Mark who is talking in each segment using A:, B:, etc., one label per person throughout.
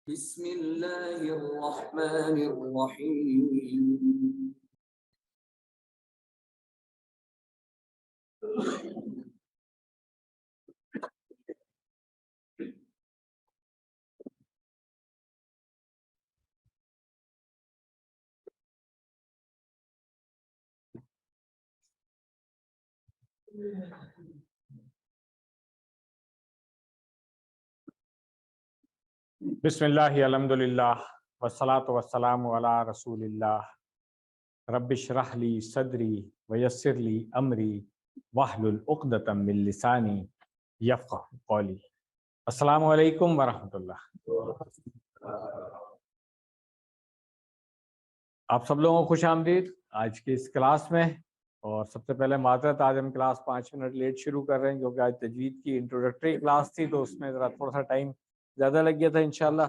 A: بسم الله الرحمن الرحيم.
B: بسم اللہ الحمدللہ والصلاة والسلام علی رسول اللہ رب اشرح لی صدری ویسر لی امری واحلل عقدۃ من لسانی یفقہوا قولی۔ السلام علیکم ورحمۃ اللہ۔ آپ سب لوگوں کو خوش آمدید آج کی اس کلاس میں، اور سب سے پہلے معذرت، آج ہم کلاس 5 منٹ لیٹ شروع کر رہے ہیں کیونکہ آج تجوید کی انٹروڈکٹری کلاس تھی، تو اس میں ذرا تھوڑا سا ٹائم زیادہ لگ گیا تھا۔ انشاءاللہ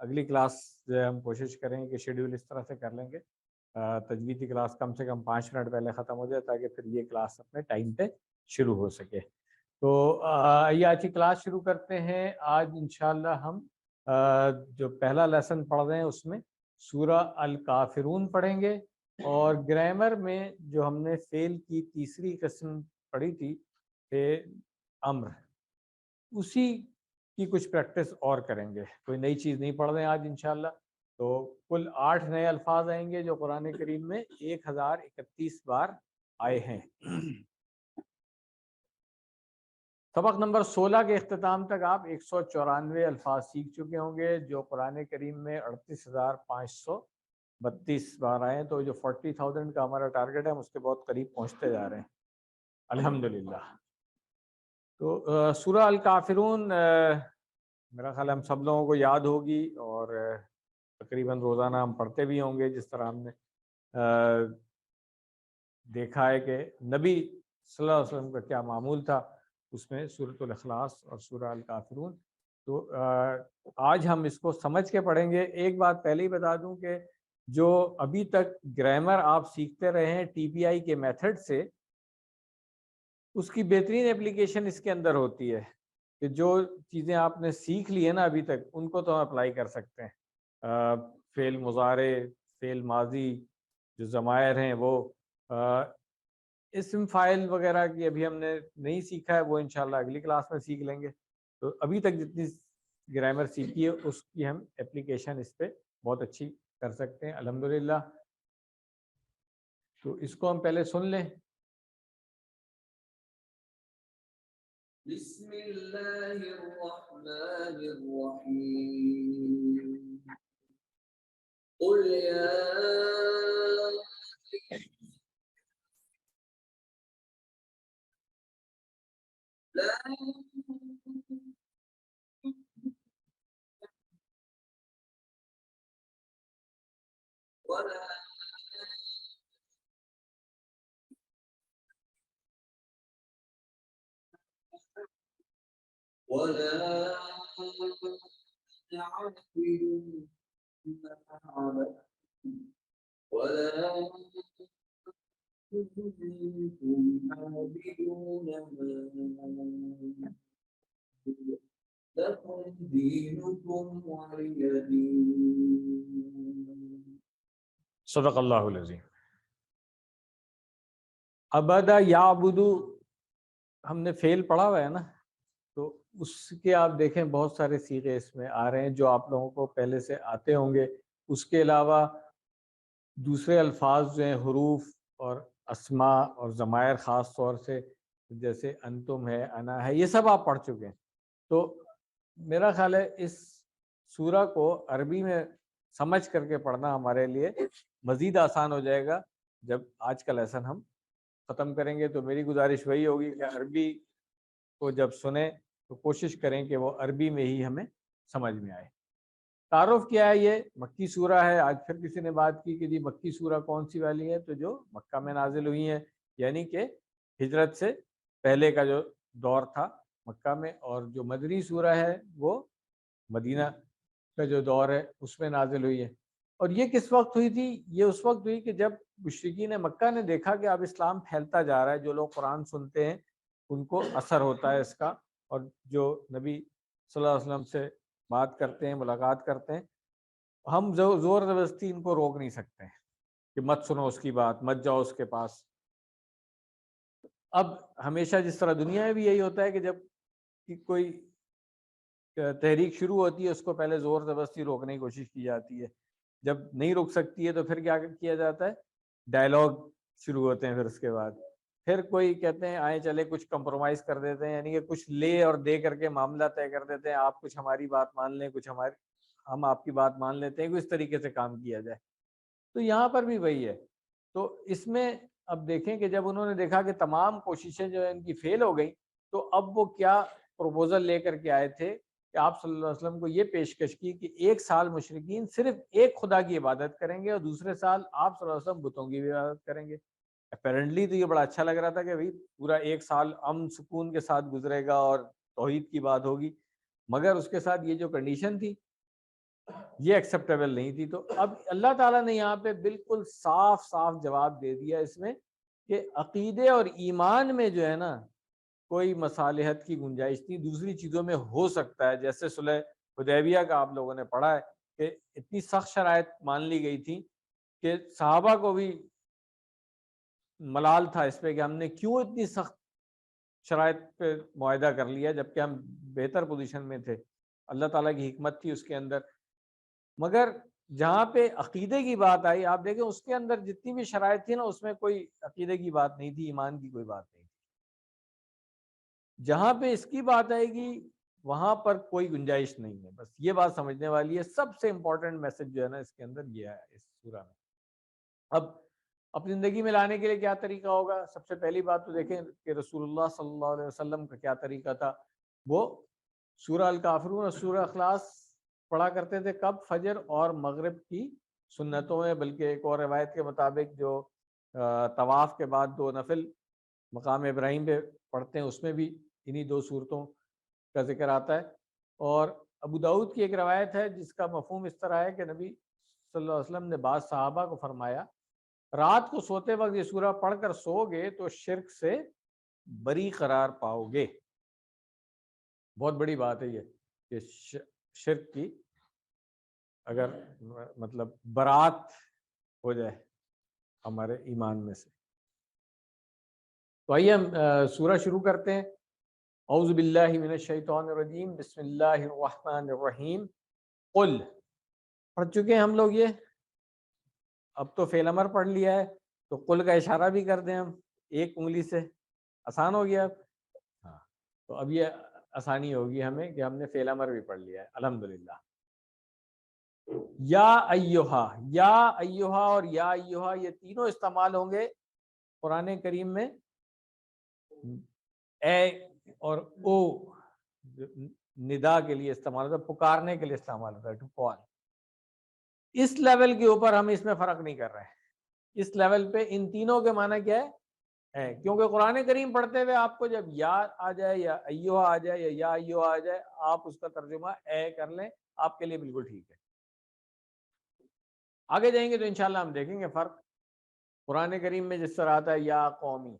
B: اگلی کلاس جو ہے ہم کوشش کریں گے کہ شیڈیول اس طرح سے کر لیں گے تجوید کی کلاس کم سے کم 5 منٹ پہلے ختم ہو جائے تاکہ پھر یہ کلاس اپنے ٹائم پہ شروع ہو سکے۔ تو یہ آج کی کلاس شروع کرتے ہیں۔ آج انشاءاللہ ہم جو پہلا لیسن پڑھ رہے ہیں اس میں سورہ الکافرون پڑھیں گے، اور گرامر میں جو ہم نے فعل کی تیسری قسم پڑھی تھی فعل امر، اسی کی کچھ پریکٹس اور کریں گے، کوئی نئی چیز نہیں پڑھ رہے ہیں آج انشاءاللہ۔ تو کل 8 نئے الفاظ آئیں گے جو قرآن کریم میں 1031 بار آئے ہیں۔ سبق نمبر 16 کے اختتام تک آپ 194 الفاظ سیکھ چکے ہوں گے جو قرآن کریم میں 38,532 بار آئے ہیں، تو جو 40,000 کا ہمارا ٹارگٹ ہے ہم اس کے بہت قریب پہنچتے جا رہے ہیں الحمدللہ۔ تو سورہ الکافرون میرا خیال ہے ہم سب لوگوں کو یاد ہوگی، اور تقریباً روزانہ ہم پڑھتے بھی ہوں گے، جس طرح ہم نے دیکھا ہے کہ نبی صلی اللہ علیہ وسلم کا کیا معمول تھا اس میں سورۃ الاخلاص اور سورہ الکافرون۔ تو آج ہم اس کو سمجھ کے پڑھیں گے۔ ایک بات پہلے ہی بتا دوں کہ جو ابھی تک گرامر آپ سیکھتے رہے ہیں ٹی پی آئی کے میتھڈ سے، اس کی بہترین اپلیکیشن اس کے اندر ہوتی ہے کہ جو چیزیں آپ نے سیکھ لی ہیں نا ابھی تک، ان کو تو ہم اپلائی کر سکتے ہیں۔ فعل مضارع، فعل ماضی، جو ضمائر ہیں وہ، اسم فاعل وغیرہ کی ابھی ہم نے نہیں سیکھا ہے، وہ انشاءاللہ اگلی کلاس میں سیکھ لیں گے۔ تو ابھی تک جتنی گرامر سیکھی ہے اس کی ہم اپلیکیشن اس پہ بہت اچھی کر سکتے ہیں الحمدللہ۔ تو اس کو ہم پہلے سن لیں۔
A: بسم الله الرحمن الرحيم. قل يا لا ولا ولا تعبدوا ما عبدتم ولا كنتم عابدون ما لكم دينكم ولي دين.
B: صدق اللہ العظیم۔ عبدہ یعبدو ہم نے فعل پڑھا ہوا ہے نا، تو اس کے آپ دیکھیں بہت سارے صیغے اس میں آ رہے ہیں جو آپ لوگوں کو پہلے سے آتے ہوں گے۔ اس کے علاوہ دوسرے الفاظ جو ہیں حروف اور اسماء اور ضمائر، خاص طور سے جیسے انتم ہے، انا ہے، یہ سب آپ پڑھ چکے ہیں۔ تو میرا خیال ہے اس سورہ کو عربی میں سمجھ کر کے پڑھنا ہمارے لیے مزید آسان ہو جائے گا جب آج کا لیسن ہم ختم کریں گے۔ تو میری گزارش وہی ہوگی کہ عربی کو جب سنیں تو کوشش کریں کہ وہ عربی میں ہی ہمیں سمجھ میں آئے۔ تعارف کیا ہے، یہ مکی سورہ ہے۔ آج پھر کسی نے بات کی کہ جی مکی سورہ کون سی والی ہے، تو جو مکہ میں نازل ہوئی ہیں، یعنی کہ ہجرت سے پہلے کا جو دور تھا مکہ میں، اور جو مدنی سورہ ہے وہ مدینہ کا جو دور ہے اس میں نازل ہوئی ہے۔ اور یہ کس وقت ہوئی تھی؟ یہ اس وقت ہوئی کہ جب مشرکین مکہ نے دیکھا کہ اب اسلام پھیلتا جا رہا ہے، جو لوگ قرآن سنتے ہیں ان کو اثر ہوتا ہے اس کا، اور جو نبی صلی اللہ علیہ وسلم سے بات کرتے ہیں, ملاقات کرتے ہیں, ہم زور زبردستی ان کو روک نہیں سکتے کہ مت سنو اس کی بات, مت جاؤ اس کے پاس. اب ہمیشہ جس طرح دنیا میں بھی یہی ہوتا ہے کہ جب کوئی تحریک شروع ہوتی ہے اس کو پہلے زور زبردستی روکنے کی کوشش کی جاتی ہے, جب نہیں رک سکتی ہے تو پھر کیا کیا جاتا ہے, ڈائلاگ شروع ہوتے ہیں. پھر اس کے بعد پھر کوئی کہتے ہیں آئیں چلے کچھ کمپرومائز کر دیتے ہیں, یعنی کہ کچھ لے اور دے کر کے معاملہ طے کر دیتے ہیں, آپ کچھ ہماری بات مان لیں, کچھ ہم آپ کی بات مان لیتے ہیں, کہ اس طریقے سے کام کیا جائے. تو یہاں پر بھی وہی ہے. تو اس میں اب دیکھیں کہ جب انہوں نے دیکھا کہ تمام کوششیں جو ہیں ان کی فیل ہو گئیں, تو اب وہ کیا پروپوزل لے کر کے آئے تھے کہ آپ صلی اللہ علیہ وسلم کو یہ پیشکش کی کہ 1 سال مشرکین صرف ایک خدا کی عبادت کریں گے اور دوسرے سال آپ صلی اللہ علیہ وسلم بتوں کی بھی عبادت کریں گے. اپیرنٹلی تو یہ بڑا اچھا لگ رہا تھا کہ بھائی پورا 1 سال امن سکون کے ساتھ گزرے گا اور توحید کی بات ہوگی, مگر اس کے ساتھ یہ جو کنڈیشن تھی یہ ایکسیپٹیبل نہیں تھی. تو اب اللہ تعالیٰ نے یہاں پہ بالکل صاف صاف جواب دے دیا اس میں کہ عقیدے اور ایمان میں جو ہے نا کوئی مصالحت کی گنجائش نہیں, دوسری چیزوں میں ہو سکتا ہے. جیسے صلح حدیبیہ کا آپ لوگوں نے پڑھا ہے کہ اتنی سخت شرائط مان لی گئی تھی کہ صحابہ کو بھی ملال تھا اس پہ کہ ہم نے کیوں اتنی سخت شرائط پہ معاہدہ کر لیا جبکہ ہم بہتر پوزیشن میں تھے. اللہ تعالیٰ کی حکمت تھی اس کے اندر. مگر جہاں پہ عقیدے کی بات آئی, آپ دیکھیں اس کے اندر جتنی بھی شرائط تھی نا اس میں کوئی عقیدے کی بات نہیں تھی, ایمان کی کوئی بات نہیں تھی. جہاں پہ اس کی بات آئے گی وہاں پر کوئی گنجائش نہیں ہے. بس یہ بات سمجھنے والی ہے. سب سے امپورٹنٹ میسج جو ہے نا اس کے اندر یہ ہے اس سورہ میں. اب اپنی زندگی میں لانے کے لیے کیا طریقہ ہوگا؟ سب سے پہلی بات تو دیکھیں کہ رسول اللہ صلی اللہ علیہ وسلم کا کیا طریقہ تھا. وہ سورہ الکافرون اور سورہ اخلاص پڑھا کرتے تھے. کب؟ فجر اور مغرب کی سنتوں میں. بلکہ ایک اور روایت کے مطابق جو طواف کے بعد 2 نفل مقام ابراہیم پہ پڑھتے ہیں اس میں بھی انہی 2 صورتوں کا ذکر آتا ہے. اور ابو داؤد کی ایک روایت ہے جس کا مفہوم اس طرح ہے کہ نبی صلی اللہ علیہ وسلم نے بعض صحابہ کو فرمایا رات کو سوتے وقت یہ سورہ پڑھ کر سو گے تو شرک سے بری قرار پاؤ گے. بہت بڑی بات ہے یہ کہ شرک کی اگر مطلب برات ہو جائے ہمارے ایمان میں سے. تو آئیے ہم سورہ شروع کرتے ہیں. اعوذ باللہ من الشیطان الرجیم, بسم اللہ الرحمن الرحیم. قل پڑھ چکے ہیں ہم لوگ یہ, اب تو فعل امر پڑھ لیا ہے تو قل کا اشارہ بھی کر دیں ہم ایک انگلی سے, آسان ہو گیا. ہاں تو اب یہ آسانی ہوگی ہمیں کہ ہم نے فعل امر بھی پڑھ لیا ہے الحمدللہ. یا ایہا, یا ایہا اور یا ایہا یہ تینوں استعمال ہوں گے قرآن کریم میں. اے اور او ندا کے لیے استعمال ہوتا ہے, پکارنے کے لیے استعمال ہوتا ہے, ٹو کال. اس لیول کے اوپر ہم اس میں فرق نہیں کر رہے ہیں. اس لیول پہ ان تینوں کے معنی کیا ہے, کیونکہ قرآن کریم پڑھتے ہوئے آپ کو جب یا آ جائے یا ایوہ آ جائے یا ایوہ آ جائے آپ اس کا ترجمہ اے کر لیں, آپ کے لیے بالکل ٹھیک ہے. آگے جائیں گے تو انشاءاللہ ہم دیکھیں گے فرق. قرآن کریم میں جس طرح آتا ہے یا قومی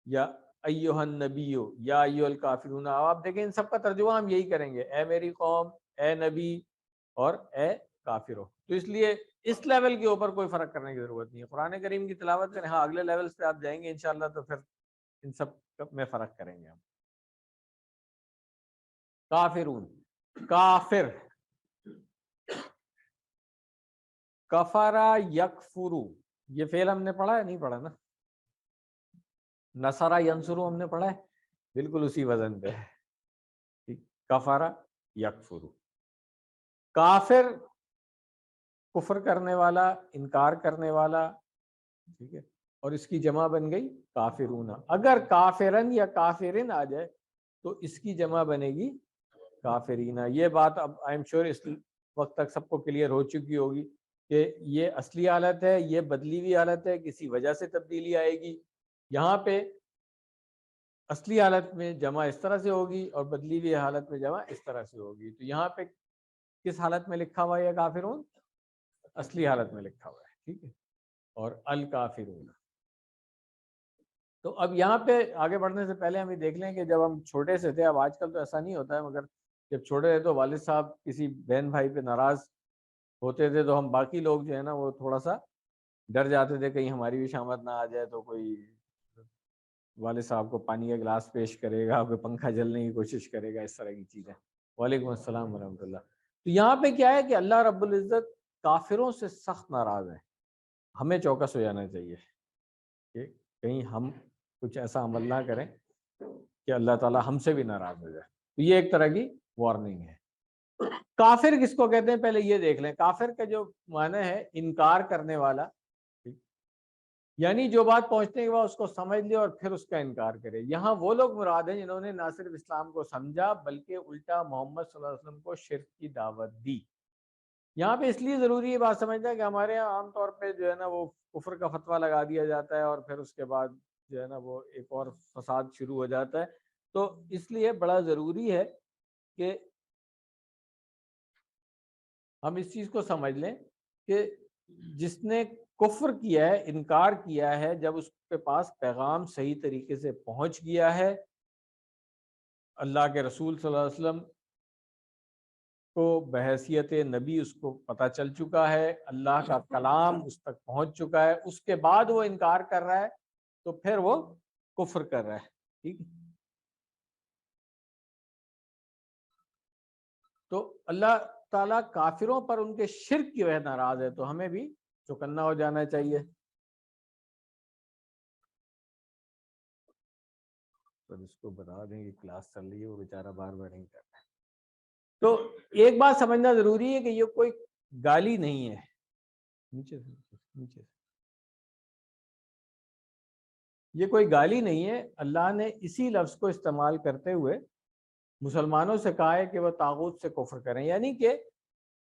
B: یا ایوہ النبی یا ایوہ الکافرون, آپ دیکھیں ان سب کا ترجمہ ہم یہی کریں گے, اے میری قوم, اے نبی اور اے کافرو. تو اس لیے اس لیول کے اوپر کوئی فرق کرنے کی ضرورت نہیں ہے. قرآن کریم کی تلاوت کریں, ہاں اگلے لیولز پہ آپ جائیں گے انشاءاللہ تو پھر ان سب میں فرق کریں گے ہم. کافرون, کافر, کفرا یکفرو, یہ فعل ہم نے پڑھا ہے نہیں پڑھا نا؟ نصرہ ینصرو ہم نے پڑھا ہے, بالکل اسی وزن پہ. کفرا یکفرو, کافر کفر کرنے والا, انکار کرنے والا, ٹھیک ہے, اور اس کی جمع بن گئی کافرون. اگر کافرن یا کافرن آ جائے تو اس کی جمع بنے گی کافرین. یہ بات اب آئی ایم شیور اس وقت تک سب کو کلیئر ہو چکی ہوگی کہ یہ اصلی حالت ہے, یہ بدلی ہوئی حالت ہے, کسی وجہ سے تبدیلی آئے گی. یہاں پہ اصلی حالت میں جمع اس طرح سے ہوگی اور بدلی ہوئی حالت میں جمع اس طرح سے ہوگی. تو یہاں پہ کس حالت میں لکھا ہوا ہے کافرون؟ اصلی حالت میں لکھا ہوا ہے, ٹھیک ہے. اور الکافرون. تو اب یہاں پہ آگے بڑھنے سے پہلے ہم یہ دیکھ لیں کہ جب ہم چھوٹے سے تھے, اب آج کل تو ایسا نہیں ہوتا ہے, مگر جب چھوٹے تھے تو والد صاحب کسی بہن بھائی پہ ناراض ہوتے تھے تو ہم باقی لوگ جو ہے نا وہ تھوڑا سا ڈر جاتے تھے کہیں ہماری بھی شامت نہ آ جائے تو کوئی والد صاحب کو پانی کا گلاس پیش کرے گا، کوئی پنکھا جلنے کی کوشش کرے گا، اس طرح کی چیزیں۔ وعلیکم السلام ورحمۃ اللہ۔ تو یہاں پہ کیا ہے کہ اللہ رب العزت کافروں سے سخت ناراض ہے، ہمیں چوکس ہو جانا چاہیے کہ کہیں ہم کچھ ایسا عمل نہ کریں کہ اللہ تعالیٰ ہم سے بھی ناراض ہو جائے۔ تو یہ ایک طرح کی وارننگ ہے۔ کافر کس کو کہتے ہیں پہلے یہ دیکھ لیں۔ کافر کا جو معنی ہے انکار کرنے والا، یعنی جو بات پہنچنے کے بعد اس کو سمجھ لے اور پھر اس کا انکار کرے۔ یہاں وہ لوگ مراد ہیں جنہوں نے نہ صرف اسلام کو سمجھا بلکہ الٹا محمد صلی اللہ علیہ وسلم کو شرک کی دعوت دی۔ یہاں پہ اس لیے ضروری ہے بات سمجھنا ہے کہ ہمارے یہاں عام طور پہ جو ہے نا وہ کفر کا فتویٰ لگا دیا جاتا ہے اور پھر اس کے بعد جو ہے نا وہ ایک اور فساد شروع ہو جاتا ہے۔ تو اس لیے بڑا ضروری ہے کہ ہم اس چیز کو سمجھ لیں کہ جس نے کفر کیا ہے، انکار کیا ہے، جب اس کے پاس پیغام صحیح طریقے سے پہنچ گیا ہے، اللہ کے رسول صلی اللہ علیہ وسلم کو بحیثیت نبی اس کو پتہ چل چکا ہے، اللہ کا کلام اس تک پہنچ چکا ہے، اس کے بعد وہ انکار کر رہا ہے تو پھر وہ کفر کر رہا ہے۔ ٹھیک ہے، تو اللہ تعالیٰ کافروں پر ان کے شرک کی وجہ ناراض ہے، تو ہمیں بھی چوکنا ہو جانا چاہیے۔ تو اس کو بتا دیں کہ کلاس چل رہی ہے، وہ بیچارہ بار بار نہیں کر رہا ہے۔ تو ایک بات سمجھنا ضروری ہے کہ یہ کوئی گالی نہیں ہے، نیچے سے یہ کوئی گالی نہیں ہے۔ اللہ نے اسی لفظ کو استعمال کرتے ہوئے مسلمانوں سے کہا ہے کہ وہ طاغوت سے کفر کریں، یعنی کہ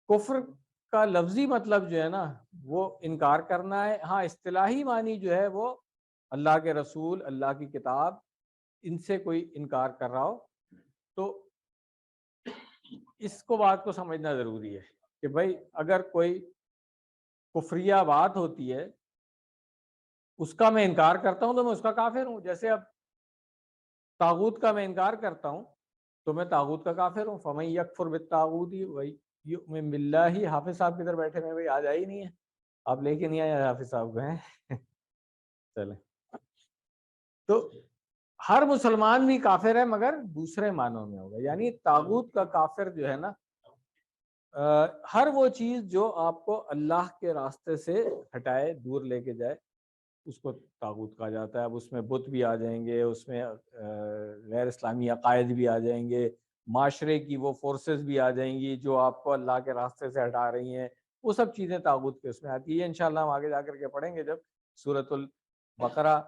B: کفر کا لفظی مطلب جو ہے نا وہ انکار کرنا ہے۔ ہاں اصطلاحی معنی جو ہے وہ اللہ کے رسول، اللہ کی کتاب، ان سے کوئی انکار کر رہا ہو تو اس کو بات کو سمجھنا ضروری ہے کہ بھائی اگر کوئی کفریہ بات ہوتی ہے اس کا میں انکار کرتا ہوں تو میں اس کا کافر ہوں۔ جیسے اب طاغوت کا میں انکار کرتا ہوں تو میں طاغوت کا کافر ہوں۔ فَمَن يَكْفُرْ بِالطَّاغُوتِ وَيُؤْمِن بِاللَّهِ۔ حافظ صاحب کدھر بیٹھے ہیں بھائی؟ آج آئی نہیں ہے، آپ لے کے نہیں آئے حافظ صاحب کو ہیں؟ چلیں، تو ہر مسلمان بھی کافر ہے مگر دوسرے معنوں میں ہوگا، یعنی طاغوت کا کافر جو ہے نا ہر وہ چیز جو آپ کو اللہ کے راستے سے ہٹائے، دور لے کے جائے، اس کو طاغوت کہا جاتا ہے۔ اب اس میں بت بھی آ جائیں گے، اس میں غیر اسلامی عقائد بھی آ جائیں گے، معاشرے کی وہ فورسز بھی آ جائیں گی جو آپ کو اللہ کے راستے سے ہٹا رہی ہیں، وہ سب چیزیں طاغوت کے اس میں آتی ہیں۔ انشاءاللہ ہم آگے جا کر کے پڑھیں گے جب سورۃ البقرہ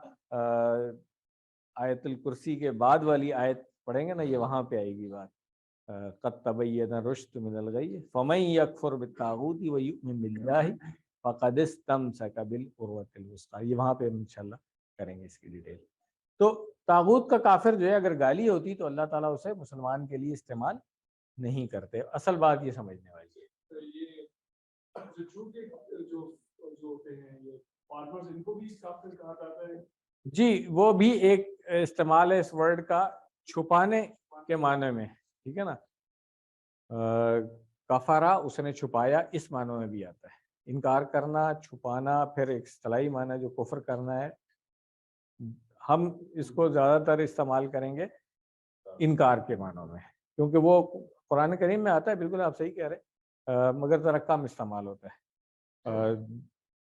B: آیت الکرسی کے بعد والی آیت پڑھیں گے نا، یہ وہاں پہ آئے گی بات، قد تبین الرشد من الغی فمن یکفر بالطاغوت ویؤمن باللہ فقد استمسک بالعروۃ الوثقی۔ یہ وہاں پہ ہم انشاءاللہ کریں گے اس کی ڈیٹیل۔ تو طاغوت کا کافر جو ہے اگر گالی ہوتی تو اللہ تعالیٰ اسے مسلمان کے لیے استعمال نہیں کرتے۔ اصل بات یہ سمجھنے والی ہے۔ جی وہ بھی ایک استعمال ہے اس ورڈ کا، چھپانے کے معنی میں، ٹھیک ہے نا۔ کفارہ اس نے چھپایا، اس معنی میں بھی آتا ہے، انکار کرنا، چھپانا۔ پھر ایک اصطلاحی معنی جو کفر کرنا ہے، ہم اس کو زیادہ تر استعمال کریں گے انکار کے معنوں میں، کیونکہ وہ قرآن کریم میں آتا ہے، بالکل آپ صحیح کہہ رہے، مگر ذرا کم استعمال ہوتا ہے۔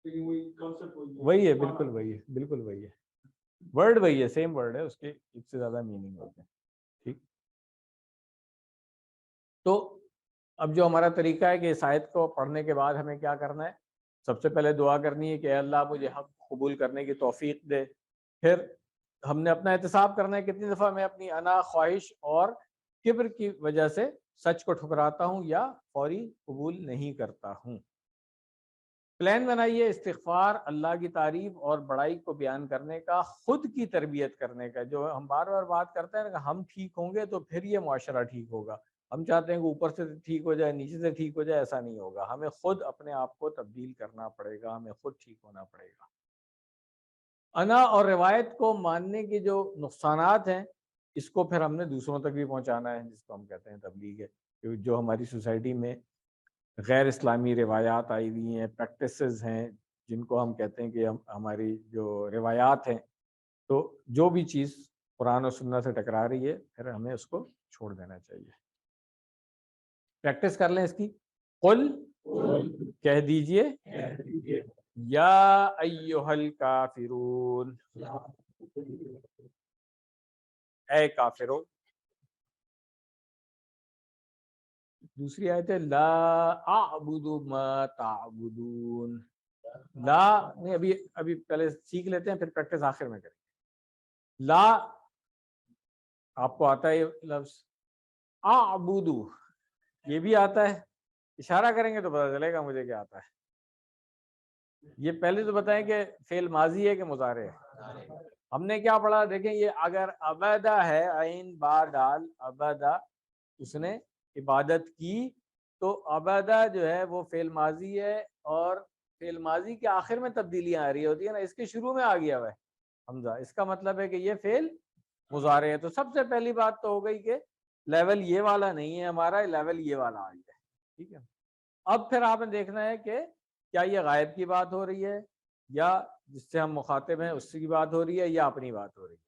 B: وہی ہے، بالکل وہی ہے، بالکل وہی ہے، ورڈ وہی ہے، سیم ورڈ ہے، اس کے ایک سے زیادہ میننگ ہوتے ہیں۔ ٹھیک، تو اب جو ہمارا طریقہ ہے کہ اس آیت کو پڑھنے کے بعد ہمیں کیا کرنا ہے، سب سے پہلے دعا کرنی ہے کہ اے اللہ مجھے حق قبول کرنے کی توفیق دے۔ پھر ہم نے اپنا احتساب کرنا ہے کتنی دفعہ میں اپنی انا، خواہش اور کبر کی وجہ سے سچ کو ٹھکراتا ہوں یا فوری قبول نہیں کرتا ہوں۔ پلان بنائیے استغفار، اللہ کی تعریف اور بڑائی کو بیان کرنے کا، خود کی تربیت کرنے کا۔ جو ہم بار بار بات کرتے ہیں کہ ہم ٹھیک ہوں گے تو پھر یہ معاشرہ ٹھیک ہوگا۔ ہم چاہتے ہیں کہ اوپر سے ٹھیک ہو جائے، نیچے سے ٹھیک ہو جائے، ایسا نہیں ہوگا۔ ہمیں خود اپنے آپ کو تبدیل کرنا پڑے گا، ہمیں خود ٹھیک ہونا پڑے گا۔ انا اور روایت کو ماننے کے جو نقصانات ہیں اس کو پھر ہم نے دوسروں تک بھی پہنچانا ہے، جس کو ہم کہتے ہیں تبلیغ ہے، کہ جو ہماری سوسائٹی میں غیر اسلامی روایات آئی ہوئی ہیں، پریکٹسز ہیں، جن کو ہم کہتے ہیں کہ ہماری جو روایات ہیں، تو جو بھی چیز قرآن و سنت سے ٹکرا رہی ہے پھر ہمیں اس کو چھوڑ دینا چاہیے۔ پریکٹس کر لیں اس کی۔ قل کہہ دیجئے یا ایھا الکافرون، اے کافروں۔ دوسری آیت ہے لا اعبد ما تعبدون، لا نہیں، ابھی پہلے سیکھ لیتے ہیں پھر پریکٹس آخر میں کریں گے۔ لا آپ کو آتا ہے یہ لفظ، اعبدو یہ بھی آتا ہے، اشارہ کریں گے تو پتہ چلے گا مجھے کیا آتا ہے۔ یہ پہلے تو بتائیں کہ فعل ماضی ہے کہ مضارع ہے۔ ہم نے کیا پڑھا دیکھیں، یہ اگر عبدہ ہے، عین با ڈال عبدہ، اس نے عبادت کی، تو عبدہ جو ہے وہ فعل ماضی ہے، اور فعل ماضی کے آخر میں تبدیلیاں آ رہی ہوتی ہیں نا، اس کے شروع میں آ گیا ہوا ہے حمزہ، اس کا مطلب ہے کہ یہ فعل مضارع ہے۔ تو سب سے پہلی بات تو ہو گئی کہ لیول یہ والا نہیں ہے ہمارا، لیول یہ والا آ گیا ہے، ٹھیک ہے۔ اب پھر آپ نے دیکھنا ہے کہ کیا یہ غائب کی بات ہو رہی ہے، یا جس سے ہم مخاطب ہیں اس کی بات ہو رہی ہے، یا اپنی بات ہو رہی ہے،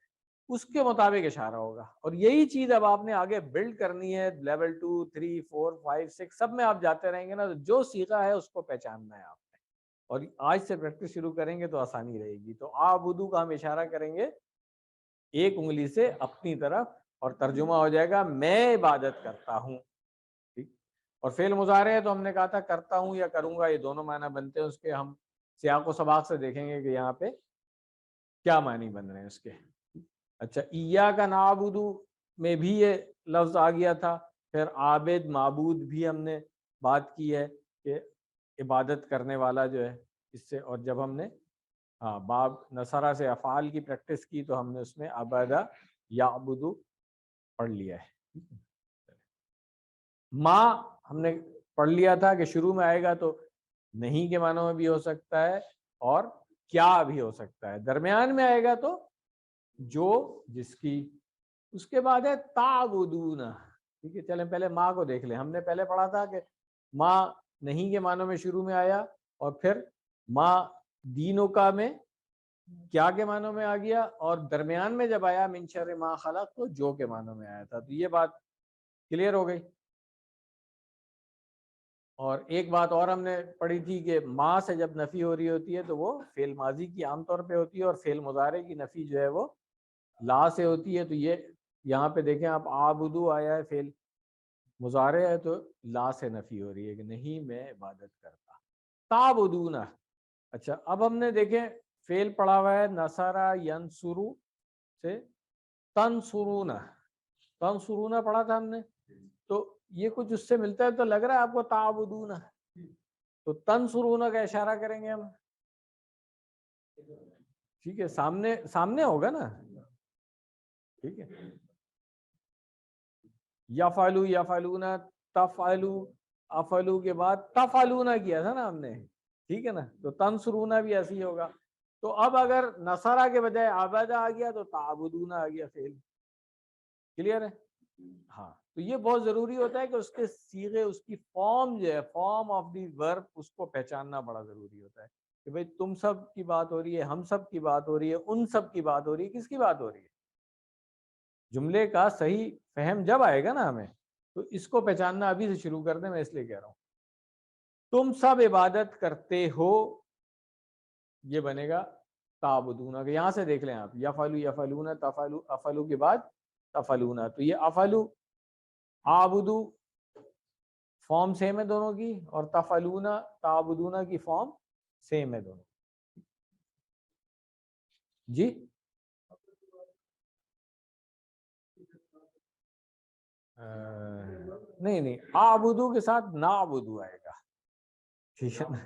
B: اس کے مطابق اشارہ ہوگا۔ اور یہی چیز اب آپ نے آگے بلڈ کرنی ہے، لیول 2 3 4 5 6 سب میں آپ جاتے رہیں گے نا، تو جو صیغہ ہے اس کو پہچاننا ہے آپ نے، اور آج سے پریکٹس شروع کریں گے تو آسانی رہے گی۔ تو آبدو کا ہم اشارہ کریں گے ایک انگلی سے اپنی طرف، اور ترجمہ ہو جائے گا میں عبادت کرتا ہوں، ٹھیک۔ اور فعل مضارع ہے تو ہم نے کہا تھا کرتا ہوں یا کروں گا، یہ دونوں معنی بنتے ہیں اس کے، ہم سیاق و سباق سے دیکھیں گے کہ یہاں پہ کیا معنی بن رہے ہیں اس کے۔ اچھا، ایاک نعبد میں بھی یہ لفظ آ گیا تھا، پھر عابد معبود بھی ہم نے بات کی ہے کہ عبادت کرنے والا جو ہے اس سے، اور جب ہم نے باب نصرہ سے افعال کی پریکٹس کی تو ہم نے اس میں عبادہ یعبدو پڑھ لیا ہے۔ ما ہم نے پڑھ لیا تھا کہ شروع میں آئے گا تو نہیں کے معنوں میں بھی ہو سکتا ہے، اور کیا بھی ہو سکتا ہے، درمیان میں آئے گا تو جو جس کی۔ اس کے بعد ہے تعبدون، ٹھیک ہے۔ چلیں پہلے ماں کو دیکھ لیں، ہم نے پہلے پڑھا تھا کہ ماں نہیں کے معنوں میں شروع میں آیا، اور پھر ماں دینوں کا میں کیا کے معنوں میں آ گیا، اور درمیان میں جب آیا من شر ما خلق تو جو کے معنوں میں آیا تھا۔ تو یہ بات کلیئر ہو گئی۔ اور ایک بات اور ہم نے پڑھی تھی کہ ماں سے جب نفی ہو رہی ہوتی ہے تو وہ فعل ماضی کی عام طور پہ ہوتی ہے، اور فعل مضارع کی نفی جو ہے وہ لا سے ہوتی ہے۔ تو یہ یہاں پہ دیکھیں آپ، آبدو آیا ہے فعل مضارع ہے تو لا سے نفی ہو رہی ہے کہ نہیں میں عبادت کرتا۔ تعبدون، اچھا اب ہم نے دیکھیں فعل پڑھا ہوا ہے نصرہ ینصرو سے تنصرون، تنصرون پڑھا تھا ہم نے، تو یہ کچھ اس سے ملتا ہے تو لگ رہا ہے آپ کو تعبدون، تو تنصرون کا اشارہ کریں گے ہم، ٹھیک ہے، سامنے ہوگا نا، ٹھیک ہے۔ یفعلو یفعلون تفعلو، افعلو کے بعد تفعلون کیا تھا نا ہم نے، ٹھیک ہے نا، تو تنصرون بھی ایسے ہی ہوگا۔ تو اب اگر نصرہ کے بجائے عبادہ آ گیا تو تعبدون آ گیا فعل، کلیئر ہے؟ ہاں، تو یہ بہت ضروری ہوتا ہے کہ اس کے صیغے، اس کی فارم جو ہے، فارم آف دی ورب، اس کو پہچاننا بڑا ضروری ہوتا ہے کہ بھئی تم سب کی بات ہو رہی ہے، ہم سب کی بات ہو رہی ہے، ان سب کی بات ہو رہی ہے، کس کی بات ہو رہی ہے؟ جملے کا صحیح فہم جب آئے گا نا ہمیں، تو اس کو پہچاننا ابھی سے شروع کر دیں، میں اس لیے کہہ رہا ہوں تم سب عبادت کرتے ہو، یہ بنے گا تعبدون، کہ یہاں سے دیکھ لیں آپ، یفعلو یفعلون تفعلو، افعلو کے بعد تفعلون، تو یہ افعلو عابدو فارم سیم ہے دونوں کی، اور تفعلون تعبدون کی فارم سیم ہے دونوں جی۔ نہیں، آبدو کے ساتھ نعبدو آئے گا، ٹھیک ہے نا،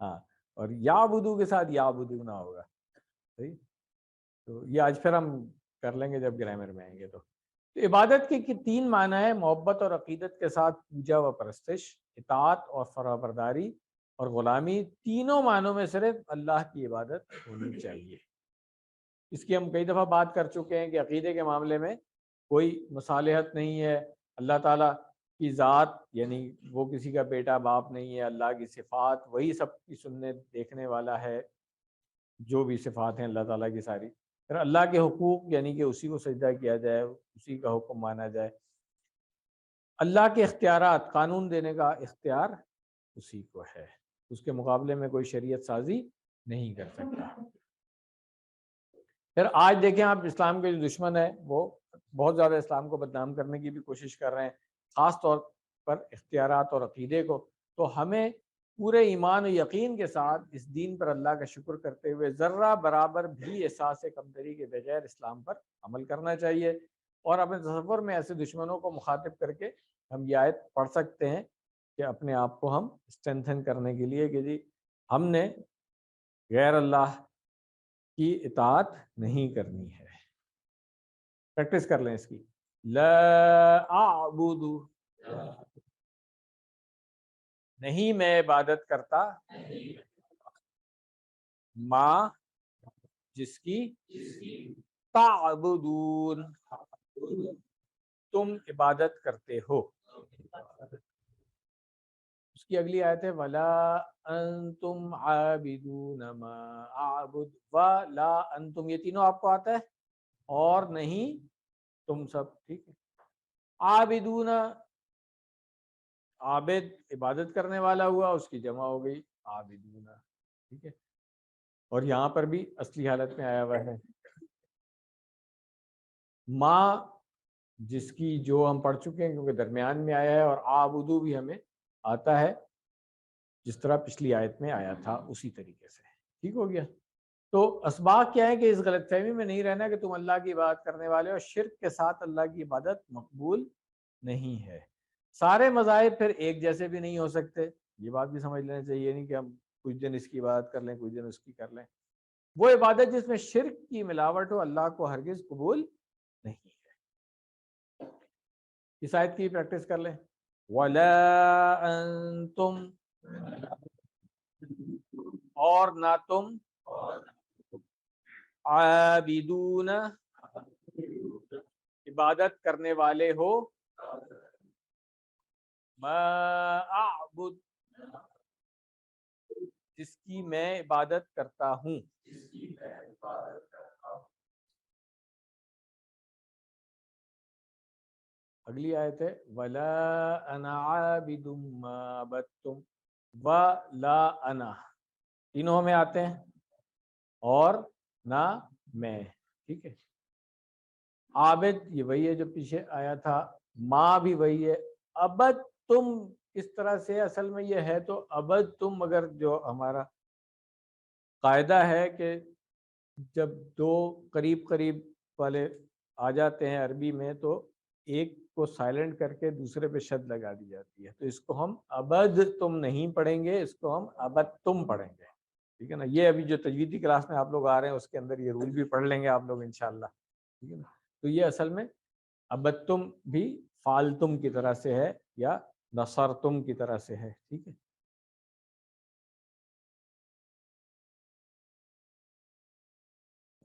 B: ہاں، اور یعبدو کے ساتھ یعبدو نہ ہوگا، صحیح۔ تو یہ آج پھر ہم کر لیں گے جب گرامر میں آئیں گے۔ تو عبادت کے 3 معنی ہے، محبت اور عقیدت کے ساتھ پوجا و پرستش، اطاعت اور فرمانبرداری اور غلامی، تینوں معنوں میں صرف اللہ کی عبادت ہونی چاہیے۔ اس کی ہم کئی دفعہ بات کر چکے ہیں کہ عقیدے کے معاملے میں کوئی مصالحت نہیں ہے، اللہ تعالیٰ کی ذات یعنی وہ کسی کا بیٹا باپ نہیں ہے، اللہ کی صفات وہی سب کی سننے دیکھنے والا ہے، جو بھی صفات ہیں اللہ تعالیٰ کی ساری، پھر اللہ کے حقوق یعنی کہ اسی کو سجدہ کیا جائے، اسی کا حکم مانا جائے، اللہ کے اختیارات قانون دینے کا اختیار اسی کو ہے، اس کے مقابلے میں کوئی شریعت سازی نہیں کر سکتا۔ پھر آج دیکھیں آپ اسلام کے جو دشمن ہیں وہ بہت زیادہ اسلام کو بدنام کرنے کی بھی کوشش کر رہے ہیں، خاص طور پر اختیارات اور عقیدے کو، تو ہمیں پورے ایمان و یقین کے ساتھ اس دین پر اللہ کا شکر کرتے ہوئے ذرہ برابر بھی احساس کمتری کے بغیر اسلام پر عمل کرنا چاہیے، اور اپنے تصور میں ایسے دشمنوں کو مخاطب کر کے ہم یہ آیت پڑھ سکتے ہیں کہ اپنے آپ کو ہم اسٹرینتھن کرنے کے لیے کہ جی ہم نے غیر اللہ کی اطاعت نہیں کرنی ہے۔ پریکٹس کر لیں اس کی، لا اعبد، نہیں میں عبادت کرتا، ما جس کی، تعبدون تم عبادت کرتے ہو۔ اس کی اگلی آیت ہے ولا انتم عابدون ما اعبد، ولا انتم، یہ تینوں آپ کو آتا ہے، اور نہیں تم سب، ٹھیک ہے۔ عابدون، عابد عبادت کرنے والا ہوا، اس کی جمع ہو گئی عابدون، ٹھیک ہے، اور یہاں پر بھی اصلی حالت میں آیا ہوا ہے ما جس کی، جو ہم پڑھ چکے ہیں کیونکہ درمیان میں آیا ہے، اور عابدو بھی ہمیں آتا ہے جس طرح پچھلی آیت میں آیا تھا اسی طریقے سے، ٹھیک ہو گیا۔ تو اسباق کیا ہے کہ اس غلط فہمی میں نہیں رہنا کہ تم اللہ کی عبادت کرنے والے اور شرک کے ساتھ اللہ کی عبادت مقبول نہیں ہے۔ سارے مذاہب پھر ایک جیسے بھی نہیں ہو سکتے، یہ بات بھی سمجھ لینا چاہیے، نہیں کہ ہم کچھ دن اس کی عبادت کر لیں کچھ دن اس کی کر لیں۔ وہ عبادت جس میں شرک کی ملاوٹ ہو اللہ کو ہرگز قبول نہیں ہے۔ اس آیت کی پریکٹس کر لیں، وَلَا أَنْتُمْ، اور نہ تم، عابدون عبادت کرنے والے ہو، ما اعبد جس کی میں عبادت کرتا ہوں۔ اگلی آیت ہے ولا انا عابد ما عبدتم، ولا انا تینوں میں آتے ہیں، اور نہ میں، ٹھیک ہے۔ عابد یہ وہی ہے جو پیچھے آیا تھا، ماں بھی وہی ہے، ابد تم اس طرح سے اصل میں یہ ہے تو ابد تم، مگر جو ہمارا قاعدہ ہے کہ جب دو قریب قریب والے آ جاتے ہیں عربی میں تو ایک کو سائلنٹ کر کے دوسرے پہ شد لگا دی جاتی ہے، تو اس کو ہم ابد تم نہیں پڑھیں گے، اس کو ہم ابد تم پڑھیں گے، ٹھیک ہے نا۔ یہ ابھی جو تجویدی کلاس میں آپ لوگ آ رہے ہیں اس کے اندر یہ رول بھی پڑھ لیں گے آپ لوگ انشاءاللہ، ٹھیک ہے نا۔ تو یہ اصل میں ابد تم بھی فالتم کی طرح سے ہے یا نصرتم کی طرح سے ہے، ٹھیک ہے۔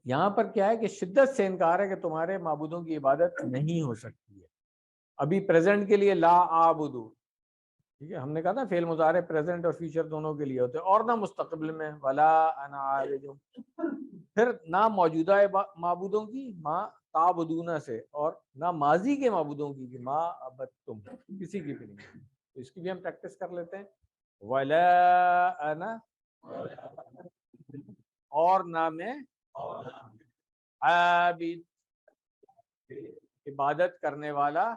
B: یہاں پر کیا ہے کہ شدت سے انکار ہے کہ تمہارے معبودوں کی عبادت نہیں ہو سکتی ہے، ابھی پریزنٹ کے لیے لا اعبدو، ٹھیک ہے، ہم نے کہا تھا فعل مضارع پریزنٹ اور فیوچر دونوں کے لیے ہوتے ہیں، اور نہ مستقبل میں ولا انا عابد، پھر نہ موجودہ معبودوں کی ما تعبدون سے، اور نہ ماضی کے معبودوں کی ما عبدتم، کسی کی بھی نہیں، تو اس کی بھی ہم پریکٹس کر لیتے ہیں، ولا انا، اور نہ میں، عابد عبادت کرنے والا،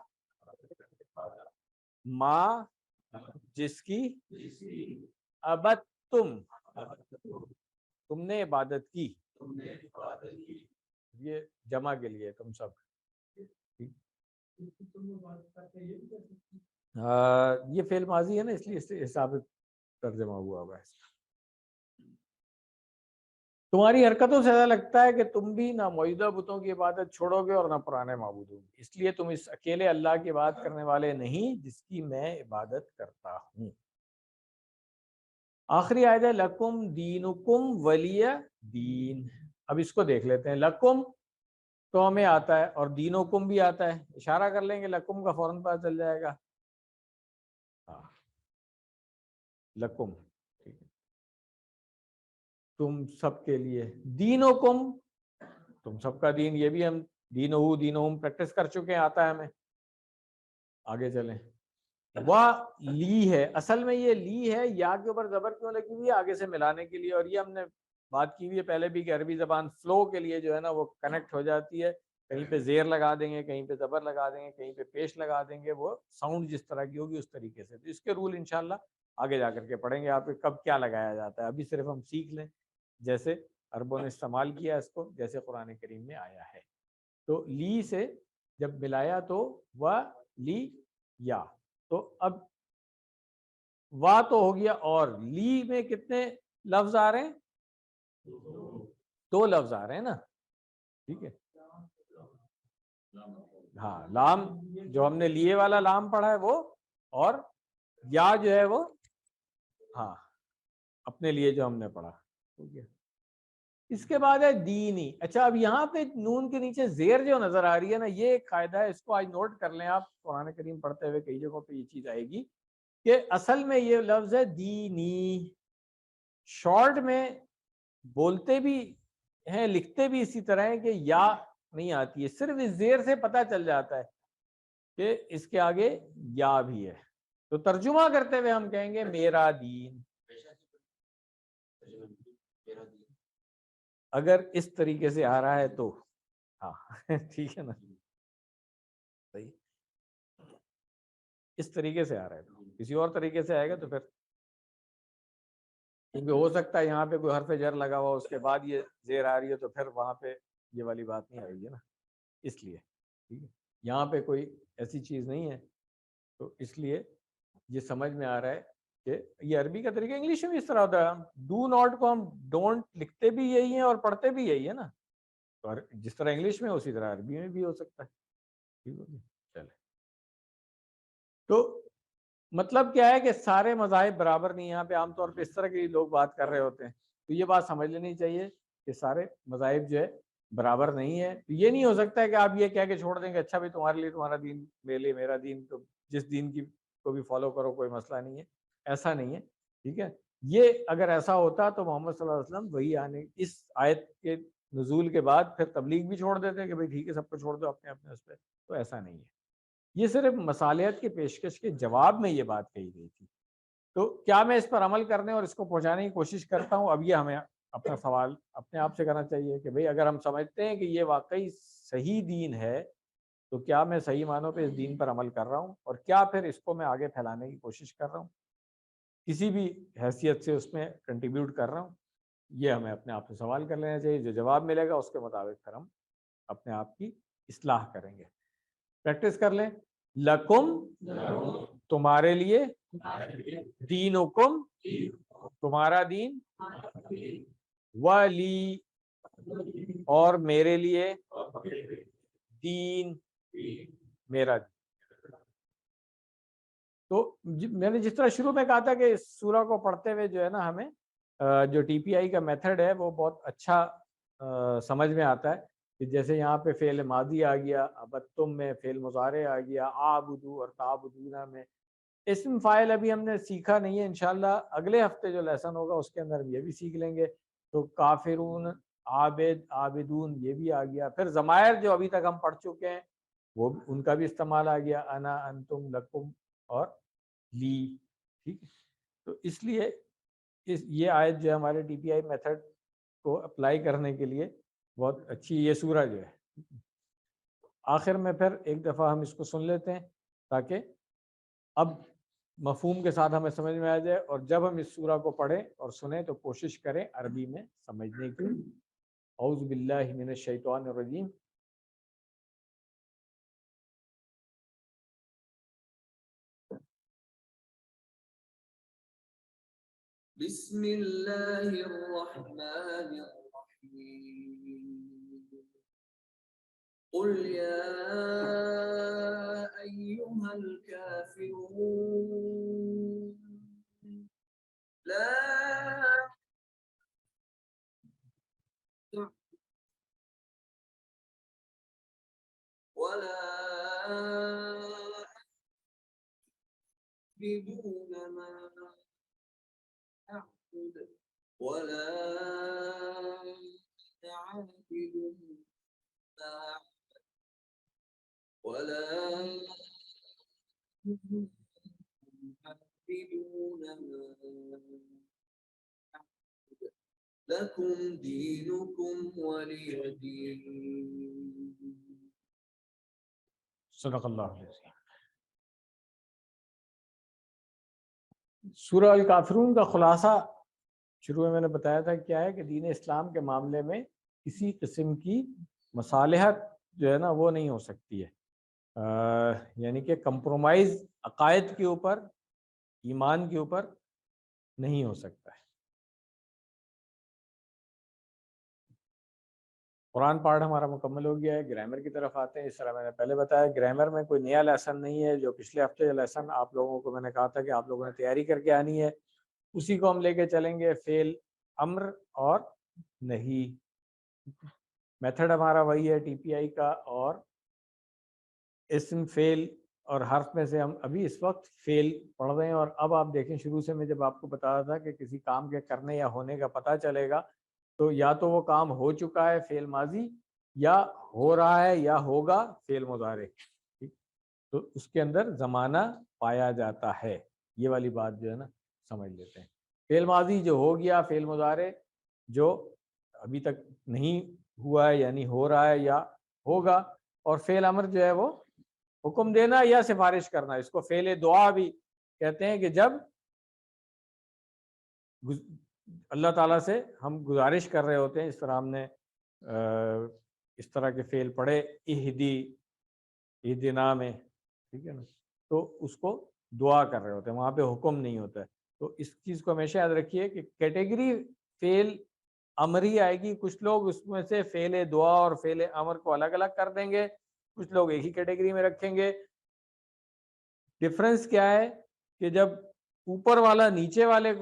B: ما جس کی، ابد تم تم نے عبادت کی، یہ جمع کے لیے تم سب، یہ فعل ماضی ہے نا اس لیے اس سے حساب ترجمہ ہوا ہوا ہے۔ تمہاری حرکتوں سے ایسا لگتا ہے کہ تم بھی نہ موجودہ بتوں کی عبادت چھوڑو گے اور نہ پرانے معبودوں کی، اس لیے تم اس اکیلے اللہ کی عبادت کرنے والے نہیں جس کی میں عبادت کرتا ہوں۔ آخری آیت ہے لکم دینکم ولی دین، اب اس کو دیکھ لیتے ہیں۔ لکم تو ہمیں آتا ہے، اور دینکم بھی آتا ہے، اشارہ کر لیں گے لکم کا فوراً پتہ چل جائے گا. ہاں لکم، ٹھیک ہے، تم سب کے لیے. دینکم، تم سب کا دین، یہ بھی ہم دینہو دینہم پریکٹس کر چکے ہیں، آتا ہے ہمیں. آگے چلیں. وا لی ہے، اصل میں یہ لی ہے، یا کے اوپر زبر کیوں لگی ہوئی ہے؟ آگے سے ملانے کے لیے. اور یہ ہم نے بات کی ہوئی ہے پہلے بھی کہ عربی زبان فلو کے لیے جو ہے نا وہ کنیکٹ ہو جاتی ہے، کہیں پہ زیر لگا دیں گے، کہیں پہ زبر لگا دیں گے، کہیں پہ پیش لگا دیں گے، وہ ساؤنڈ جس طرح کی ہوگی اس طریقے سے. تو اس کے رول انشاءاللہ آگے جا کر کے پڑھیں گے آپ، کب کیا لگایا جاتا ہے. ابھی صرف ہم سیکھ لیں جیسے عربوں نے استعمال کیا اس کو، جیسے قرآن کریم میں آیا ہے. تو لی سے جب ملایا تو و لی یا، تو اب وا تو ہو گیا، اور لی میں کتنے لفظ آ رہے ہیں؟ دو لفظ آ رہے ہیں نا، ٹھیک ہے. ہاں لام جو ہم نے لیے والا لام پڑھا ہے وہ، اور یا جو ہے وہ ہاں اپنے لیے جو ہم نے پڑھا. ٹھیک ہے. اس کے بعد ہے دینی. اچھا اب یہاں پہ نون کے نیچے زیر جو نظر آ رہی ہے نا، یہ ایک قاعدہ ہے، اس کو آج نوٹ کر لیں آپ. قرآن کریم پڑھتے ہوئے کئی جگہوں پہ یہ چیز آئے گی کہ اصل میں یہ لفظ ہے دینی. شارٹ میں بولتے بھی ہیں، لکھتے بھی اسی طرح ہے کہ یا نہیں آتی ہے، صرف اس زیر سے پتہ چل جاتا ہے کہ اس کے آگے یا بھی ہے. تو ترجمہ کرتے ہوئے ہم کہیں گے میرا دین. اگر اس طریقے سے آ رہا ہے تو ہاں ٹھیک ہے نا، صحیح. اس طریقے سے آ رہا ہے، تو کسی اور طریقے سے آئے گا تو پھر، کیونکہ ہو سکتا ہے یہاں پہ کوئی حرف جر لگا ہوا اس کے بعد یہ زیر آ رہی ہے، تو پھر وہاں پہ یہ والی بات نہیں آئے گی نا، اس لیے. ٹھیک ہے، یہاں پہ کوئی ایسی چیز نہیں ہے، تو اس لیے یہ سمجھ میں آ رہا ہے کہ یہ عربی کا طریقہ. انگلش میں بھی اس طرح ہوتا ہے، ڈو ناٹ کو ہم ڈونٹ لکھتے بھی یہی ہیں اور پڑھتے بھی یہی ہے نا. تو جس طرح انگلش میں اسی طرح عربی میں بھی ہو سکتا ہے. ٹھیک ہے، چلے. تو مطلب کیا ہے کہ سارے مذاہب برابر نہیں. یہاں پہ عام طور پہ اس طرح کے لوگ بات کر رہے ہوتے ہیں، تو یہ بات سمجھ لینی چاہیے کہ سارے مذاہب جو ہے برابر نہیں ہے. تو یہ نہیں ہو سکتا ہے کہ آپ یہ کہہ کے چھوڑ دیں کہ اچھا بھائی تمہارے لیے تمہارا دین، میرے لیے میرا دین، تو جس دین کی کو بھی فالو کرو، کوئی مسئلہ نہیں ہے. ایسا نہیں ہے. ٹھیک ہے. یہ اگر ایسا ہوتا تو محمد صلی اللہ علیہ وسلم وہی آنے اس آیت کے نزول کے بعد پھر تبلیغ بھی چھوڑ دیتے کہ بھائی ٹھیک ہے سب کو چھوڑ دو اپنے اپنے اس پہ. تو ایسا نہیں ہے. یہ صرف مصالحت کی پیشکش کے جواب میں یہ بات کہی گئی تھی. تو کیا میں اس پر عمل کرنے اور اس کو پہنچانے کی کوشش کرتا ہوں؟ اب یہ ہمیں اپنا سوال اپنے آپ سے کرنا چاہیے کہ بھئی اگر ہم سمجھتے ہیں کہ یہ واقعی صحیح دین ہے تو کیا میں صحیح معنوں پہ اس دین پر عمل کر رہا ہوں، اور کیا پھر اس کو میں آگے پھیلانے کی کوشش کر رہا ہوں، کسی بھی حیثیت سے اس میں کنٹریبیوٹ کر رہا ہوں. یہ ہمیں اپنے آپ سے سوال کر لینا چاہیے. جو جواب ملے گا اس کے مطابق پھر ہم اپنے آپ کی اصلاح کریں گے. پریکٹس کر لیں. لکم تمہارے لیے، دینکم تمہارا دین، ولی اور میرے لیے، دین میرا دین. تو میں نے جس طرح شروع میں کہا تھا کہ اس سورہ کو پڑھتے ہوئے جو ہے نا ہمیں جو ٹی پی آئی کا میتھڈ ہے وہ بہت اچھا سمجھ میں آتا ہے. کہ جیسے یہاں پہ فعل ماضی آ گیا، ابتم میں فعل مضارع آ گیا، آبدو اور تعبدون میں اسم فاعل ابھی ہم نے سیکھا نہیں ہے. انشاءاللہ اگلے ہفتے جو لیسن ہوگا اس کے اندر ہم یہ بھی سیکھ لیں گے. تو کافرون، عابد، عابدون یہ بھی آ گیا. پھر ضمائر جو ابھی تک ہم پڑھ چکے ہیں وہ ان کا بھی استعمال آ گیا، انا، انتم، لکم اور لی. ٹھیک ہے. تو اس لیے یہ آیت جو ہے ہمارے ڈی پی آئی میتھڈ کو اپلائی کرنے کے لیے بہت اچھی یہ سورہ جو ہے. آخر میں پھر ایک دفعہ ہم اس کو سن لیتے ہیں تاکہ اب مفہوم کے ساتھ ہمیں سمجھ میں آ جائے، اور جب ہم اس سورہ کو پڑھیں اور سنیں تو کوشش کریں عربی میں سمجھنے کی. اعوذ باللہ من الشیطان الرجیم.
A: بسم اللہ الرحمن الرحیم. قل یا ایہا الکافرون لا تعبدون ما أعبد ولا أنا عابد ما أعبد ولا أنتم عابدون ما أعبد لكم دينكم ولي دين.
B: صدق اللہ علیہ وسلم۔ سورہ الکافرون کا خلاصہ شروع میں نے بتایا تھا کیا ہے کہ دین اسلام کے معاملے میں کسی قسم کی مصالحت جو ہے نا وہ نہیں ہو سکتی ہے، یعنی کہ کمپرومائز عقائد کے اوپر، ایمان کے اوپر نہیں ہو سکتا ہے۔ قرآن پارٹ ہمارا مکمل ہو گیا ہے، گرامر کی طرف آتے ہیں۔ اس طرح میں نے پہلے بتایا گرامر میں کوئی نیا لیسن نہیں ہے، جو پچھلے ہفتے لیسن آپ لوگوں کو میں نے کہا تھا کہ آپ لوگوں نے تیاری کر کے آنی ہے، اسی کو ہم لے کے چلیں گے، فعل امر اور نہیں۔ میتھڈ ہمارا وہی ہے ٹی پی آئی کا، اور اسم فعل اور حرف میں سے ہم ابھی اس وقت فعل پڑھ رہے ہیں۔ اور اب آپ دیکھیں شروع سے میں جب آپ کو بتا رہا تھا کہ کسی کام کے کرنے یا ہونے کا پتہ چلے گا تو یا تو وہ کام ہو چکا ہے فعل ماضی، یا ہو رہا ہے، یا ہوگا فعل مضارع، تو اس کے اندر زمانہ پایا جاتا ہے۔ یہ والی بات جو ہے نا سمجھ لیتے ہیں۔ فعل ماضی جو ہو گیا، فعل مضارع جو ابھی تک نہیں ہوا ہے یعنی ہو رہا ہے یا ہوگا، اور فعل امر جو ہے وہ حکم دینا یا سفارش کرنا۔ اس کو فعل دعا بھی کہتے ہیں کہ جب اللہ تعالیٰ سے ہم گزارش کر رہے ہوتے ہیں، اس طرح ہم نے اس طرح کے فعل پڑھے اہدنا میں، ٹھیک ہے نا، تو اس کو دعا کر رہے ہوتے ہیں، وہاں پہ حکم نہیں ہوتا ہے۔ تو اس چیز کو ہمیشہ یاد رکھیے کہ کیٹیگری فعل امری آئے گی، کچھ لوگ اس میں سے فعل دعا اور فعل امر کو الگ الگ کر دیں گے، کچھ لوگ ایک ہی کیٹیگری میں رکھیں گے۔ ڈفرنس کیا ہے کہ جب اوپر والا نیچے والے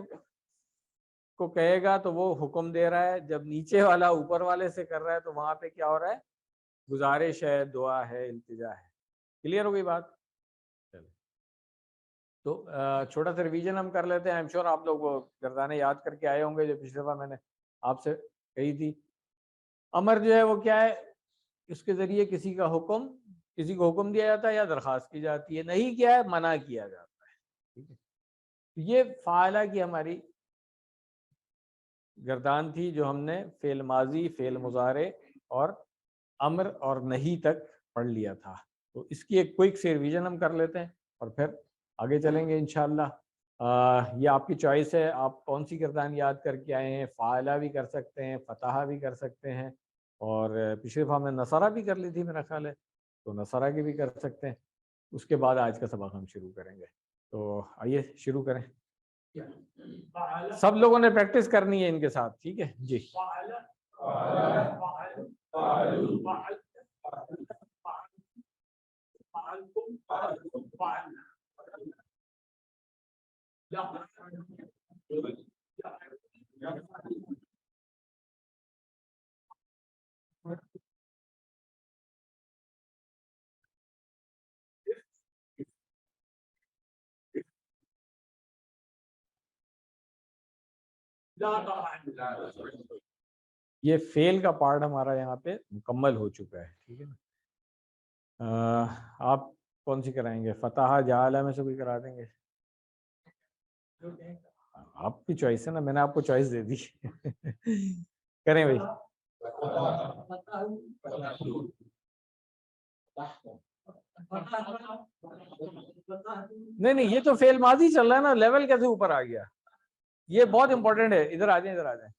B: کو کہے گا تو وہ حکم دے رہا ہے، جب نیچے والا اوپر والے سے کر رہا ہے تو وہاں پہ کیا ہو رہا ہے؟ گزارش ہے، دعا ہے، التجا ہے۔ کلیئر ہو گئی بات؟ چلے تو چھوٹا سا ریویژن ہم کر لیتے ہیں۔ ایم شور آپ لوگ وہ گردانے یاد کر کے آئے ہوں گے جو پچھلے دفعہ میں نے آپ سے کہی تھی۔ امر جو ہے وہ کیا ہے؟ اس کے ذریعے کسی کو حکم دیا جاتا ہے یا درخواست کی جاتی ہے۔ نہیں کیا ہے؟ منع کیا جاتا ہے، ٹھیک ہے۔ یہ فاعلہ کی ہماری گردان تھی جو ہم نے فعل ماضی، فعل مضارع اور امر اور نہیں تک پڑھ لیا تھا۔ تو اس کی ایک کوئک سی ریویژن ہم کر لیتے ہیں اور پھر آگے چلیں گے انشاءاللہ۔ یہ آپ کی چوائس ہے، آپ کون سی گردان یاد کر کے آئے ہیں۔ فاعلہ بھی کر سکتے ہیں، فتحہ بھی کر سکتے ہیں، اور پچھلے دفعہ میں نصرہ بھی کر لی تھی میرا خیال ہے، تو نصرہ کی بھی کر سکتے ہیں۔ اس کے بعد آج کا سبق ہم شروع کریں گے، تو آئیے شروع کریں۔ سب لوگوں نے پریکٹس کرنی ہے ان کے ساتھ، ٹھیک ہے جی۔ یہ فعل کا پارٹ ہمارا یہاں پہ مکمل ہو چکا ہے، ٹھیک ہے نا۔ آپ کون سی کرائیں گے؟ فتح جعل میں سے کوئی کرا دیں گے؟ آپ کی چوائس ہے نا، میں نے آپ کو چوائس دے دی۔ کریں بھائی۔ نہیں یہ تو فعل ماضی چل رہا ہے نا، لیول کیسے اوپر آ گیا؟ یہ بہت امپورٹنٹ ہے، ادھر آ جائیں ادھر آ جائیں،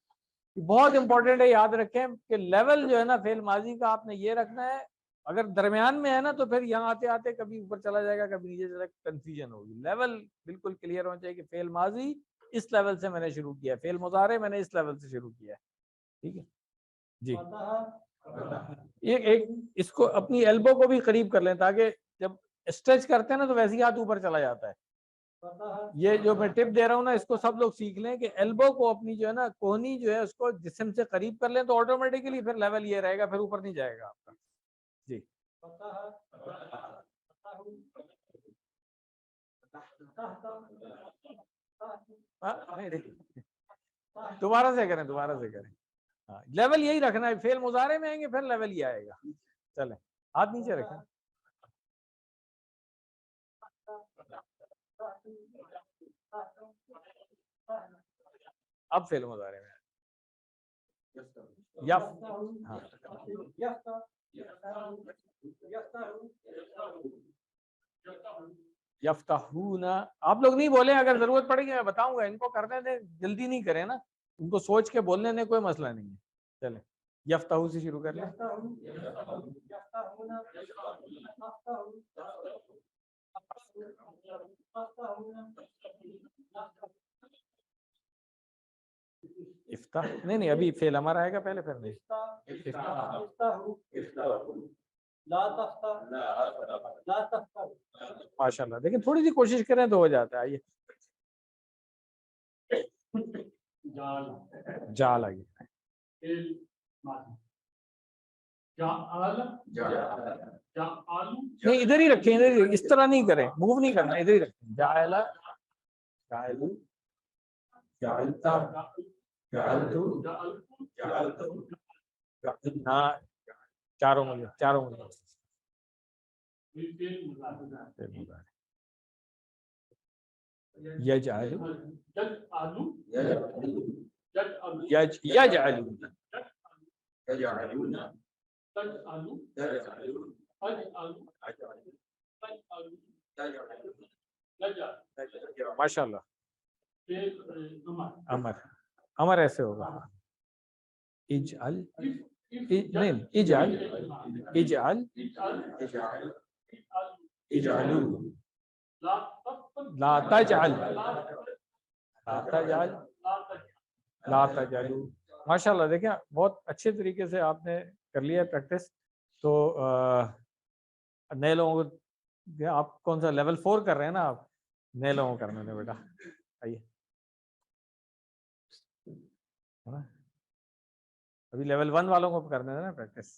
B: بہت امپورٹنٹ ہے، یاد رکھیں کہ لیول جو ہے نا فعل ماضی کا آپ نے یہ رکھنا ہے۔ اگر درمیان میں ہے نا تو پھر یہاں آتے آتے کبھی اوپر چلا جائے گا، کبھی نیچے چلا جائے گا، کنفیوژن ہوگی۔ لیول بالکل کلیئر ہونا چاہیے کہ فعل ماضی اس لیول سے میں نے شروع کیا ہے، فعل مضارع میں نے اس لیول سے شروع کیا ہے، ٹھیک ہے جی۔ ایک اس کو اپنی ایلبو کو بھی قریب کر لیں تاکہ جب اسٹریچ کرتے ہیں نا تو ویسے ہی ہاتھ اوپر چلا جاتا ہے۔ یہ جو میں ٹپ دے رہا ہوں نا اس کو سب لوگ سیکھ لیں کہ ایلبو کو اپنی جو ہے نا کوہنی جو ہے اس کو جسم سے قریب کر لیں تو آٹومیٹکلی پھر لیول یہ رہے گا، پھر اوپر نہیں جائے گا آپ کا جی۔ دوبارہ سے کریں، دوبارہ سے کریں. ہاں لیول یہی رکھنا ہے، فعل مضارع میں آئیں گے پھر لیول یہ آئے گا. چلیں ہاتھ نیچے رکھیں. اب فعل مضارع میں یفتحون. آپ لوگ نہیں بولے، اگر ضرورت پڑے گی میں بتاؤں گا. ان کو کرنے دیں، جلدی نہیں کریں نا، ان کو سوچ کے بولنے دیں، کوئی مسئلہ نہیں ہے. چلیں یفتحو سے شروع کر لیں. افتح نہیں ابھی فعل امر آئے گا پہلے، پھر نہیں. ماشاء اللہ، دیکھیں تھوڑی سی کوشش کریں تو ہو جاتا ہے. آئیے جال آئیے. نہیں ادھر ہی رکھیں، ادھر ہی، اس طرح نہیں کریں، موو نہیں کرنا، ادھر ہی رکھیں. جعل جعلوا جعلتا جعلتو ہاں چاروں مجھے یجعل یجعلون ماشاء اللہ. امر ایسے ہوگا. اجعل نہیں اجعل اجعل اجعلوا لا تجعل لا تجعل لا تجعلوا. ماشاء اللہ دیکھیں بہت اچھے طریقے سے آپ نے کر لیا پریکٹس. تو نئے لوگوں کو، آپ کون سا لیول 4 کر رہے ہیں نا، آپ نئے لوگوں کو کرنے دیں بیٹا. آئیے ابھی لیول 1 والوں کو کرنے دیں نا پریکٹس.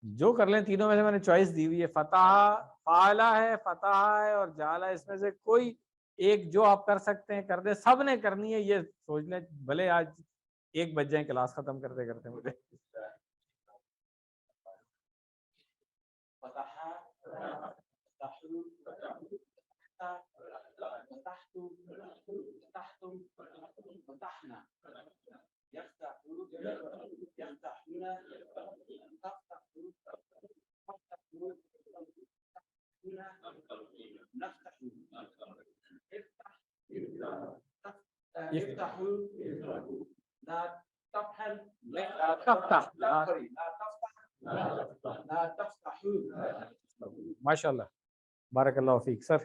B: جو کر لیں، تینوں میں سے میں نے چوائس دی ہوئی ہے. فتح فعلا ہے، فتح ہے اور جالا، اس میں سے کوئی ایک جو آپ کر سکتے ہیں کر دیں. سب نے کرنی ہے یہ سوچ لیں، بھلے آج 1 بج جائیں کلاس ختم کرتے کرتے. مجھے ماشاء اللہ بارک اللہ فیک سر.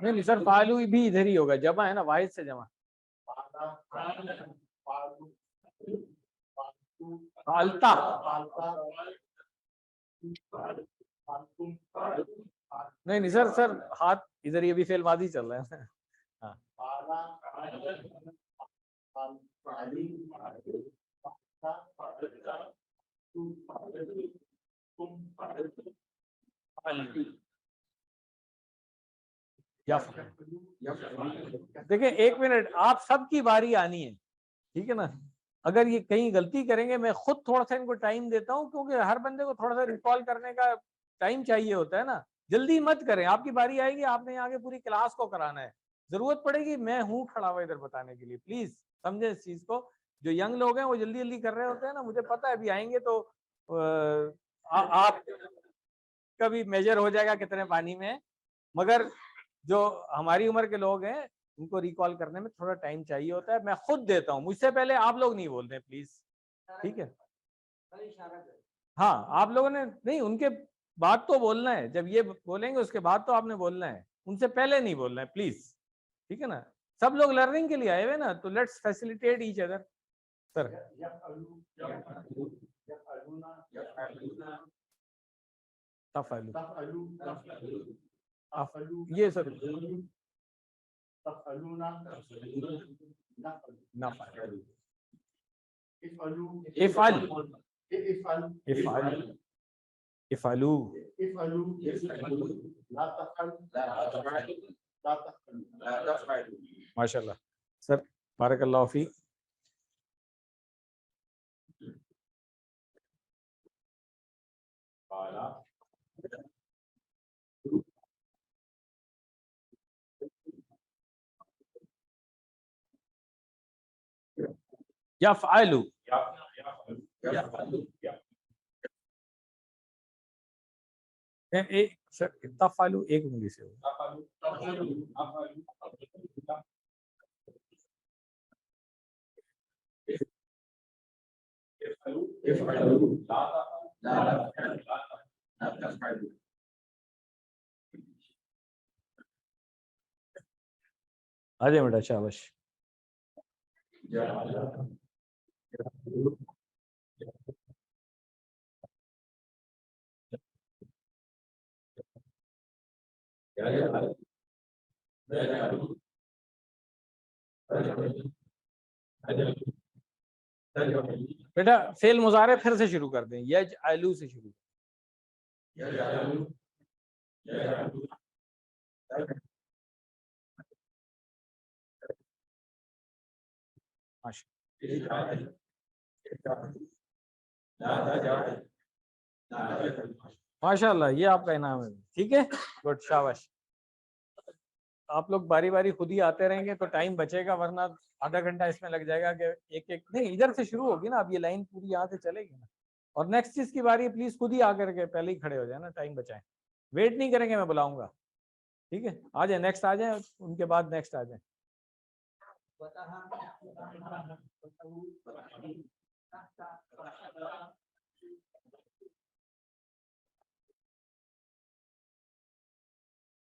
B: نہیں سر فعلو بھی ادھر ہی ہوگا، جمع ہے نا، واحد سے جمع. فعلتا نہیں سر ہاتھ ادھر، یہ بھی فعل ماضی چل رہا ہے. ہاں دیکھیں 1 منٹ، آپ سب کی باری آنی ہے، ٹھیک ہے نا. اگر یہ کہیں غلطی کریں گے، میں خود تھوڑا سا ان کو ٹائم دیتا ہوں، کیونکہ ہر بندے کو تھوڑا سا ریکال کرنے کا ٹائم چاہیے ہوتا ہے نا. جلدی مت کریں، آپ کی باری آئے گی، آپ نے آگے پوری کلاس کو کرانا ہے. ضرورت پڑے گی میں ہوں کھڑا ہوا ادھر بتانے کے لیے. پلیز سمجھیں اس چیز کو. جو ینگ لوگ ہیں وہ جلدی جلدی کر رہے ہوتے ہیں نا، مجھے پتا ہے ابھی آئیں گے تو آپ کا بھی میجر ہو جائے گا کتنے پانی میں. مگر جو ہماری عمر کے لوگ ہیں ان کو ریکال کرنے میں تھوڑا ٹائم چاہیے ہوتا ہے. میں خود دیتا ہوں، مجھ سے پہلے آپ لوگ نہیں بول رہے پلیز، ٹھیک ہے. ہاں آپ لوگوں نے نہیں، ان کے بعد تو بولنا ہے، جب یہ بولیں گے اس کے بعد تو آپ نے بولنا ہے، ان سے پہلے نہیں بولنا ہے پلیز، ٹھیک ہے نا. سب لوگ لرننگ کے لیے آئے ہوئے نا، تو لیٹس فیسیلیٹیٹ ایچ ادر. سر یہ سر
C: تفعلون
B: نفعل
C: افعلوا
B: افعل
C: افعل
B: افعل افعلوا
C: افعلوا لا تفعل لا تفعل
B: ماشاء اللہ سر بارک اللہ فی یفعل سر تفعل ایک انگلی سے ہو آ جائے بیٹا شاباش بیٹا فعل مضارع پھر سے شروع کر دیں یجعلو سے شروع ماشاء اللہ یہ آپ کا انعام ہے ٹھیک ہے گڈ شاباش آپ لوگ باری باری خود ہی آتے رہیں گے تو ٹائم بچے گا ورنہ آدھا گھنٹہ اس میں لگ جائے گا کہ ایک ایک نہیں ادھر سے شروع ہوگی نا اب یہ لائن پوری یہاں سے چلے گی نا اور نیکسٹ چیز کی باری پلیز خود ہی آ کر کے پہلے ہی کھڑے ہو جائیں نا ٹائم بچائیں ویٹ نہیں کریں گے میں بلاؤں گا ٹھیک ہے آ جائیں نیکسٹ آ جائیں ان کے بعد نیکسٹ آ جائیں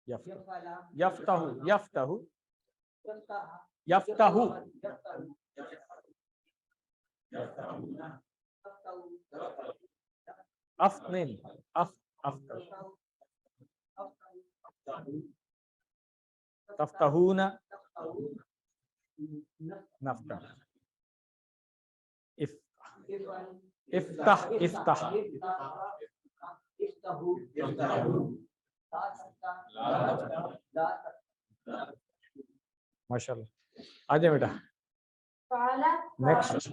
B: یفتح یفتح یفتح افنن تفتحون نفتح افتح افتح ماشاء اللہ آ جائیں بیٹا نیکسٹ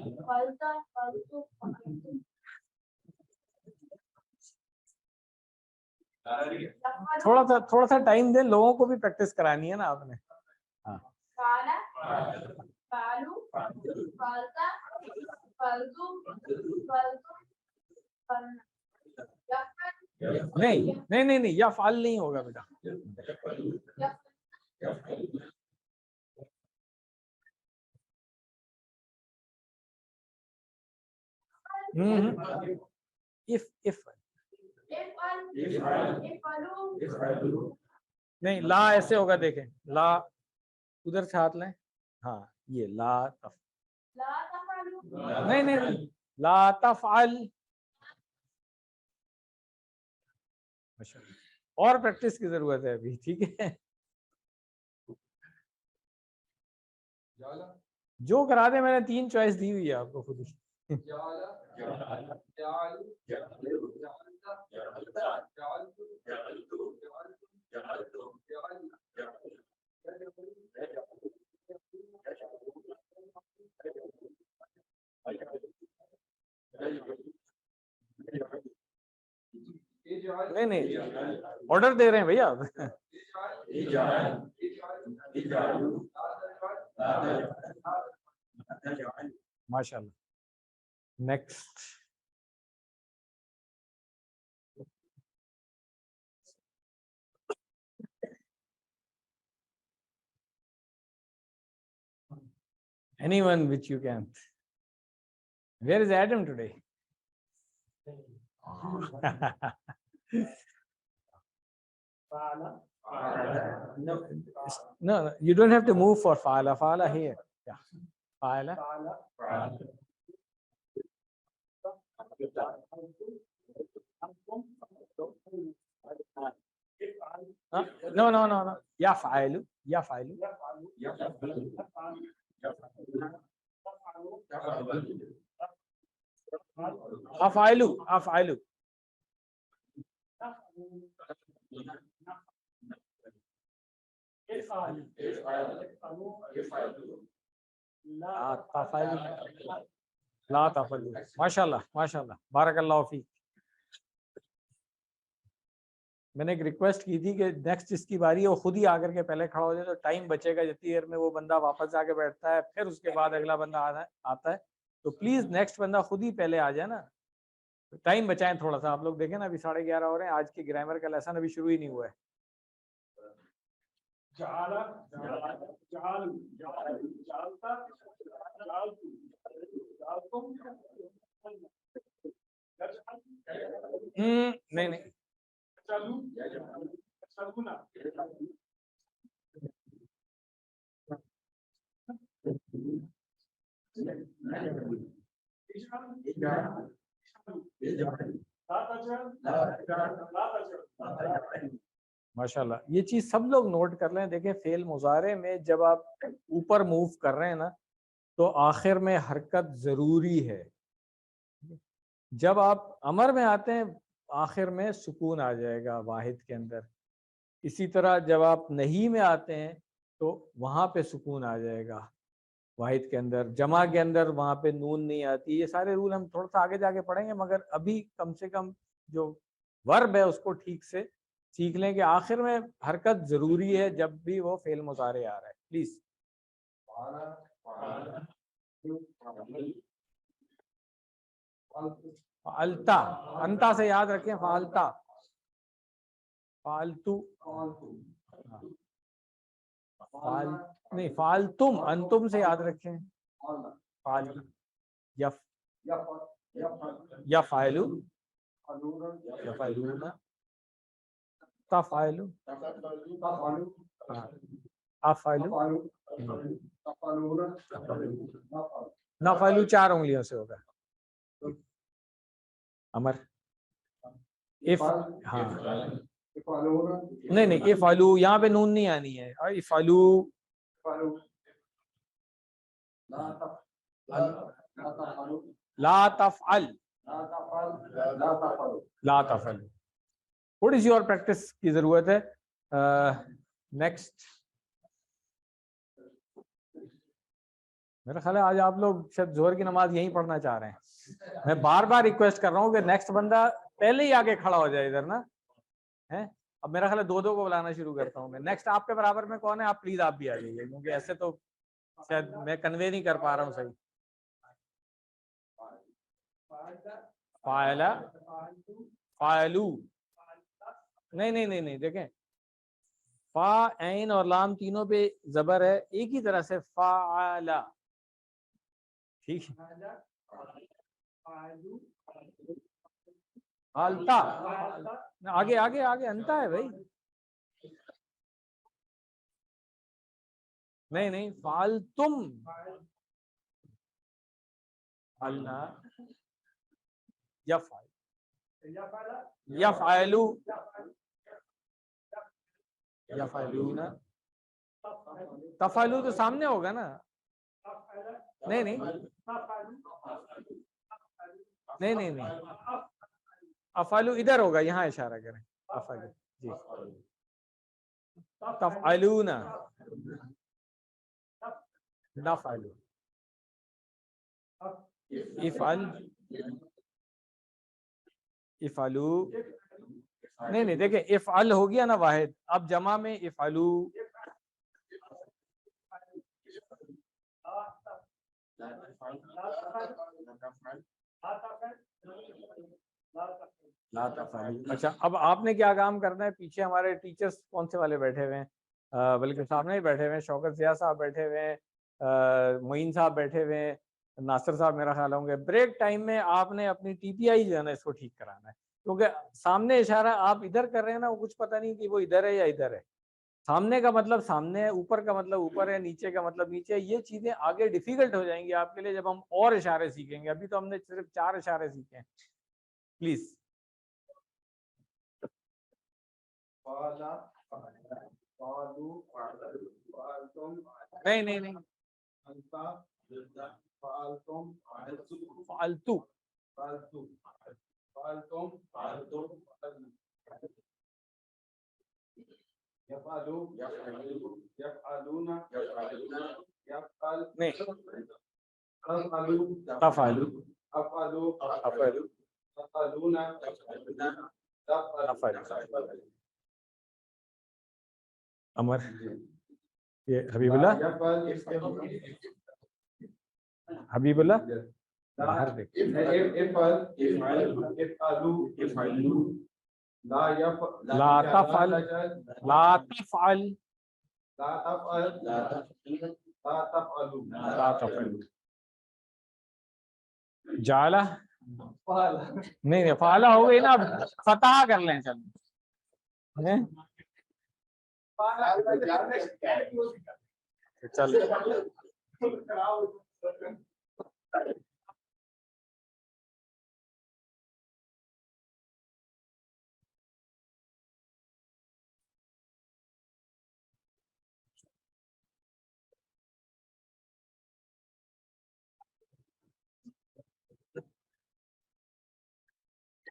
B: تھوڑا سا ٹائم دیں لوگوں کو بھی پریکٹس کرانی ہے نا آپ نے ہاں نہیں یا فعل نہیں ہوگا بیٹا نہیں لا ایسے ہوگا دیکھیں لا ادھر سے ہاتھ لیں ہاں یہ لا نہیں لا تفعل اور پریکٹس کی ضرورت ہے ابھی ٹھیک ہے جو کرا دے میں نے 3 چوائس دی ہوئی ہے آپ کو خود ہی نہیں آرڈر دے رہے ہیں بھیا آپ ماشاء اللہ next anyone which you can. Where is Adam today? No, you don't have to move for fa'ala. Fa'ala here. Yeah. Fa'ala. نو نو نو نو یا فعلو یا فعلو افعلو افعلو لا تفعلو لا تفعلو. ماشاء اللہ ماشاء اللہ بارک اللہ فیک. میں نے ایک ریکویسٹ کی تھی کہ نیکسٹ جس کی باری ہے وہ خود ہی آ کر کے پہلے کھڑا ہو جائے تو ٹائم بچے گا. جتنی دیر میں وہ بندہ واپس جا کے بیٹھتا ہے پھر اس کے بعد اگلا بندہ آتا ہے تو پلیز نیکسٹ بندہ خود ہی پہلے آ جائے نا. ٹائم بچائیں تھوڑا سا. آپ لوگ دیکھیں نا ابھی 11:30 ہو رہے ہیں. آج کی گرامر کا لیسن ابھی شروع ہی نہیں ہوا ہے. نہیں نہیں ماشاء اللہ یہ چیز سب لوگ نوٹ کر لیں. دیکھیں فعل مضارع میں جب آپ اوپر موو کر رہے ہیں نا تو آخر میں حرکت ضروری ہے. جب آپ امر میں آتے ہیں آخر میں سکون آ جائے گا واحد کے اندر. اسی طرح جب آپ نہیں میں آتے ہیں تو وہاں پہ سکون آ جائے گا واحد کے اندر. جمع کے اندر وہاں پہ نون نہیں آتی. یہ سارے رول ہم تھوڑا سا آگے جا کے پڑھیں گے مگر ابھی کم سے کم جو ورب ہے اس کو ٹھیک سے سیکھ لیں کہ آخر میں حرکت ضروری ہے جب بھی وہ فعل مضارع آ رہا ہے. پلیز فعلتا انتا سے یاد رکھیں. فعلتا فالتو نہیں فالتم انتم سے یاد رکھیں. فعل یا فائلو یا فائلون تفعلو افعلو نفعلو 4 انگلیوں سے ہوگا. امر اف ہاں نہیں نہیں افعلو یہاں پہ نون نہیں آنی ہے. افعلو لا تفعل لا تفعل. تھوڑی سی اور پریکٹس کی ضرورت ہے. نیکسٹ میرا خیال ہے آج آپ لوگ شاید ظہر کی نماز یہیں پڑھنا چاہ رہے ہیں. میں بار بار ریکویسٹ کر رہا ہوں کہ نیکسٹ بندہ پہلے ہی آگے کھڑا ہو جائے ادھر نا. اب میرا خیال ہے 2 کو بلانا شروع کرتا ہوں میں. نیکسٹ آپ کے برابر میں کون ہے؟ آپ پلیز آپ بھی آ جائیے کیونکہ ایسے تو شاید میں کنوے نہیں کر پا رہا ہوں صحیح. فاعل فاعلو نہیں نہیں نہیں نہیں دیکھیں فا عین اور لام تینوں پہ زبر ہے ایک ہی طرح سے. فاعلا ٹھیک ہے. فالتا آگے آگے آگے انتا ہے بھائی. نہیں نہیں فالتم یفعلو یفعلون تفعلو تو سامنے ہوگا نا. نہیں نہیں نہیں نہیں نہیں افعلو ادھر ہوگا یہاں اشارہ کریں. افعلو جی تفعلون نفعلو افعل افعلو نہیں نہیں دیکھیں افعل ہو گیا نا واحد. اب جمع میں افعلو لا تفعلوا. اچھا اب آپ نے کیا کام کرنا ہے؟ پیچھے ہمارے ٹیچرز کون سے والے بیٹھے ہوئے ہیں؟ بلکہ سامنے ہی بیٹھے ہوئے ہیں. شوکت ضیاء صاحب بیٹھے ہوئے ہیں, معین صاحب بیٹھے ہوئے ہیں, ناصر صاحب میرا خیال ہوں گے. بریک ٹائم میں آپ نے اپنی ٹی پی آئی جو ہے نا اس کو ٹھیک کرانا ہے کیونکہ سامنے اشارہ آپ ادھر کر رہے ہیں نا وہ کچھ پتہ نہیں کہ وہ ادھر ہے یا ادھر ہے. سامنے کا مطلب سامنے ہے, اوپر کا مطلب اوپر ہے, نیچے کا مطلب نیچے ہے. یہ چیزیں آگے ڈیفیکلٹ ہو جائیں گی آپ کے لیے جب ہم اور اشارے سیکھیں گے. ابھی تو ہم نے صرف 4 اشارے سیکھے ہیں. پلیز
C: فعل فعلوا فعلتم
B: نہیں نہیں نہیں،
C: أنت فعلتم
B: فالتو
C: فعلتم فعلتم يفعلوا يفعلون يفعل
B: نہیں،
C: تفعلوا
B: تفعلوا
C: أفعلوا
B: افعلوا
C: تفعلون
B: افعلوا. عمر، یہ حبیب اللہ، حبیب اللہ باہر دیکھ. لا تفعل، لا تفعل، لا تفعل. جعلہ نہیں نہیں، فعلہ ہو گئی نا، اب فتح کر لیں. چل چل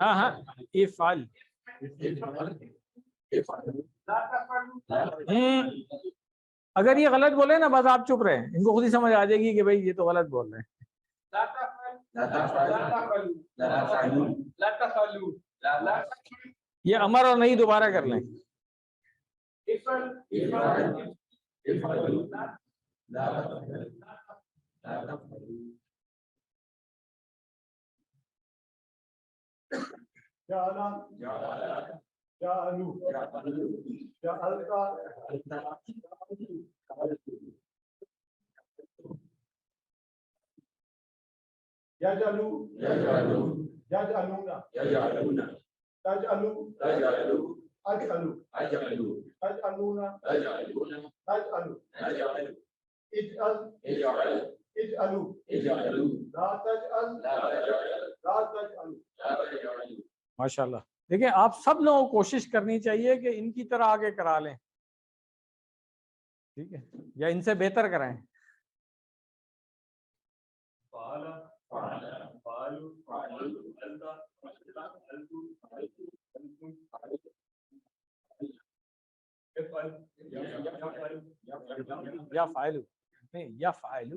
B: ہاں ہاں، افعل. اگر یہ غلط بولے نا بس آپ چپ رہے ہیں، ان کو خود ہی سمجھ آ جائے گی کہ بھائی یہ تو غلط بول رہے ہیں. یہ امر اور نہیں دوبارہ کر لیں. ماشاء اللہ. دیکھیں آپ سب لوگوں کو کوشش کرنی چاہیے کہ ان کی طرح آگے کرا لیں، ٹھیک ہے، یا ان سے بہتر کرائیں. یا فاعل نہیں، یا فاعل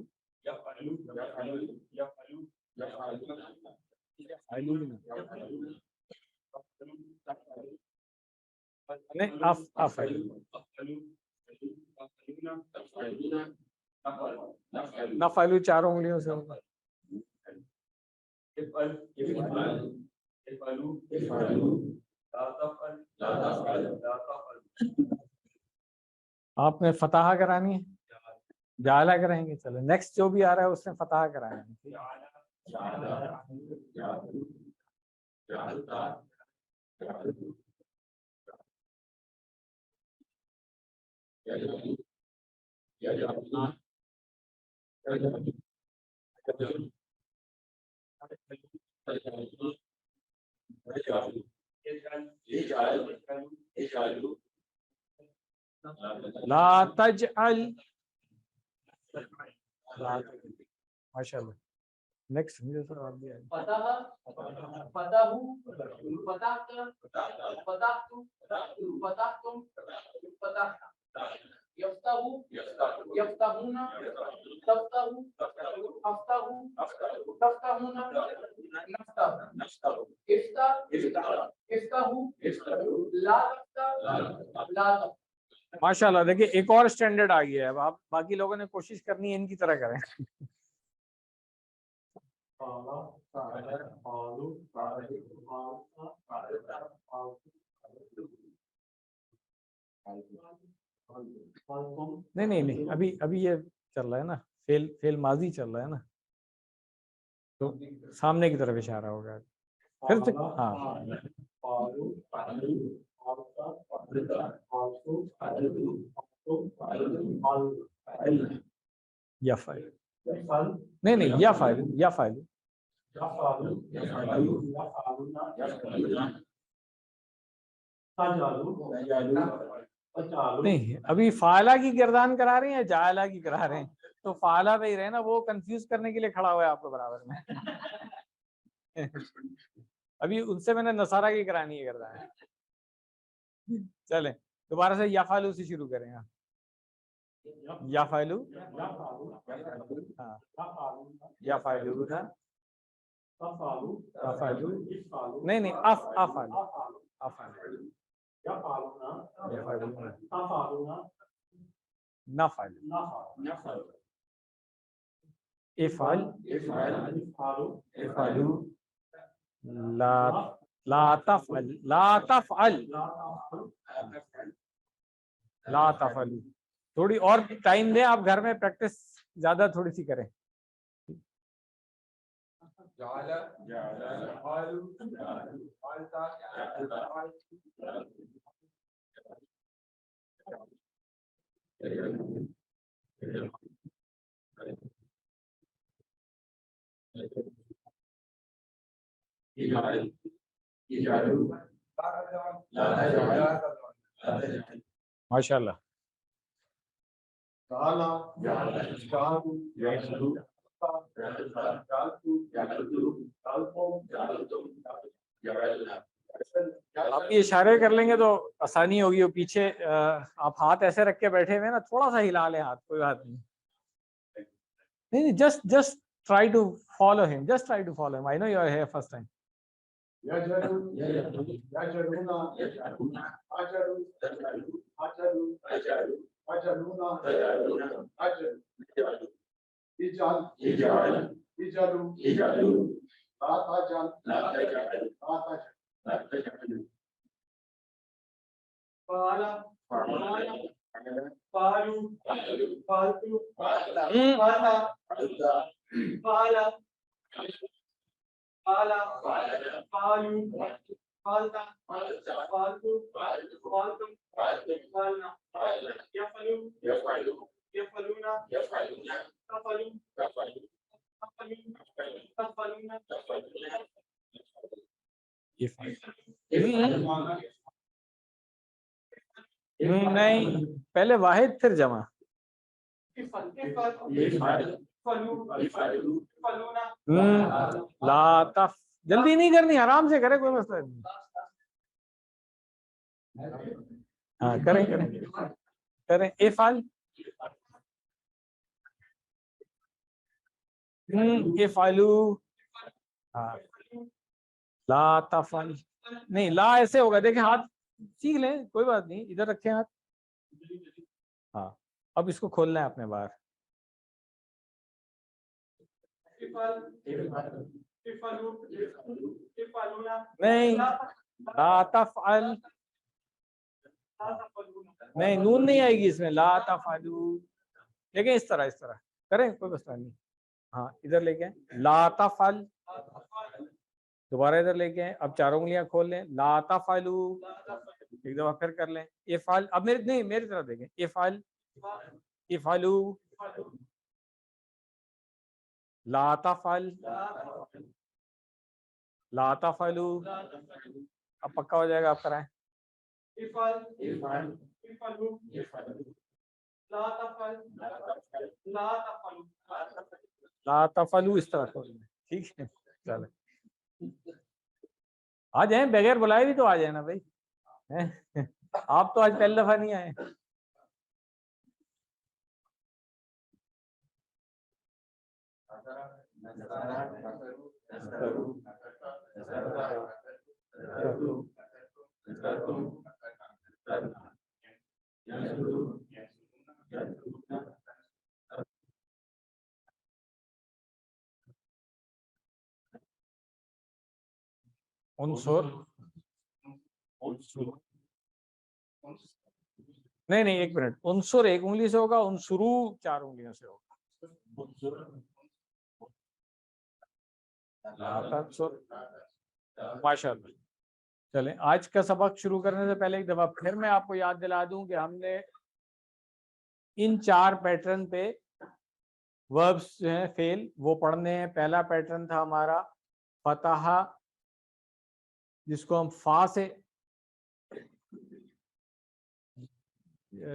B: نہیں، افعل. نفعل چاروں انگلیوں سے ہوگا. آپ نے فتح کرانی ہے، جعلہ کریں گے. چلو نیکسٹ جو بھی آ رہا ہے اس نے فتح کرانا ہے. لا تجعل، ماشاء اللہ. نیکسٹ مجھے سر آپ بھی آئے. ماشاء اللہ. دیکھیے ایک اور اسٹینڈرڈ آ گیا ہے. اب آپ باقی لوگوں نے کوشش کرنی ہے ان کی طرح کریں. نہیں نہیں نہیں، ابھی یہ چل رہا ہے نا، فعل ماضی چل رہا ہے نا، تو سامنے کی طرف اشارہ ہوگا. پھر سے ہاں، یا فاعل نہیں نہیں، یا فاعل، یا فاعل. نہیں ابھی فعلا کی گردان کرا رہے ہیں یا جعلا کی کرا رہے ہیں؟ تو فعلا پہ ہی رہے نا, وہ کنفیوز کرنے کے لیے کھڑا ہوا ہے آپ کو برابر میں. ابھی ان سے میں نے نصارہ کی کرانی ہے گردان. چلیں دوبارہ سے یفعلو سے شروع کریں. یفعلو, ہاں یفعلون, افعلو, نہیں نہیں افعلو, افعلو, نفعل, افعل, افعلو, لا تفعل, لا تفعل, لا تفعل. تھوڑی اور ٹائم دیں آپ, گھر میں پریکٹس زیادہ تھوڑی سی کریں. ماشاء اللہ. آپ یہ اشارے کر لیں گے تو آسانی ہوگی. وہ پیچھے آپ ہاتھ ایسے رکھ کے بیٹھے ہوئے نا, تھوڑا سا ہلا لیں ہاتھ, کوئی بات نہیں. نہیں just try to follow him, just try to follow him. I know you are here first time. نہیں, پہلے واحد پھر جمع. لا تف, جلدی نہیں کرنی, آرام سے کرے, کوئی مسئلہ نہیں. ہاں کریں کریں کریں. افعل, افعلو, ہاں. لا تفعل, نہیں لا ایسے ہوگا, دیکھیں ہاتھ سیکھ لیں, کوئی بات نہیں, ادھر رکھیں ہاتھ. ہاں اب اس کو کھولنا ہے اپنے باہر. نہیں لا تفعل, نہیں نون نہیں آئے گی اس میں. لا تفعلو, دیکھیں اس طرح کریں, کوئی مسئلہ نہیں. ہاں ادھر لے کے لا تفعل, دوبارہ ادھر لے کے, اب چاروں انگلیاں کھول لیں. لا تفعلو, ایک دفعہ پھر کر لیں. افعل, اب میری طرف دیکھیں. افعل, افعلو, لا تفعل, لا تفعلو. اب پکا ہو جائے گا, آپ کرائیں. لا تفعلو, اس طرح کھول لیں, ٹھیک ہے. چلیں آ جائیں, بغیر بلائے بھی تو آ جائیں نا بھائی. آپ تو آج پہلی دفعہ نہیں آئے. عنصر, نہیں ایک منٹ. عنصر ایک انگلی سے ہوگا, عنصرو 4 انگلیوں سے ہوگا. ماشاء اللہ. چلیں آج کا سبق شروع کرنے سے پہلے ایک دفعہ پھر میں آپ کو یاد دلا دوں کہ ہم نے ان 4 پیٹرن پہ وربس جو ہیں فعل وہ پڑھنے ہیں. پہلا پیٹرن تھا ہمارا فتح, جس کو ہم فا سے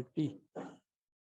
B: 80,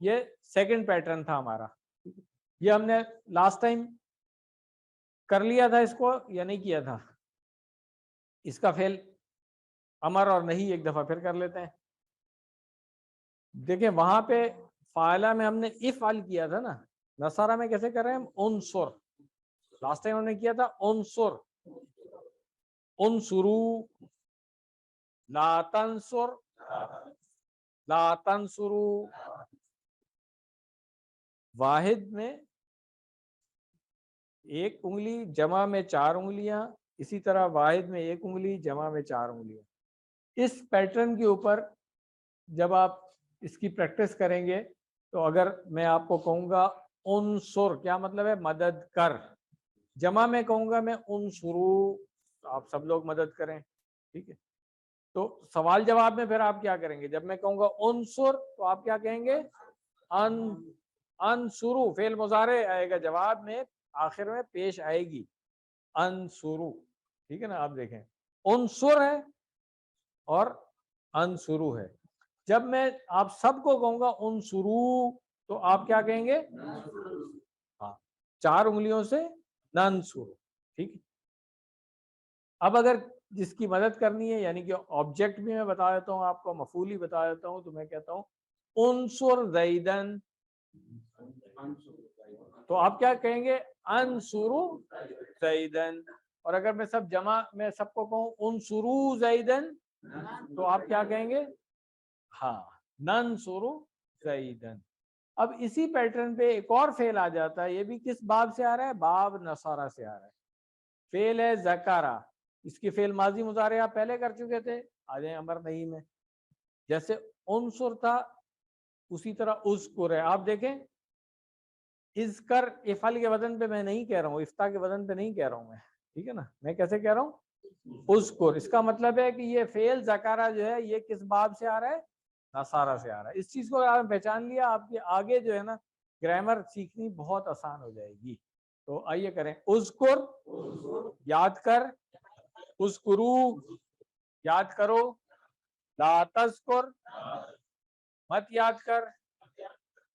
B: یہ سیکنڈ پیٹرن تھا ہمارا. یہ ہم نے لاسٹ ٹائم کر لیا تھا اس کو یا نہیں کیا تھا؟ اس کا فعل امر اور نہیں ایک دفعہ پھر کر لیتے ہیں. دیکھیں وہاں پہ فاعلہ میں ہم نے افعل کیا تھا نا, نصارہ میں کیسے کر رہے ہیں ہم؟ انصر. لاسٹ ٹائم ہم نے کیا تھا انصر, انصرو, لا تنصر, لا تنصرو. واحد میں ایک انگلی, جمع میں 4 انگلیاں, اسی طرح واحد میں 1 انگلی, جمع میں 4 انگلیاں. اس پیٹرن کے اوپر جب آپ اس کی پریکٹس کریں گے تو اگر میں آپ کو کہوں گا انصر, کیا مطلب ہے؟ مدد کر. جمع میں کہوں گا میں انصرو, آپ سب لوگ مدد کریں. ٹھیک ہے, تو سوال جواب میں پھر آپ کیا کریں گے؟ جب میں کہوں گا انصر تو آپ کیا کہیں گے؟ انصرو. فعل مضارع آئے گا جواب میں, آخر میں پیش آئے گی انصرو. ٹھیک ہے نا, آپ دیکھیں انصر ہے اور انصرو ہے. جب میں آپ سب کو کہوں گا انصرو تو آپ کیا کہیں گے؟ ہاں, 4 انگلیوں سے ننصرو. ٹھیک ہے, اب اگر جس کی مدد کرنی ہے, یعنی کہ آبجیکٹ بھی میں بتا دیتا ہوں آپ کو, مفعول ہی بتا دیتا ہوں, تو میں کہتا ہوں انصر زیدن, تو آپ کیا کہیں گے؟ انصرو زیدن. اور اگر میں سب جمع میں سب کو کہوں انصرو زیدن تو آپ کیا کہیں گے؟ ہاں, ننصرو زیدن. اب اسی پیٹرن پہ ایک اور فعل آ جاتا ہے, یہ بھی کس باب سے آ رہا ہے؟ باب نصارہ سے آ رہا ہے. فعل ہے ذکرہ. اس کی فعل ماضی مضارع آپ پہلے کر چکے تھے, آ جائیں امر نہیں میں. جیسے انصر تھا اسی طرح اذکر ہے. آپ دیکھیں اذکر افعل کے وزن پہ میں نہیں کہہ رہا ہوں, افتاء کے وزن پہ نہیں کہہ رہا ہوں میں. ٹھیک ہے نا, میں کیسے کہہ رہا ہوں؟ اذکر. اس کا مطلب ہے کہ یہ فعل ذکرہ جو ہے یہ کس باب سے آ رہا ہے؟ نصارہ سے آ رہا ہے. اس چیز کو آپ نے پہچان لیا, آپ کے آگے جو ہے نا گرامر سیکھنی بہت آسان ہو جائے گی. تو آئیے کریں, اذکر یاد کر, اذکرو یاد کرو, لا تذکر مت یاد کر,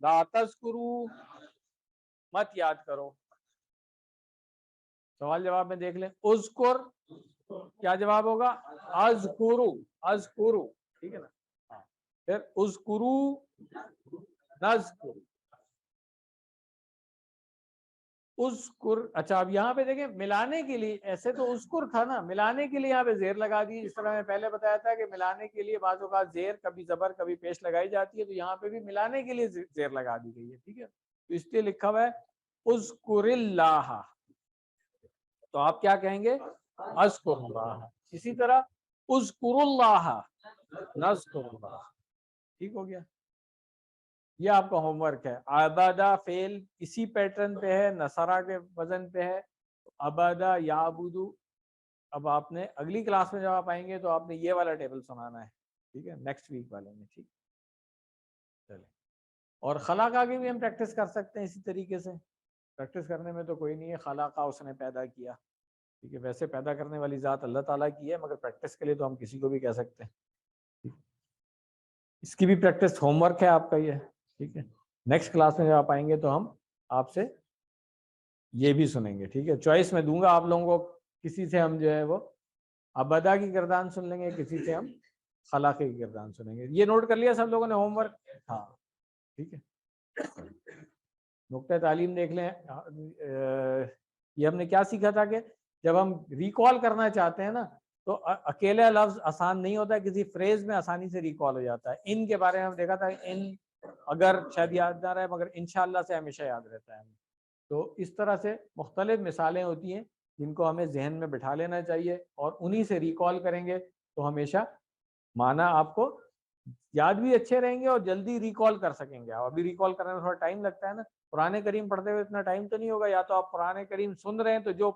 B: لا تذکرو مت یاد کرو. سوال جواب میں دیکھ لیں. اذکر کیا جواب ہوگا؟ اذکرو, اذکرو. ٹھیک ہے نا, پھر اذکرو نذکر, اذکر. اچھا اب یہاں پہ دیکھیں ملانے کے لیے, ایسے تو اذکر تھا نا, ملانے کے لیے یہاں پہ زیر لگا دی. جس طرح میں پہلے بتایا تھا کہ ملانے کے لیے بعض اوقات زیر کبھی زبر کبھی پیش لگائی جاتی ہے, تو یہاں پہ بھی ملانے کے لیے زیر لگا دی گئی ہے. ٹھیک ہے, تو اس لیے لکھا ہوا ہے اذکر اللہ, تو آپ کیا کہیں گے؟ اذکر اللہ. اسی طرح اذکر اللہ نذکر اللہ. ٹھیک ہو گیا, یہ آپ کا ہوم ورک ہے. عبادہ فعل اسی پیٹرن پہ ہے, نصرہ کے وزن پہ ہے. عبادہ یعبدو. اب آپ نے اگلی کلاس میں جب آپ آئیں گے تو آپ نے یہ والا ٹیبل سنانا ہے. ٹھیک ہے, نیکسٹ ویک والے میں. ٹھیک, چلیں. اور خلق آگے بھی ہم پریکٹس کر سکتے ہیں اسی طریقے سے. پریکٹس کرنے میں تو کوئی نہیں ہے, خلق اس نے پیدا کیا. ٹھیک ہے, ویسے پیدا کرنے والی ذات اللہ تعالیٰ کی ہے, مگر پریکٹس کے لیے تو ہم کسی کو بھی کہہ سکتے ہیں. اس کی بھی پریکٹس ہوم ورک ہے آپ کا یہ. ٹھیک ہے, نیکسٹ کلاس میں جب آپ آئیں گے تو ہم آپ سے یہ بھی سنیں گے. ٹھیک ہے, چوائس میں دوں گا آپ لوگوں کو, کسی سے ہم جو ہے وہ عبادہ کی گردان سن لیں گے, کسی سے ہم خلاق کی گردان سنیں گے. یہ نوٹ کر لیا سب لوگوں نے ہوم ورک؟ ہاں ٹھیک ہے. نقطۂ تعلیم دیکھ لیں. یہ ہم نے کیا سیکھا تھا کہ جب ہم ریکال کرنا چاہتے ہیں نا تو اکیلا لفظ آسان نہیں ہوتا ہے, کسی فریز میں آسانی سے ریکال ہو جاتا ہے. ان کے بارے میں ہم دیکھا تھا, ان اگر شاید یاد نہ رہے مگر انشاءاللہ سے ہمیشہ یاد رہتا ہے. تو اس طرح سے مختلف مثالیں ہوتی ہیں جن کو ہمیں ذہن میں بٹھا لینا چاہیے, اور انہی سے ریکال کریں گے تو ہمیشہ معنی آپ کو یاد بھی اچھے رہیں گے اور جلدی ریکال کر سکیں گے. ابھی ریکال کرنے میں تھوڑا ٹائم لگتا ہے نا, قرآن کریم پڑھتے ہوئے اتنا ٹائم تو نہیں ہوگا, یا تو آپ قرآن کریم سن رہے ہیں تو جو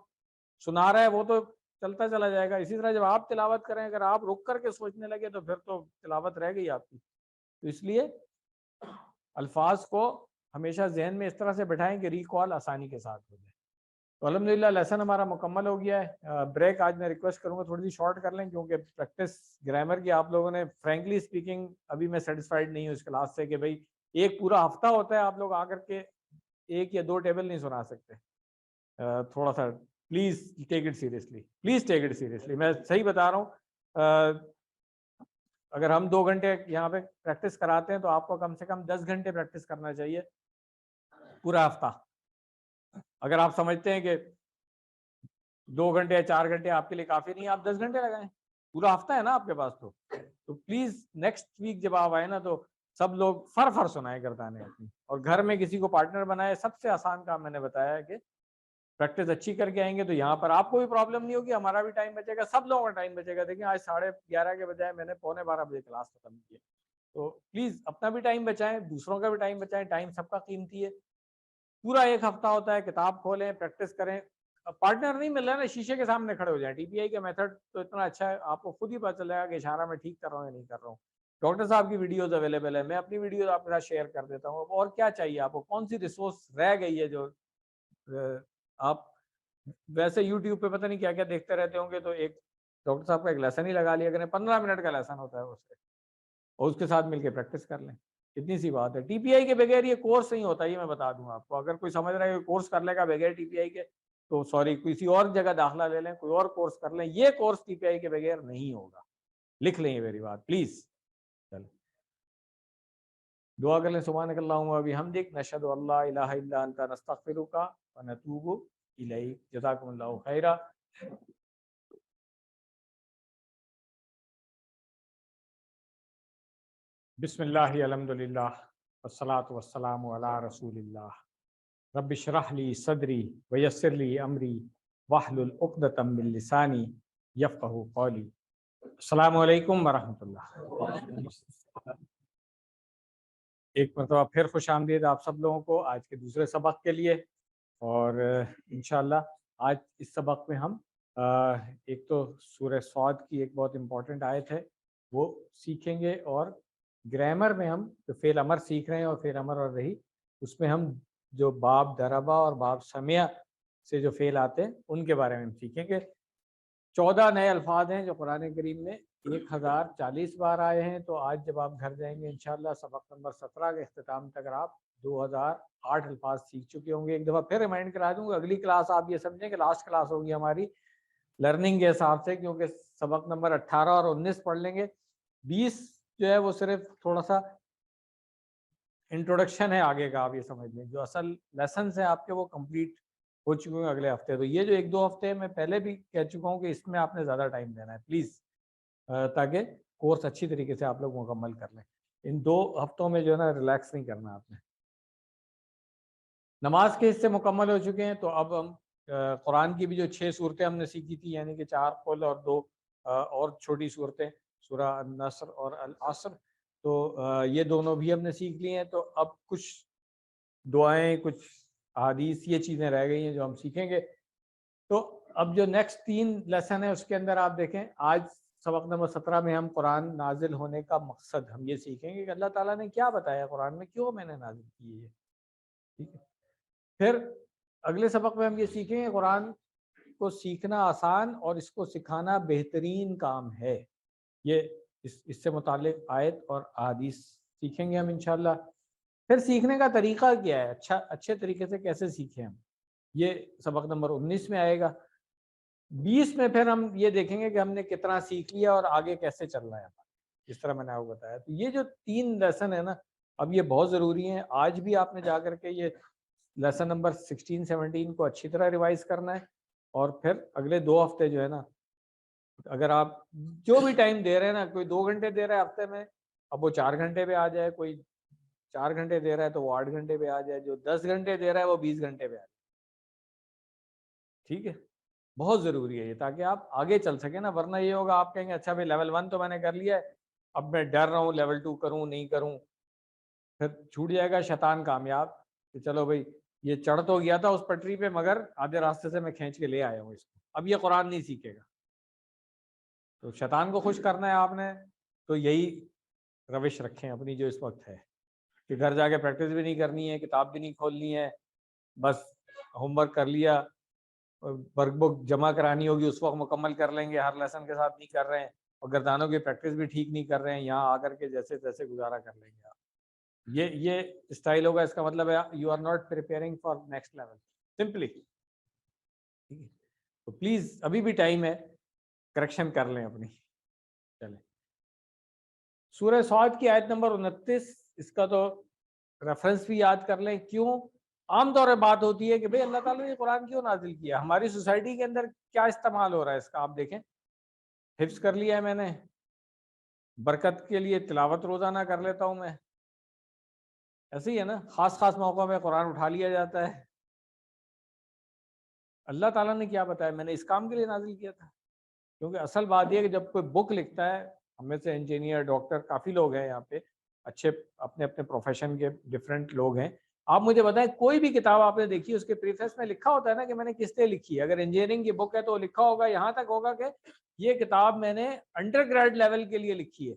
B: سنا رہا ہے وہ تو چلتا چلا جائے گا. اسی طرح جب آپ تلاوت کریں, اگر آپ رک کر کے سوچنے لگے تو پھر تو تلاوت رہ گئی آپ کی. تو اس لیے الفاظ کو ہمیشہ ذہن میں اس طرح سے بٹھائیں کہ ریکال آسانی کے ساتھ ہو جائے. تو الحمدللہ لیسن ہمارا مکمل ہو گیا ہے. بریک آج میں ریکویسٹ کروں گا تھوڑی سی شارٹ کر لیں, کیونکہ پریکٹس گرامر کی آپ لوگوں نے فرینکلی اسپیکنگ ابھی میں سیٹسفائیڈ نہیں ہوں اس کلاس سے کہ بھئی ایک پورا ہفتہ ہوتا ہے آپ لوگ آ کر کے ایک یا دو ٹیبل نہیں سنا سکتے. تھوڑا سا please take it seriously, please take it seriously. میں صحیح بتا رہا ہوں, اگر ہم 2 گھنٹے یہاں پہ پریکٹس کراتے ہیں تو آپ کو کم سے کم 10 گھنٹے پریکٹس کرنا چاہیے پورا ہفتہ. اگر آپ سمجھتے ہیں کہ 2 گھنٹے یا 4 گھنٹے آپ کے لیے کافی نہیں, آپ 10 گھنٹے لگائیں, پورا ہفتہ ہے نا آپ کے پاس. تو پلیز نیکسٹ ویک جب آپ آئے نا تو سب لوگ فر سنائے گردانے اپنی, اور گھر میں کسی کو پارٹنر بنائے. سب سے آسان کام میں نے بتایا ہے کہ پریکٹس اچھی کر کے آئیں گے تو یہاں پر آپ کو بھی پرابلم نہیں ہوگی, ہمارا بھی ٹائم بچے گا, سب لوگوں کا ٹائم بچے گا. دیکھیں آج 11:30 کے بجائے میں نے 11:45 بجے کلاس ختم کی. تو پلیز اپنا بھی ٹائم بچائیں, دوسروں کا بھی ٹائم بچائیں. ٹائم سب کا قیمتی ہے. پورا ایک ہفتہ ہوتا ہے, کتاب کھولیں, پریکٹس کریں. پارٹنر نہیں مل رہا نا, شیشے کے سامنے کھڑے ہو جائیں. ٹی پی آئی کا میتھڈ تو اتنا اچھا ہے, آپ کو خود ہی پتہ چلے گا کہ اشارہ میں ٹھیک کر رہا ہوں یا نہیں کر رہا ہوں. ڈاکٹر صاحب کی ویڈیوز اویلیبل ہے, میں اپنی ویڈیوز آپ کے ساتھ شیئر کر دیتا ہوں. اور کیا چاہیے آپ کو, کون سی ریسورس رہ گئی ہے جو آپ ویسے یوٹیوب پہ پتہ نہیں کیا کیا دیکھتے رہتے ہوں گے. تو ایک ڈاکٹر صاحب کا ایک لیسن ہی لگا لیا کریں, 15 منٹ کا لیسن ہوتا ہے اس سے, اور اس کے ساتھ مل کے پریکٹس کر لیں. اتنی سی بات ہے. ٹی پی آئی کے بغیر یہ کورس نہیں ہوتا, یہ میں بتا دوں آپ کو. اگر کوئی سمجھ رہا ہے کہ کورس کر لے گا بغیر ٹی پی آئی کے تو سوری, کسی اور جگہ داخلہ لے لیں, کوئی اور کورس کر لیں. یہ کورس ٹی پی آئی کے بغیر نہیں ہوگا, لکھ لیں یہ میری بات پلیز. چلیں دعا کر لیں. سبحانک اللہم و بحمدک, نشہد ان لا الہ الا انت, نستغفرک و نتوب الیک. جزاکم اللہ خیرا. بسم اللہ الحمدللہ والصلاة والسلام علی رسول اللہ. رب اشرح لی صدری ویسر لی امری واحلل عقدۃ من لسانی یفقہوا قولی. السلام علیکم ورحمۃ اللہ. ایک مرتبہ پھر خوش آمدید آپ سب لوگوں کو آج کے دوسرے سبق کے لیے. اور انشاءاللہ آج اس سبق میں ہم ایک تو سورہ صاد کی ایک بہت امپورٹنٹ آیت ہے وہ سیکھیں گے, اور گرامر میں ہم جو فعل امر سیکھ رہے ہیں اور فعل امر اور رہی, اس میں ہم جو باب دربا اور باب سمع سے جو فعل آتے ہیں ان کے بارے میں ہم سیکھیں گے. 14 نئے الفاظ ہیں جو قرآن کریم میں 1040 بار آئے ہیں. تو آج جب آپ گھر جائیں گے انشاءاللہ سبق نمبر 17 کے اختتام تک آپ 2008 الفاظ سیکھ چکے ہوں گے. ایک دفعہ پھر ریمائنڈ کرا دوں گا, اگلی کلاس آپ یہ سمجھیں کہ لاسٹ کلاس ہوگی ہماری لرننگ کے حساب سے, کیونکہ سبق نمبر 18 اور 19 پڑھ لیں گے. 20 جو ہے وہ صرف تھوڑا سا انٹروڈکشن ہے آگے کا, آپ یہ سمجھ لیں. جو اصل لیسنس ہیں آپ کے وہ کمپلیٹ ہو چکے ہیں اگلے ہفتے. تو یہ جو 1-2 ہفتے میں پہلے بھی کہہ چکا ہوں کہ اس میں آپ نے زیادہ ٹائم دینا ہے پلیز, تاکہ کورس اچھی طریقے سے آپ لوگ مکمل کر لیں. ان 2 ہفتوں میں جو ہے نا ریلیکس نہیں کرنا آپ نے. نماز کے حصے مکمل ہو چکے ہیں. تو اب ہم قرآن کی بھی جو 6 صورتیں ہم نے سیکھی تھی, یعنی کہ 4 قل اور 2 اور چھوٹی صورتیں سورہ النصر اور العصر, تو یہ دونوں بھی ہم نے سیکھ لی ہیں. تو اب کچھ دعائیں, کچھ احادیث, یہ چیزیں رہ گئی ہیں جو ہم سیکھیں گے. تو اب جو نیکسٹ 3 لیسن ہے اس کے اندر آپ دیکھیں, آج سبق نمبر 17 میں ہم قرآن نازل ہونے کا مقصد ہم یہ سیکھیں گے کہ اللہ تعالیٰ نے کیا بتایا قرآن میں, کیوں میں نے نازل کی ہے. ٹھیک ہے. پھر اگلے سبق میں ہم یہ سیکھیں گے قرآن کو سیکھنا آسان اور اس کو سکھانا بہترین کام ہے. یہ اس سے متعلق آیت اور احادیث سیکھیں گے ہم انشاءاللہ. پھر سیکھنے کا طریقہ کیا ہے, اچھے طریقے سے کیسے سیکھیں ہم, یہ سبق نمبر 19 میں آئے گا. 20 میں پھر ہم یہ دیکھیں گے کہ ہم نے کتنا سیکھ لیا اور آگے کیسے چلنا ہے, جس طرح میں نے آپ کو بتایا. تو یہ جو 3 لیسن ہے نا, اب یہ بہت ضروری ہیں. آج بھی آپ نے جا کر کے یہ لیسن نمبر 16-17 کو اچھی طرح ریوائز کرنا ہے. اور پھر اگلے 2 ہفتے جو ہے نا, اگر آپ جو بھی ٹائم دے رہے ہیں نا, کوئی 2 گھنٹے دے رہا ہے ہفتے میں, اب وہ 4 گھنٹے پہ آ جائے. کوئی 4 گھنٹے دے رہا ہے تو وہ 8 گھنٹے پہ آ جائے. جو 10 گھنٹے دے رہا ہے وہ 20 گھنٹے پہ آ جائے. ٹھیک ہے, بہت ضروری ہے یہ, تاکہ آپ آگے چل سکیں نا. ورنہ یہ ہوگا آپ کہیں گے اچھا بھائی لیول 1 تو میں نے کر لیا ہے, اب میں ڈر رہا ہوں لیول 2 کروں نہیں کروں. پھر چھوٹ جائے گا شیطان کامیاب کہ چلو بھائی یہ چڑھ تو گیا تھا اس پٹری پہ, مگر آدھے راستے سے میں کھینچ کے لے آیا ہوں اس کو, اب یہ قرآن نہیں سیکھے گا. تو شیطان کو خوش کرنا ہے آپ نے, تو یہی روش رکھیں اپنی جو اس وقت ہے, کہ گھر جا کے پریکٹس بھی نہیں کرنی ہے, کتاب بھی نہیں کھولنی ہے, بس ہوم ورک کر لیا, ورک بک جمع کرانی ہوگی اس وقت مکمل کر لیں گے, ہر لیسن کے ساتھ نہیں کر رہے ہیں, اور گردانوں کی پریکٹس بھی ٹھیک نہیں کر رہے ہیں, یہاں آ کر کے جیسے تیسے گزارا کر لیں گے آپ. یہ اسٹائل ہوگا، اس کا مطلب ہے you are not preparing for next level simply. ٹھیک ہے، تو پلیز ابھی بھی ٹائم ہے، کریکشن کر لیں اپنی. چلیں سورہ صاد کی آیت نمبر 29، اس کا تو ریفرنس بھی یاد کر لیں. کیوں عام طور پہ بات ہوتی ہے کہ بھئی اللہ تعالیٰ نے قرآن کیوں نازل کیا، ہماری سوسائٹی کے اندر کیا استعمال ہو رہا ہے اس کا. آپ دیکھیں حفظ کر لیا ہے میں نے، برکت کے لیے تلاوت روزانہ کر لیتا ہوں میں، ایسے ہی ہے نا، خاص موقع پہ قرآن اٹھا لیا جاتا ہے. اللہ تعالیٰ نے کیا بتایا، میں نے اس کام کے لیے نازل کیا تھا. کیونکہ اصل بات یہ ہے کہ جب کوئی بک لکھتا ہے، ہم میں سے انجینئر، ڈاکٹر کافی لوگ ہیں یہاں پہ، اچھے اپنے اپنے پروفیشن کے ڈفرینٹ لوگ ہیں. آپ مجھے بتائیں کوئی بھی کتاب آپ نے دیکھی اس کے پریفیس میں لکھا ہوتا ہے نا کہ میں نے کس لیے لکھی ہے. اگر انجینئرنگ کی بک ہے تو لکھا ہوگا، یہاں تک ہوگا کہ یہ کتاب میں نے انڈر گریڈ لیول کے لیے لکھی ہے،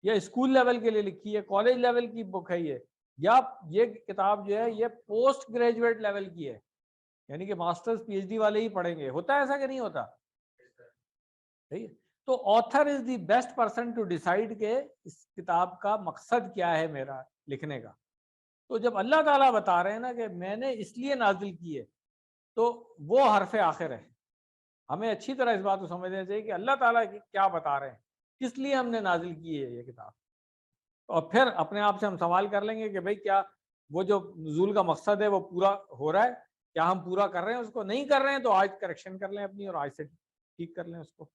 B: یا اسکول لیول کے لیے لکھی ہے، کالج لیول کی بک ہے یہ، یا یہ کتاب جو ہے یہ پوسٹ گریجویٹ لیول کی ہے، یعنی کہ ماسٹرز پی ایچ ڈی والے ہی پڑھیں گے. ہوتا ہے ایسا کہ نہیں ہوتا؟ صحیح ہے. تو author is the best person to decide کہ اس کتاب کا مقصد کیا ہے میرا لکھنے کا. تو جب اللہ تعالیٰ بتا رہے ہیں نا کہ میں نے اس لیے نازل کی ہے، تو وہ حرف آخر ہے. ہمیں اچھی طرح اس بات کو سمجھنا چاہیے کہ اللہ تعالیٰ کیا بتا رہے ہیں، کس لیے ہم نے نازل کی ہے یہ کتاب. اور پھر اپنے آپ سے ہم سوال کر لیں گے کہ بھئی کیا وہ جو نزول کا مقصد ہے وہ پورا ہو رہا ہے، کیا ہم پورا کر رہے ہیں اس کو. نہیں کر رہے ہیں تو آج کریکشن کر لیں اپنی، اور آج سے ٹھیک کر لیں اس کو.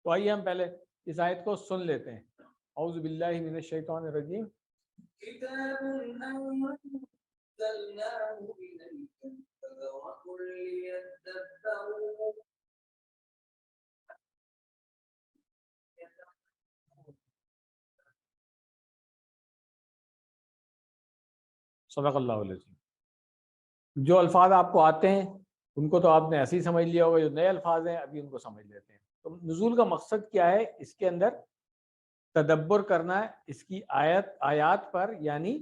B: تو آئیے ہم پہلے اس آیت کو سن لیتے ہیں. اعوذ باللہ من الشیطان الرجیم.
A: كتاب أنزلناه إليك مبارك ليدبروا
B: صدق اللہ علیہ وسلم. جو الفاظ آپ کو آتے ہیں ان کو تو آپ نے ایسے ہی سمجھ لیا ہوگا، جو نئے الفاظ ہیں ابھی ان کو سمجھ لیتے ہیں. تو نزول کا مقصد کیا ہے، اس کے اندر تدبر کرنا ہے اس کی آیات پر. یعنی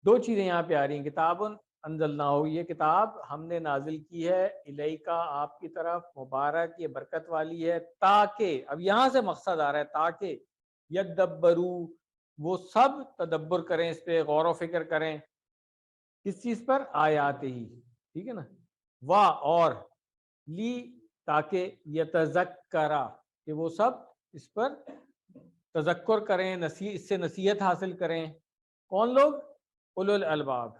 B: دو چیزیں یہاں پہ آ رہی ہیں. کتاب انزلناہ، یہ کتاب ہم نے نازل کی ہے، الیکا آپ کی طرف، مبارک یہ برکت والی ہے، تاکہ، اب یہاں سے مقصد آ رہا ہے، تاکہ یدبرو وہ سب تدبر کریں، اس پہ غور و فکر کریں. کس چیز پر؟ آیات ہی. ٹھیک ہے نا. واہ اور لی تاکہ یتذکرا کہ وہ سب اس پر تذکر کریں، اس سے نصیحت حاصل کریں. کون لوگ؟ اولو الالباب،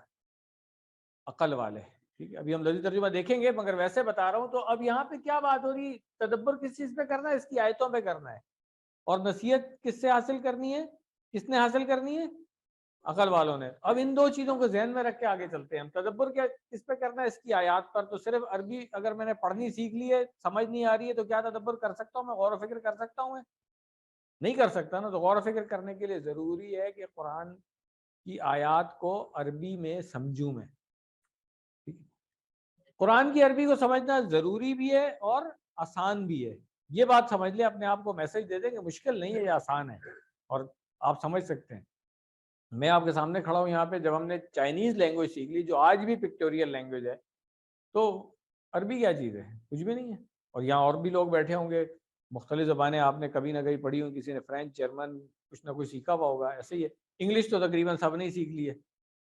B: عقل والے. ٹھیک ہے، ابھی ہم لفظی ترجمہ دیکھیں گے مگر ویسے بتا رہا ہوں. تو اب یہاں پہ کیا بات ہو رہی، تدبر کس چیز پہ کرنا ہے؟ اس کی آیتوں پہ کرنا ہے. اور نصیحت کس سے حاصل کرنی ہے؟ کس نے حاصل کرنی ہے؟ عقل والوں نے. اب ان دو چیزوں کو ذہن میں رکھ کے آگے چلتے ہیں. ہم تدبر کیا کس پہ کرنا ہے؟ اس کی آیات پر. تو صرف عربی اگر میں نے پڑھنی سیکھ لی ہے، سمجھ نہیں آ رہی ہے، تو کیا تدبر کر سکتا ہوں میں؟ غور و فکر کر سکتا ہوں میں؟ نہیں کر سکتا نا. تو غور و فکر کرنے کے لیے ضروری ہے کہ قرآن کی آیات کو عربی میں سمجھوں میں. قرآن کی عربی کو سمجھنا ضروری بھی ہے اور آسان بھی ہے. یہ بات سمجھ لیں، اپنے آپ کو میسج دے دیں کہ مشکل نہیں ہے، یہ آسان ہے اور آپ سمجھ سکتے ہیں. میں آپ کے سامنے کھڑا ہوں یہاں پہ، جب ہم نے چائنیز لینگویج سیکھ لی جو آج بھی پکٹوریل لینگویج ہے، تو عربی کیا چیز ہے؟ کچھ بھی نہیں ہے. اور یہاں اور بھی لوگ بیٹھے ہوں گے، مختلف زبانیں آپ نے کبھی نہ کبھی پڑھی ہوں، کسی نے فرینچ، جرمن، کچھ نہ کچھ سیکھا ہوا ہوگا. ایسے ہی ہے. انگلش تو تقریباً سب نے سیکھ لی ہے.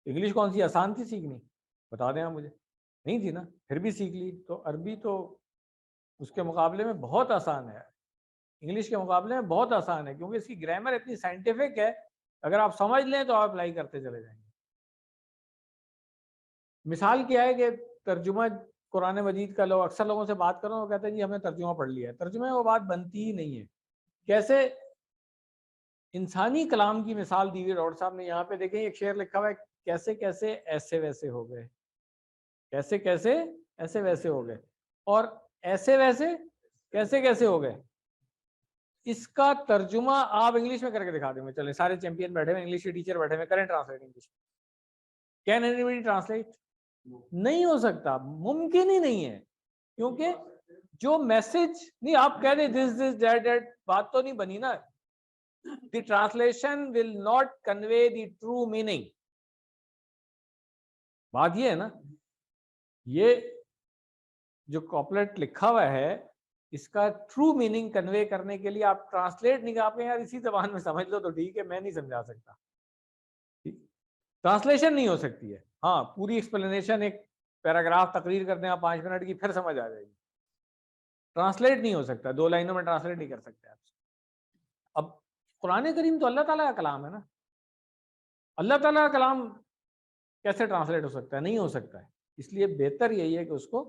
B: انگلش کون سی آسان تھی سیکھنی؟ بتا دیں آپ مجھے. نہیں تھی نا، پھر بھی سیکھ لی. تو عربی تو اس کے مقابلے میں بہت آسان ہے، انگلش کے مقابلے میں بہت آسان ہے، کیونکہ اس کی گرامر اتنی سائنٹیفک ہے. اگر آپ سمجھ لیں تو آپ اپلائی کرتے چلے جائیں گے. مثال کیا ہے کہ ترجمہ قرآن مجید کا، لوگ اکثر لوگوں سے بات کرو وہ کہتے ہیں جی ہم نے ترجمہ پڑھ لیا ہے. ترجمے میں وہ بات بنتی ہی نہیں ہے. کیسے؟ انسانی کلام کی مثال دی ہوئی ڈاکٹر صاحب نے. یہاں پہ دیکھیں ایک شعر لکھا ہوا ہے، کیسے کیسے ایسے ویسے ہو گئے، کیسے کیسے ایسے ویسے ہو گئے، اور ایسے ویسے کیسے کیسے ہو گئے. اس کا ترجمہ آپ انگلش میں کر کے دکھا دیں گے. چلیں سارے چیمپئن بیٹھے ہوئے، انگلش کے ٹیچر بیٹھے ہوئے، کریں translate English. Can any body translate? نہیں ہو سکتا، ممکن ہی نہیں ہے. کیونکہ جو میسج نہیں آپ کہہ دیں دس دس دیٹ دیٹ، بات تو نہیں بنی نا. The translation will not convey the true meaning. بات یہ ہے نا، یہ جو کاپلیٹ لکھا ہوا ہے اس کا ٹرو میننگ کنوے کرنے کے لیے آپ ٹرانسلیٹ نہیں کر، آپ یار اسی زبان میں سمجھ لو تو ٹھیک ہے، میں نہیں سمجھا سکتا. ٹرانسلیشن نہیں ہو سکتی ہے. ہاں پوری ایکسپلینیشن ایک پیراگراف تقریر کرتے ہیں آپ 5 منٹ کی پھر سمجھ آ جائے گی. ٹرانسلیٹ نہیں ہو سکتا, 2 لائنوں میں ٹرانسلیٹ نہیں کر سکتے آپ. اب قرآن کریم تو اللہ تعالیٰ کا کلام ہے نا, اللہ تعالیٰ کا کلام کیسے ٹرانسلیٹ ہو سکتا ہے؟ نہیں ہو سکتا ہے. اس لیے بہتر یہی ہے کہ اس کو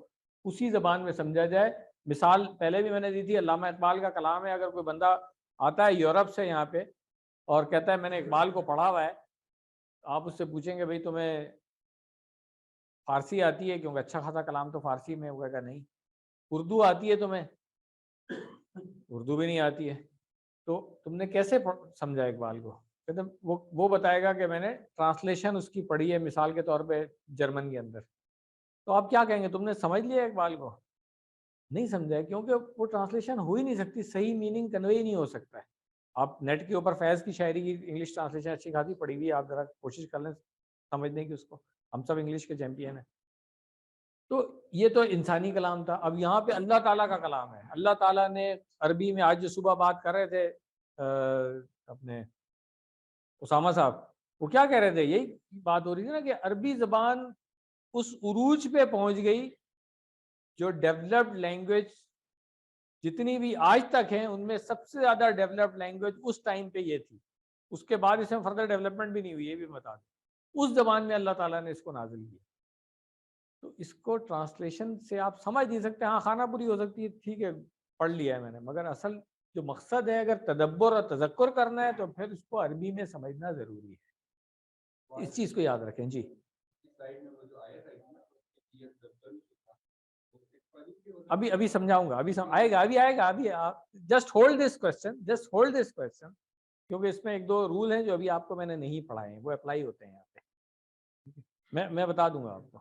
B: اسی زبان میں سمجھا جائے. مثال پہلے بھی میں نے دی تھی, علامہ اقبال کا کلام ہے. اگر کوئی بندہ آتا ہے یورپ سے یہاں پہ اور کہتا ہے میں نے اقبال کو پڑھا ہوا ہے, آپ اس سے پوچھیں گے بھائی تمہیں فارسی آتی ہے, کیونکہ اچھا خاصا کلام تو فارسی میں ہوگا. کہ نہیں. اردو آتی ہے تمہیں؟ اردو بھی نہیں آتی ہے. تو تم نے کیسے سمجھا اقبال کو؟ کہتے وہ بتائے گا کہ میں نے ٹرانسلیشن اس کی پڑھی ہے, مثال کے طور پہ جرمن کے اندر. تو آپ کیا کہیں گے, تم نے سمجھ لیا اقبال کو؟ نہیں سمجھا ہے, کیونکہ وہ ٹرانسلیشن ہو ہی نہیں سکتی, صحیح میننگ کنوے ہی نہیں ہو سکتا ہے. آپ نیٹ کے اوپر فیض کی شاعری کی انگلش ٹرانسلیشن اچھی خاصی پڑھی ہوئی ہے, آپ ذرا کوشش کر لیں سمجھنے کی اس کو. ہم سب انگلش کے چیمپئن ہیں. تو یہ تو انسانی کلام تھا. اب یہاں پہ اللہ تعالیٰ کا کلام ہے. اللہ تعالیٰ نے عربی میں, آج جو صبح بات کر رہے تھے اپنے اسامہ صاحب, وہ کیا کہہ رہے تھے, یہی بات ہو رہی تھی نا کہ عربی زبان اس عروج پہ پہنچ گئی جو ڈیولپڈ لینگویج جتنی بھی آج تک ہیں ان میں سب سے زیادہ ڈیولپڈ لینگویج اس ٹائم پہ یہ تھی. اس کے بعد اس میں فردر ڈیولپمنٹ بھی نہیں ہوئی, یہ بھی بتا دیں. اس زبان میں اللہ تعالیٰ نے اس کو نازل کیا. تو اس کو ٹرانسلیشن سے آپ سمجھ نہیں سکتے. ہاں خانہ پوری ہو سکتی ہے, ٹھیک ہے پڑھ لیا ہے میں نے, مگر اصل جو مقصد ہے اگر تدبر اور تذکر کرنا ہے تو پھر اس کو عربی میں سمجھنا ضروری ہے. اس چیز کو یاد رکھیں. جی ابھی سمجھاؤں گا, آئے گا. ابھی جسٹ ہولڈ دس کوسچن, کیونکہ اس میں 1-2 رول ہیں جو ابھی آپ کو میں نے نہیں پڑھائے ہیں, وہ اپلائی ہوتے ہیں یہاں پہ. میں بتا دوں گا آپ کو.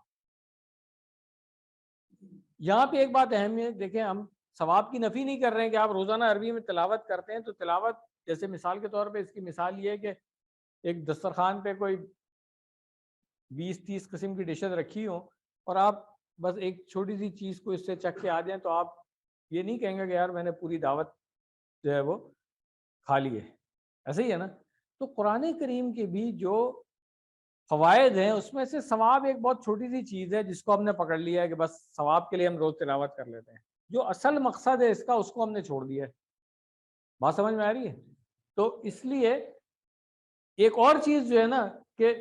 B: یہاں پہ ایک بات اہم ہے, دیکھیں ہم ثواب کی نفی نہیں کر رہے ہیں کہ آپ روزانہ عربی میں تلاوت کرتے ہیں تو تلاوت, جیسے مثال کے طور پہ اس کی مثال یہ ہے کہ ایک دسترخوان پہ کوئی 20-30 قسم کی ڈشز رکھی ہوں اور آپ بس ایک چھوٹی سی چیز کو اس سے چکھ کے آ جائیں, تو آپ یہ نہیں کہیں گے کہ یار میں نے پوری دعوت جو ہے وہ کھا لی ہے. ایسے ہی ہے نا. تو قرآن کریم کے بھی جو فوائد ہیں اس میں سے ثواب ایک بہت چھوٹی سی چیز ہے جس کو ہم نے پکڑ لیا ہے کہ بس ثواب کے لیے ہم روز تلاوت کر لیتے ہیں. جو اصل مقصد ہے اس کا, اس کو ہم نے چھوڑ دیا ہے. بات سمجھ میں آ رہی ہے؟ تو اس لیے ایک اور چیز جو ہے نا کہ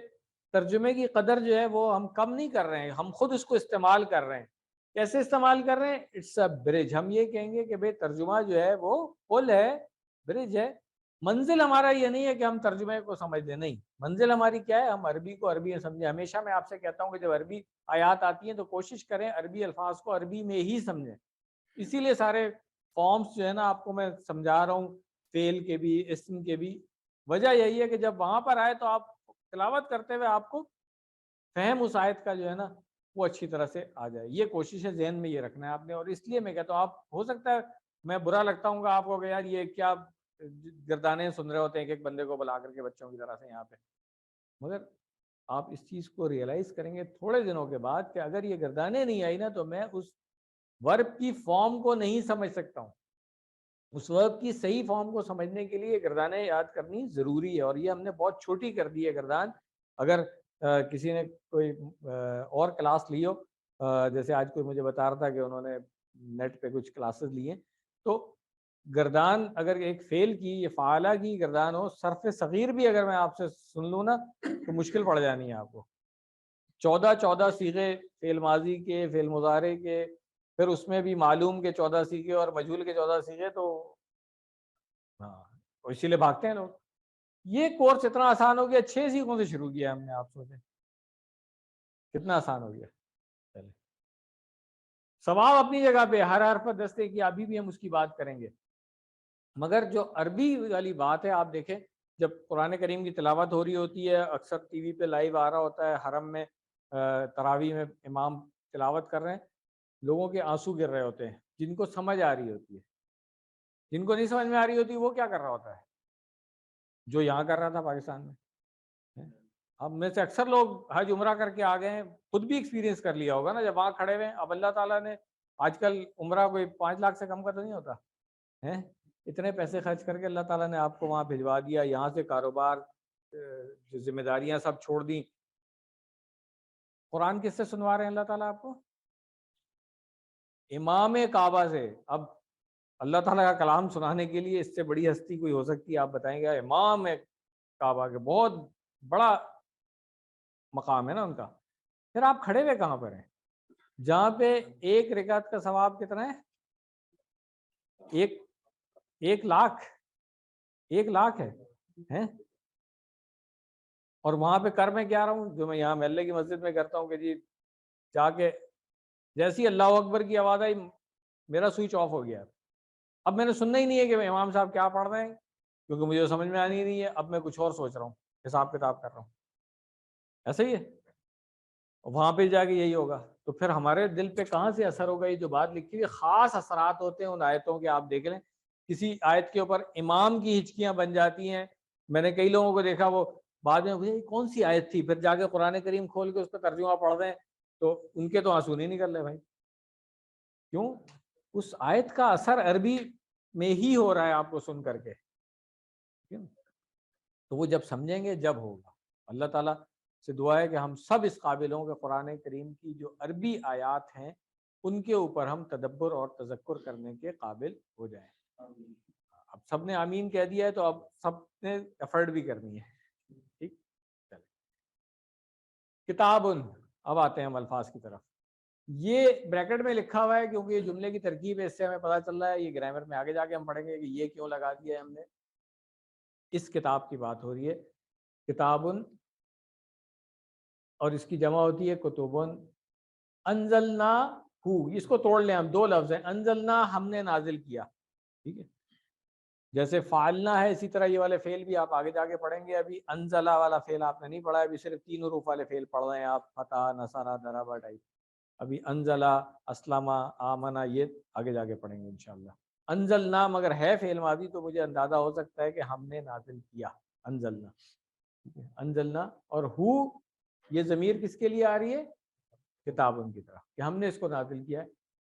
B: ترجمے کی قدر جو ہے وہ ہم کم نہیں کر رہے ہیں, ہم خود اس کو استعمال کر رہے ہیں. کیسے استعمال کر رہے ہیں؟ اٹس اے برج. ہم یہ کہیں گے کہ بھئی ترجمہ جو ہے وہ پل ہے, برج ہے. منزل ہمارا یہ نہیں ہے کہ ہم ترجمے کو سمجھ لیں, نہیں. منزل ہماری کیا ہے؟ ہم عربی کو عربی میں سمجھیں. ہمیشہ میں آپ سے کہتا ہوں کہ جب عربی آیات آتی ہیں تو کوشش کریں عربی الفاظ کو عربی میں ہی سمجھیں. اسی لیے سارے فارمز جو ہے نا آپ کو میں سمجھا رہا ہوں, فعل کے بھی اسم کے بھی. وجہ یہی ہے کہ جب وہاں پر آئے تو آپ تلاوت کرتے ہوئے آپ کو فہم اس آیت کا جو ہے نا وہ اچھی طرح سے آ جائے. یہ کوشش ہے, ذہن میں یہ رکھنا ہے آپ نے. اور اس لیے میں کہتا ہوں, آپ ہو سکتا ہے میں برا لگتا ہوں گا آپ کو کہ یار یہ کیا گردانے سن رہے ہوتے ہیں ایک بندے کو بلا کر کے بچوں کی طرح سے یہاں پہ, مگر آپ اس چیز کو ریئلائز کریں گے تھوڑے دنوں کے بعد کہ اگر یہ گردانے نہیں آئی نا تو میں اس ورب کی فارم کو نہیں سمجھ سکتا ہوں. اس ورب کی صحیح فارم کو سمجھنے کے لیے گردانے یاد کرنی ضروری ہے, اور یہ ہم نے بہت چھوٹی کر دی ہے گردان. اگر کسی نے کوئی اور کلاس لی ہو, جیسے آج کوئی مجھے بتا رہا تھا کہ انہوں نے نیٹ پہ کچھ کلاسز لی ہیں, تو گردان اگر ایک فعل کی, یہ فعالہ کی گردان ہو, صرف صغیر بھی اگر میں آپ سے سن لوں نا تو مشکل پڑ جانی ہے آپ کو. 14 صیغے فعل ماضی کے, فعل مضارع کے, پھر اس میں بھی معلوم کے 14 صیغے اور مجہول کے 14 صیغے, تو ہاں اسی لیے بھاگتے ہیں لوگ. یہ کورس اتنا آسان ہو گیا, 6 صیغوں سے شروع کیا ہم نے. آپ سوچیں کتنا آسان ہو گیا. پہلے ثواب اپنی جگہ پہ, ہر حرف پر دستے کی, ابھی بھی ہم اس کی بات کریں گے. مگر جو عربی والی بات ہے, آپ دیکھیں جب قرآن کریم کی تلاوت ہو رہی ہوتی ہے, اکثر ٹی وی پہ لائیو آ رہا ہوتا ہے, حرم میں تراویح میں امام تلاوت کر رہے ہیں, لوگوں کے آنسو گر رہے ہوتے ہیں جن کو سمجھ آ رہی ہوتی ہے. جن کو نہیں سمجھ میں آ رہی ہوتی وہ کیا کر رہا ہوتا ہے؟ جو یہاں کر رہا تھا پاکستان میں. ہم میں سے اکثر لوگ حج عمرہ کر کے آ گئے ہیں, خود بھی ایکسپیرینس کر لیا ہوگا نا جب وہاں کھڑے ہوئے. اب اللہ تعالیٰ نے آج کل عمرہ کوئی 5 لاکھ سے کم کا تو نہیں ہوتا ہے, اتنے پیسے خرچ کر کے اللہ تعالیٰ نے آپ کو وہاں بھجوا دیا. یہاں سے کاروبار جو ذمہ داریاں سب چھوڑ دیں, قرآن کس سے سنوا رہے ہیں اللہ تعالیٰ آپ کو؟ امام کعبہ سے. اب اللہ تعالیٰ کا کلام سنانے کے لیے اس سے بڑی ہستی کوئی ہو سکتی ہے؟ آپ بتائیں گے امام کعبہ کے بہت بڑا مقام ہے نا ان کا. پھر آپ کھڑے ہوئے کہاں پر ہیں جہاں پہ ایک رکعت کا ثواب کتنا ہے؟ ایک لاکھ ہے. اور وہاں پہ کر میں کیا رہا ہوں جو میں یہاں محلے کی مسجد میں کرتا ہوں کہ جی جا کے جیسی اللہ اکبر کی آواز آئی میرا سوئچ آف ہو گیا. اب میں نے سننا ہی نہیں ہے کہ میں امام صاحب کیا پڑھ رہے ہیں کیونکہ مجھے سمجھ میں آنی نہیں ہے. اب میں کچھ اور سوچ رہا ہوں, حساب کتاب کر رہا ہوں. ایسا ہی ہے وہاں پہ جا کے یہی ہوگا. تو پھر ہمارے دل پہ کہاں سے اثر ہوگا؟ یہ جو بات لکھی ہوئی خاص اثرات ہوتے ہیں ان آیتوں کے. آپ دیکھ لیں کسی آیت کے اوپر امام کی ہچکیاں بن جاتی ہیں. میں نے کئی لوگوں کو دیکھا وہ بعد میں کون سی آیت تھی, پھر جا کے قرآن کریم کھول کے اس پہ ترجمہ پڑھ رہے ہیں تو ان کے تو آنسو نہیں نکل رہے بھائی. کیوں؟ اس آیت کا اثر عربی میں ہی ہو رہا ہے آپ کو سن کر کے. تو وہ جب سمجھیں گے جب ہوگا. اللہ تعالیٰ سے دعا ہے کہ ہم سب اس قابل ہوں کہ قرآن کریم کی جو عربی آیات ہیں ان کے اوپر ہم تدبر اور تذکر کرنے کے قابل ہو جائیں. اب سب نے آمین کہہ دیا ہے تو اب سب نے ایفرٹ بھی کرنی ہے. ٹھیک چلے. کتاب. اب آتے ہیں ہم الفاظ کی طرف. یہ بریکٹ میں لکھا ہوا ہے کیونکہ یہ جملے کی ترکیب ہے, اس سے ہمیں پتہ چل رہا ہے. یہ گرامر میں آگے جا کے ہم پڑھیں گے کہ یہ کیوں لگا دیا ہے ہم نے. اس کتاب کی بات ہو رہی ہے. کتابن اور اس کی جمع ہوتی ہے کتبن. انزلنا ہو, اس کو توڑ لیں ہم, دو لفظ ہیں. انزلنا ہم نے نازل کیا, ٹھیک ہے. جیسے فعلنا ہے اسی طرح یہ والے فعل بھی آپ آگے جا کے پڑھیں گے. ابھی انزلہ والا فعل آپ نے نہیں پڑھا ہے, ابھی صرف 3 حروف والے فعل پڑھ رہے ہیں آپ, فتح, نصرہ, ضربہ ٹائپ. ابھی انزلہ, اسلمہ, آمنہ یہ آگے جا کے پڑھیں گے انشاءاللہ. انزلنا مگر ہے فعل ماضی تو مجھے اندازہ ہو سکتا ہے کہ ہم نے نازل کیا. انزلنا, انزلنا. اور ہو یہ ضمیر کس کے لیے آ رہی ہے؟ کتابن کی طرف, کہ ہم نے اس کو نازل کیا ہے.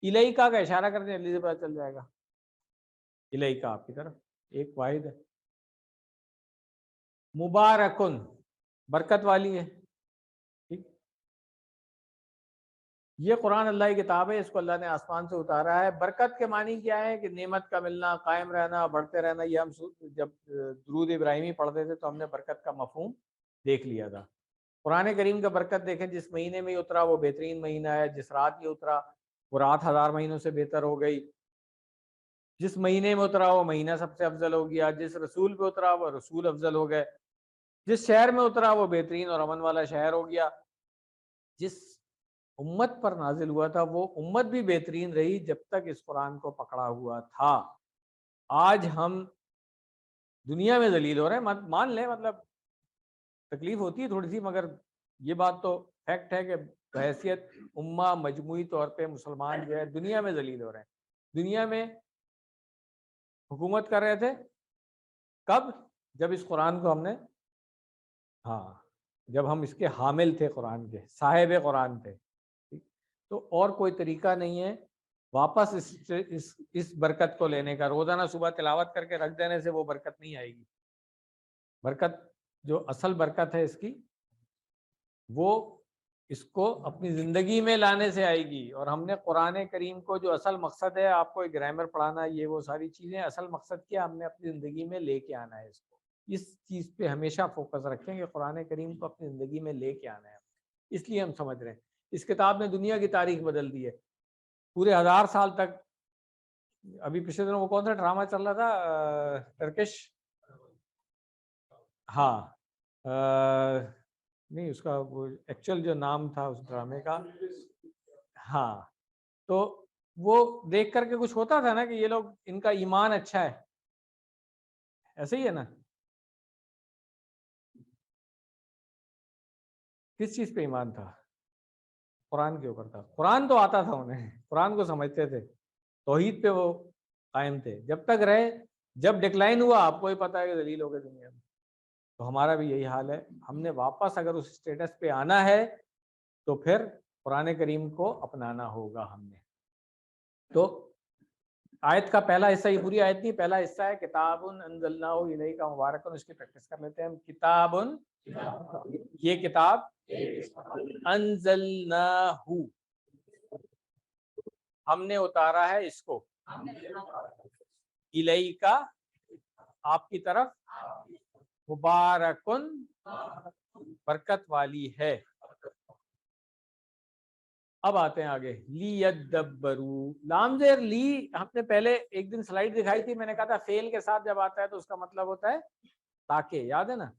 B: الیکا کا اشارہ کرنے علی سے پتہ چل جائے گا. الیکا آپ کی طرف ایک واحد ہے. مبارکن برکت والی ہے. ٹھیک, یہ قرآن اللہ کی کتاب ہے, اس کو اللہ نے آسمان سے اتارا ہے. برکت کے معنی کیا ہے؟ کہ نعمت کا ملنا, قائم رہنا, بڑھتے رہنا. یہ ہم جب درود ابراہیمی پڑھتے تھے تو ہم نے برکت کا مفہوم دیکھ لیا تھا. قرآن کریم کا برکت دیکھیں, جس مہینے میں اترا وہ بہترین مہینہ ہے. جس رات یہ اترا وہ رات 1000 مہینوں سے بہتر ہو گئی. جس مہینے میں اترا وہ مہینہ سب سے افضل ہو گیا. جس رسول پہ اترا وہ رسول افضل ہو گئے. جس شہر میں اترا وہ بہترین اور امن والا شہر ہو گیا. جس امت پر نازل ہوا تھا وہ امت بھی بہترین رہی جب تک اس قرآن کو پکڑا ہوا تھا. آج ہم دنیا میں ذلیل ہو رہے ہیں, مان لیں, مطلب تکلیف ہوتی ہے تھوڑی سی, مگر یہ بات تو فیکٹ ہے کہ بحیثیت امہ مجموعی طور پہ مسلمان جو ہے دنیا میں ذلیل ہو رہے ہیں. دنیا میں حکومت کر رہے تھے کب؟ جب اس قرآن کو ہم نے, جب ہم اس کے حامل تھے, قرآن کے صاحب قرآن تھے. تو اور کوئی طریقہ نہیں ہے واپس اس برکت کو لینے کا. روزانہ صبح تلاوت کر کے رکھ دینے سے وہ برکت نہیں آئے گی. برکت جو اصل برکت ہے اس کی وہ اس کو اپنی زندگی میں لانے سے آئے گی. اور ہم نے قرآن کریم کو جو اصل مقصد ہے, آپ کو گرامر پڑھانا, یہ وہ ساری چیزیں, اصل مقصد کیا ہم نے اپنی زندگی میں لے کے آنا ہے. اس چیز پہ ہمیشہ فوکس رکھیں کہ قرآن کریم کو اپنی زندگی میں لے کے آنا ہے. اس لیے ہم سمجھ رہے ہیں اس کتاب نے دنیا کی تاریخ بدل دی ہے. پورے 1000 سال تک, ابھی پچھلے دنوں وہ کون سا ڈرامہ چل رہا تھا ٹرکش, نہیں اس کا وہ ایکچوئل جو نام تھا اس ڈرامے کا, تو وہ دیکھ کر کے کچھ ہوتا تھا نا کہ یہ لوگ, ان کا ایمان اچھا ہے. ایسے ہی ہے نا. کس چیز پہ ایمان تھا؟ قرآن کے اوپر تھا. قرآن تو آتا تھا انہیں, قرآن کو سمجھتے تھے, توحید پہ وہ قائم تھے. جب تک رہے, جب ڈکلائن ہوا آپ کو ہی پتا ہے کہ ذلیل ہو گئے دنیا میں. تو ہمارا بھی یہی حال ہے. ہم نے واپس اگر اس اسٹیٹس پہ آنا ہے تو پھر قرآن کریم کو اپنانا ہوگا ہم نے. تو آیت کا پہلا حصہ, یہ پوری آیت نہیں, پہلا حصہ ہے کتاب انزلناہ الیک مبارک. اس کی پریکٹس کر لیتے ہیں ہم. کتاب یہ کتاب انزلناہو ہم نے اتارا ہے اس کو، الیکا آپ کی طرف، مبارکن برکت والی ہے۔ اب آتے ہیں آگے، لیدبروا، لام زیر لی ہم نے پہلے ایک دن سلائیڈ دکھائی تھی، میں نے کہا تھا فعل کے ساتھ جب آتا ہے تو اس کا مطلب ہوتا ہے تاکہ، یاد ہے نا؟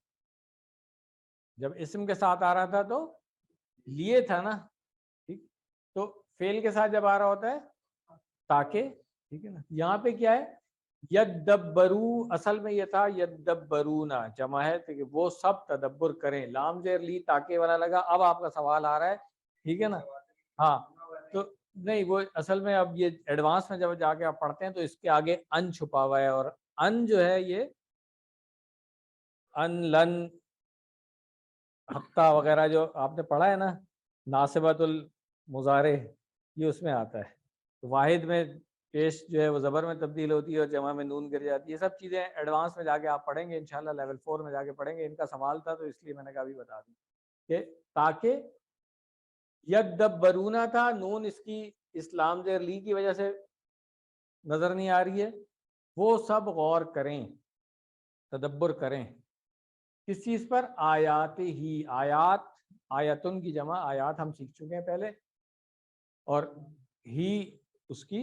B: جب اسم کے ساتھ آ رہا تھا تو لیے تھا نا، ٹھیک، تو فعل کے ساتھ جب آ رہا ہوتا ہے تاکہ، ٹھیک ہے نا؟ یہاں پہ کیا ہے، یدبروا، اصل میں یہ تھا یدبرونا، جمع ہے کہ وہ سب تدبر کریں، لام زیر لی تاکہ والا لگا۔ اب آپ کا سوال آ رہا ہے، ٹھیک ہے نا؟ ہاں تو نہیں، وہ اصل میں اب یہ ایڈوانس میں جب جا کے آپ پڑھتے ہیں تو اس کے آگے ان چھپا ہوا ہے، اور ان جو ہے یہ ان، لن، حتیٰ وغیرہ جو آپ نے پڑھا ہے نا، ناصبۃ المضارع، یہ اس میں آتا ہے۔ واحد میں پیش جو ہے وہ زبر میں تبدیل ہوتی ہے اور جمع میں نون گر جاتی ہے۔ یہ سب چیزیں ایڈوانس میں جا کے آپ پڑھیں گے انشاءاللہ، لیول 4 میں جا کے پڑھیں گے۔ ان کا سوال تھا تو اس لیے میں نے کہا ابھی بتا دوں کہ تاکہ یدبرونا تھا، نون اس کی اسلام زیر لی کی وجہ سے نظر نہیں آ رہی ہے، وہ سب غور کریں، تدبر کریں، کس چیز پر؟ آیات ہی، آیات، آیتن کی جمع آیات ہم سیکھ چکے ہیں پہلے، اور ہی اس کی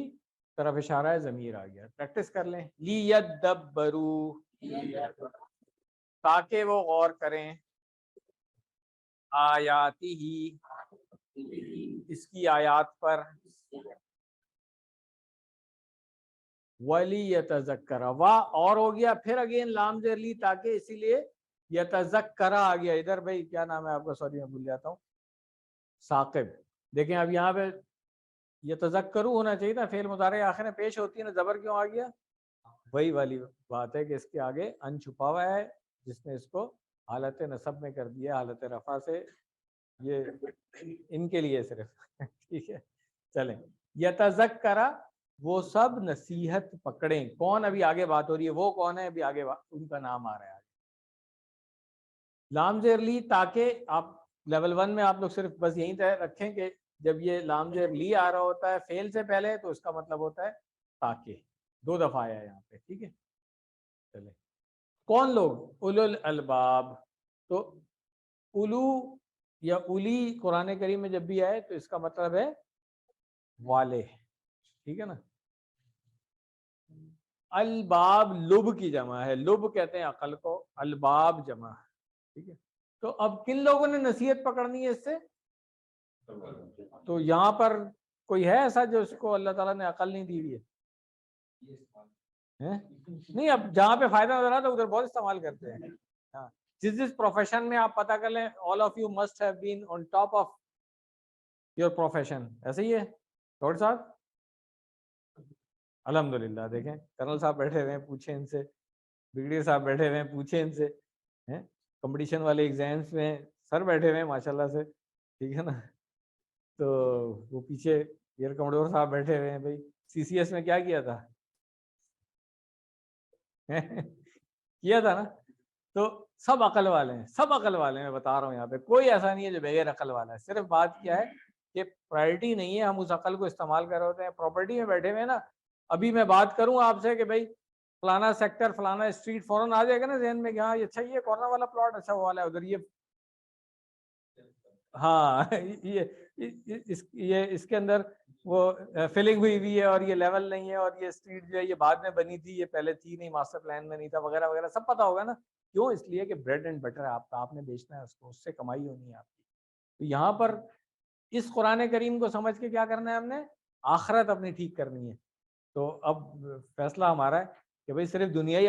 B: طرف اشارہ ہے، ضمیر آ گیا، پریکٹس کر لیں۔ لیدبروا، تاکہ وہ غور کریں، آیاتی ہی، اس کی آیات پر، وَلِيَتَذَكَّرَ، وا اور ہو گیا، پھر اگین لام زیر لی تاکہ، اسی لیے یتذکر آ گیا۔ ادھر بھائی کیا نام ہے آپ کا؟ سوری میں بھول جاتا ہوں، ثاقب۔ دیکھیں اب یہاں پہ یتذکروا ہونا چاہیے تھا، فعل مضارع آخر میں پیش ہوتی ہے نا، زبر کیوں آ گیا؟ وہی والی بات ہے کہ اس کے آگے ان چھپا ہوا ہے، جس نے اس کو حالت نصب میں کر دیا، حالت رفع سے، یہ ان کے لیے صرف ٹھیک ہے، چلیں۔ یتذکر، وہ سب نصیحت پکڑیں، کون؟ ابھی آگے بات ہو رہی ہے، وہ کون ہے؟ ابھی آگے ان کا نام آ رہا ہے۔ لام زیر لی تاکہ، آپ لیول 1 میں آپ لوگ صرف بس یہیں تک رکھیں کہ جب یہ لام زیر لی آ رہا ہوتا ہے فعل سے پہلے تو اس کا مطلب ہوتا ہے تاکہ، 2 دفعہ آیا ہے یہاں پہ، ٹھیک ہے؟ چلے، کون لوگ؟ اولو الالباب، تو اولو یا اولی قرآن کریم میں جب بھی آئے تو اس کا مطلب ہے والے، ٹھیک ہے نا؟ الباب لب کی جمع ہے، لب کہتے ہیں عقل کو، الباب جمع، ٹھیک ہے؟ تو اب کن لوگوں نے نصیحت پکڑنی ہے اس سے؟ تو یہاں پر کوئی ہے ایسا جو اس کو اللہ تعالیٰ نے عقل نہیں دی ہوئی ہے؟ نہیں، اب جہاں پہ فائدہ نظر آتا ہے ادھر بہت استعمال کرتے ہیں۔ ہاں، جس پروفیشن میں آپ پتہ کر لیں، all of you must have been on top of your profession، ایسے ہی ہے ڈاکٹر صاحب؟ الحمدللہ، دیکھیں کرنل صاحب بیٹھے ہوئے ہیں، پوچھیں ان سے، بگڑی صاحب بیٹھے ہوئے ہیں، پوچھیں ان سے، کمپٹیشن والے ایگزامس میں سر بیٹھے ہوئے ہیں ماشاءاللہ سے، ٹھیک ہے نا؟ تو وہ پیچھے ایئر کمڈور صاحب بیٹھے ہوئے ہیں، بھائی سی سی ایس میں کیا کیا تھا؟ کیا تھا نا؟ تو سب عقل والے ہیں، سب عقل والے ہیں، میں بتا رہا ہوں یہاں پہ کوئی ایسا نہیں ہے جو بغیر عقل والا ہے۔ صرف بات کیا ہے کہ پرائرٹی نہیں ہے، ہم اس عقل کو استعمال کر رہے ہوتے ہیں، پراپرٹی میں بیٹھے ہوئے ہیں نا۔ ابھی میں بات کروں آپ سے کہ بھائی فلانا سیکٹر، فلانا اسٹریٹ، فوراً آ جائے گا نا ذہن میں کہ ہاں یہ اچھا، یہ کارنر والا پلاٹ اچھا، وہ والا ہے ادھر، یہ ہاں یہ اس کے اندر وہ فلنگ ہوئی ہے، اور یہ لیول نہیں ہے، اور یہ اسٹریٹ جو ہے یہ بعد میں بنی تھی، یہ پہلے تھی نہیں، ماسٹر پلان میں نہیں تھا، وغیرہ وغیرہ سب پتا ہوگا نا۔ کیوں؟ اس لیے کہ بریڈ اینڈ بٹر ہے آپ کا، آپ نے بیچنا ہے اس کو، اس سے کمائی ہونی ہے آپ کی۔ تو یہاں پر اس قرآن کریم کو سمجھ کے کیا کرنا ہے ہم نے؟ آخرت اپنی ٹھیک کرنی ہے۔ تو اب فیصلہ ہمارا ہے کہ بھئی صرف دنیا ہی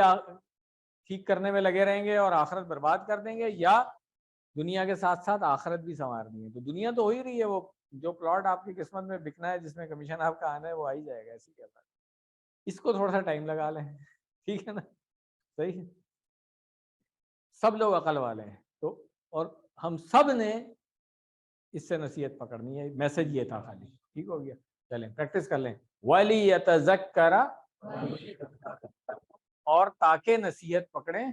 B: ٹھیک کرنے میں لگے رہیں گے اور آخرت برباد کر دیں گے، یا دنیا کے ساتھ ساتھ آخرت بھی سنوارنی ہے۔ تو دنیا تو ہو ہی رہی ہے، وہ جو پلاٹ آپ کی قسمت میں بکنا ہے، جس میں کمیشن آپ کا آنا ہے، وہ آ ہی جائے گا، ایسی کیا بات ہے۔ اس کو تھوڑا سا ٹائم لگا لیں، ٹھیک ہے نا؟ صحیح ہے، سب لوگ عقل والے ہیں تو، اور ہم سب نے اس سے نصیحت پکڑنی ہے، میسج یہ تھا خالی، ٹھیک ہو گیا؟ چلیں پریکٹس کر لیں۔ وَلِيَتَذَكَّرَ، اور تاکہ نصیحت پکڑیں،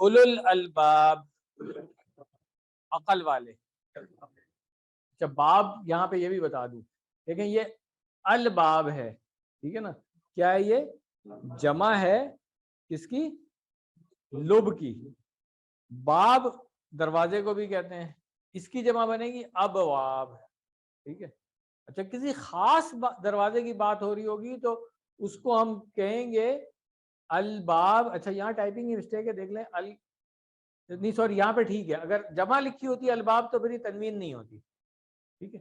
B: اولو الالباب، عقل والے. جب باب یہاں پہ یہ بھی بتا دوں، دیکھیں یہ الباب ہے، ٹھیک ہے نا، کیا ہے یہ؟ جمع ہے کس کی؟ لب کی. باب دروازے کو بھی کہتے ہیں، اس کی جمع بنے گی ابواب، ٹھیک ہے. اچھا کسی خاص دروازے کی بات ہو رہی ہوگی تو اس کو ہم کہیں گے الباب. اچھا یہاں ٹائپنگ کی مسٹیک ہے، دیکھ لیں نہیں سوری یہاں پہ ٹھیک ہے، اگر جمع لکھی ہوتی ہے الباب تو پھر یہ تنوین نہیں ہوتی، ٹھیک ہے.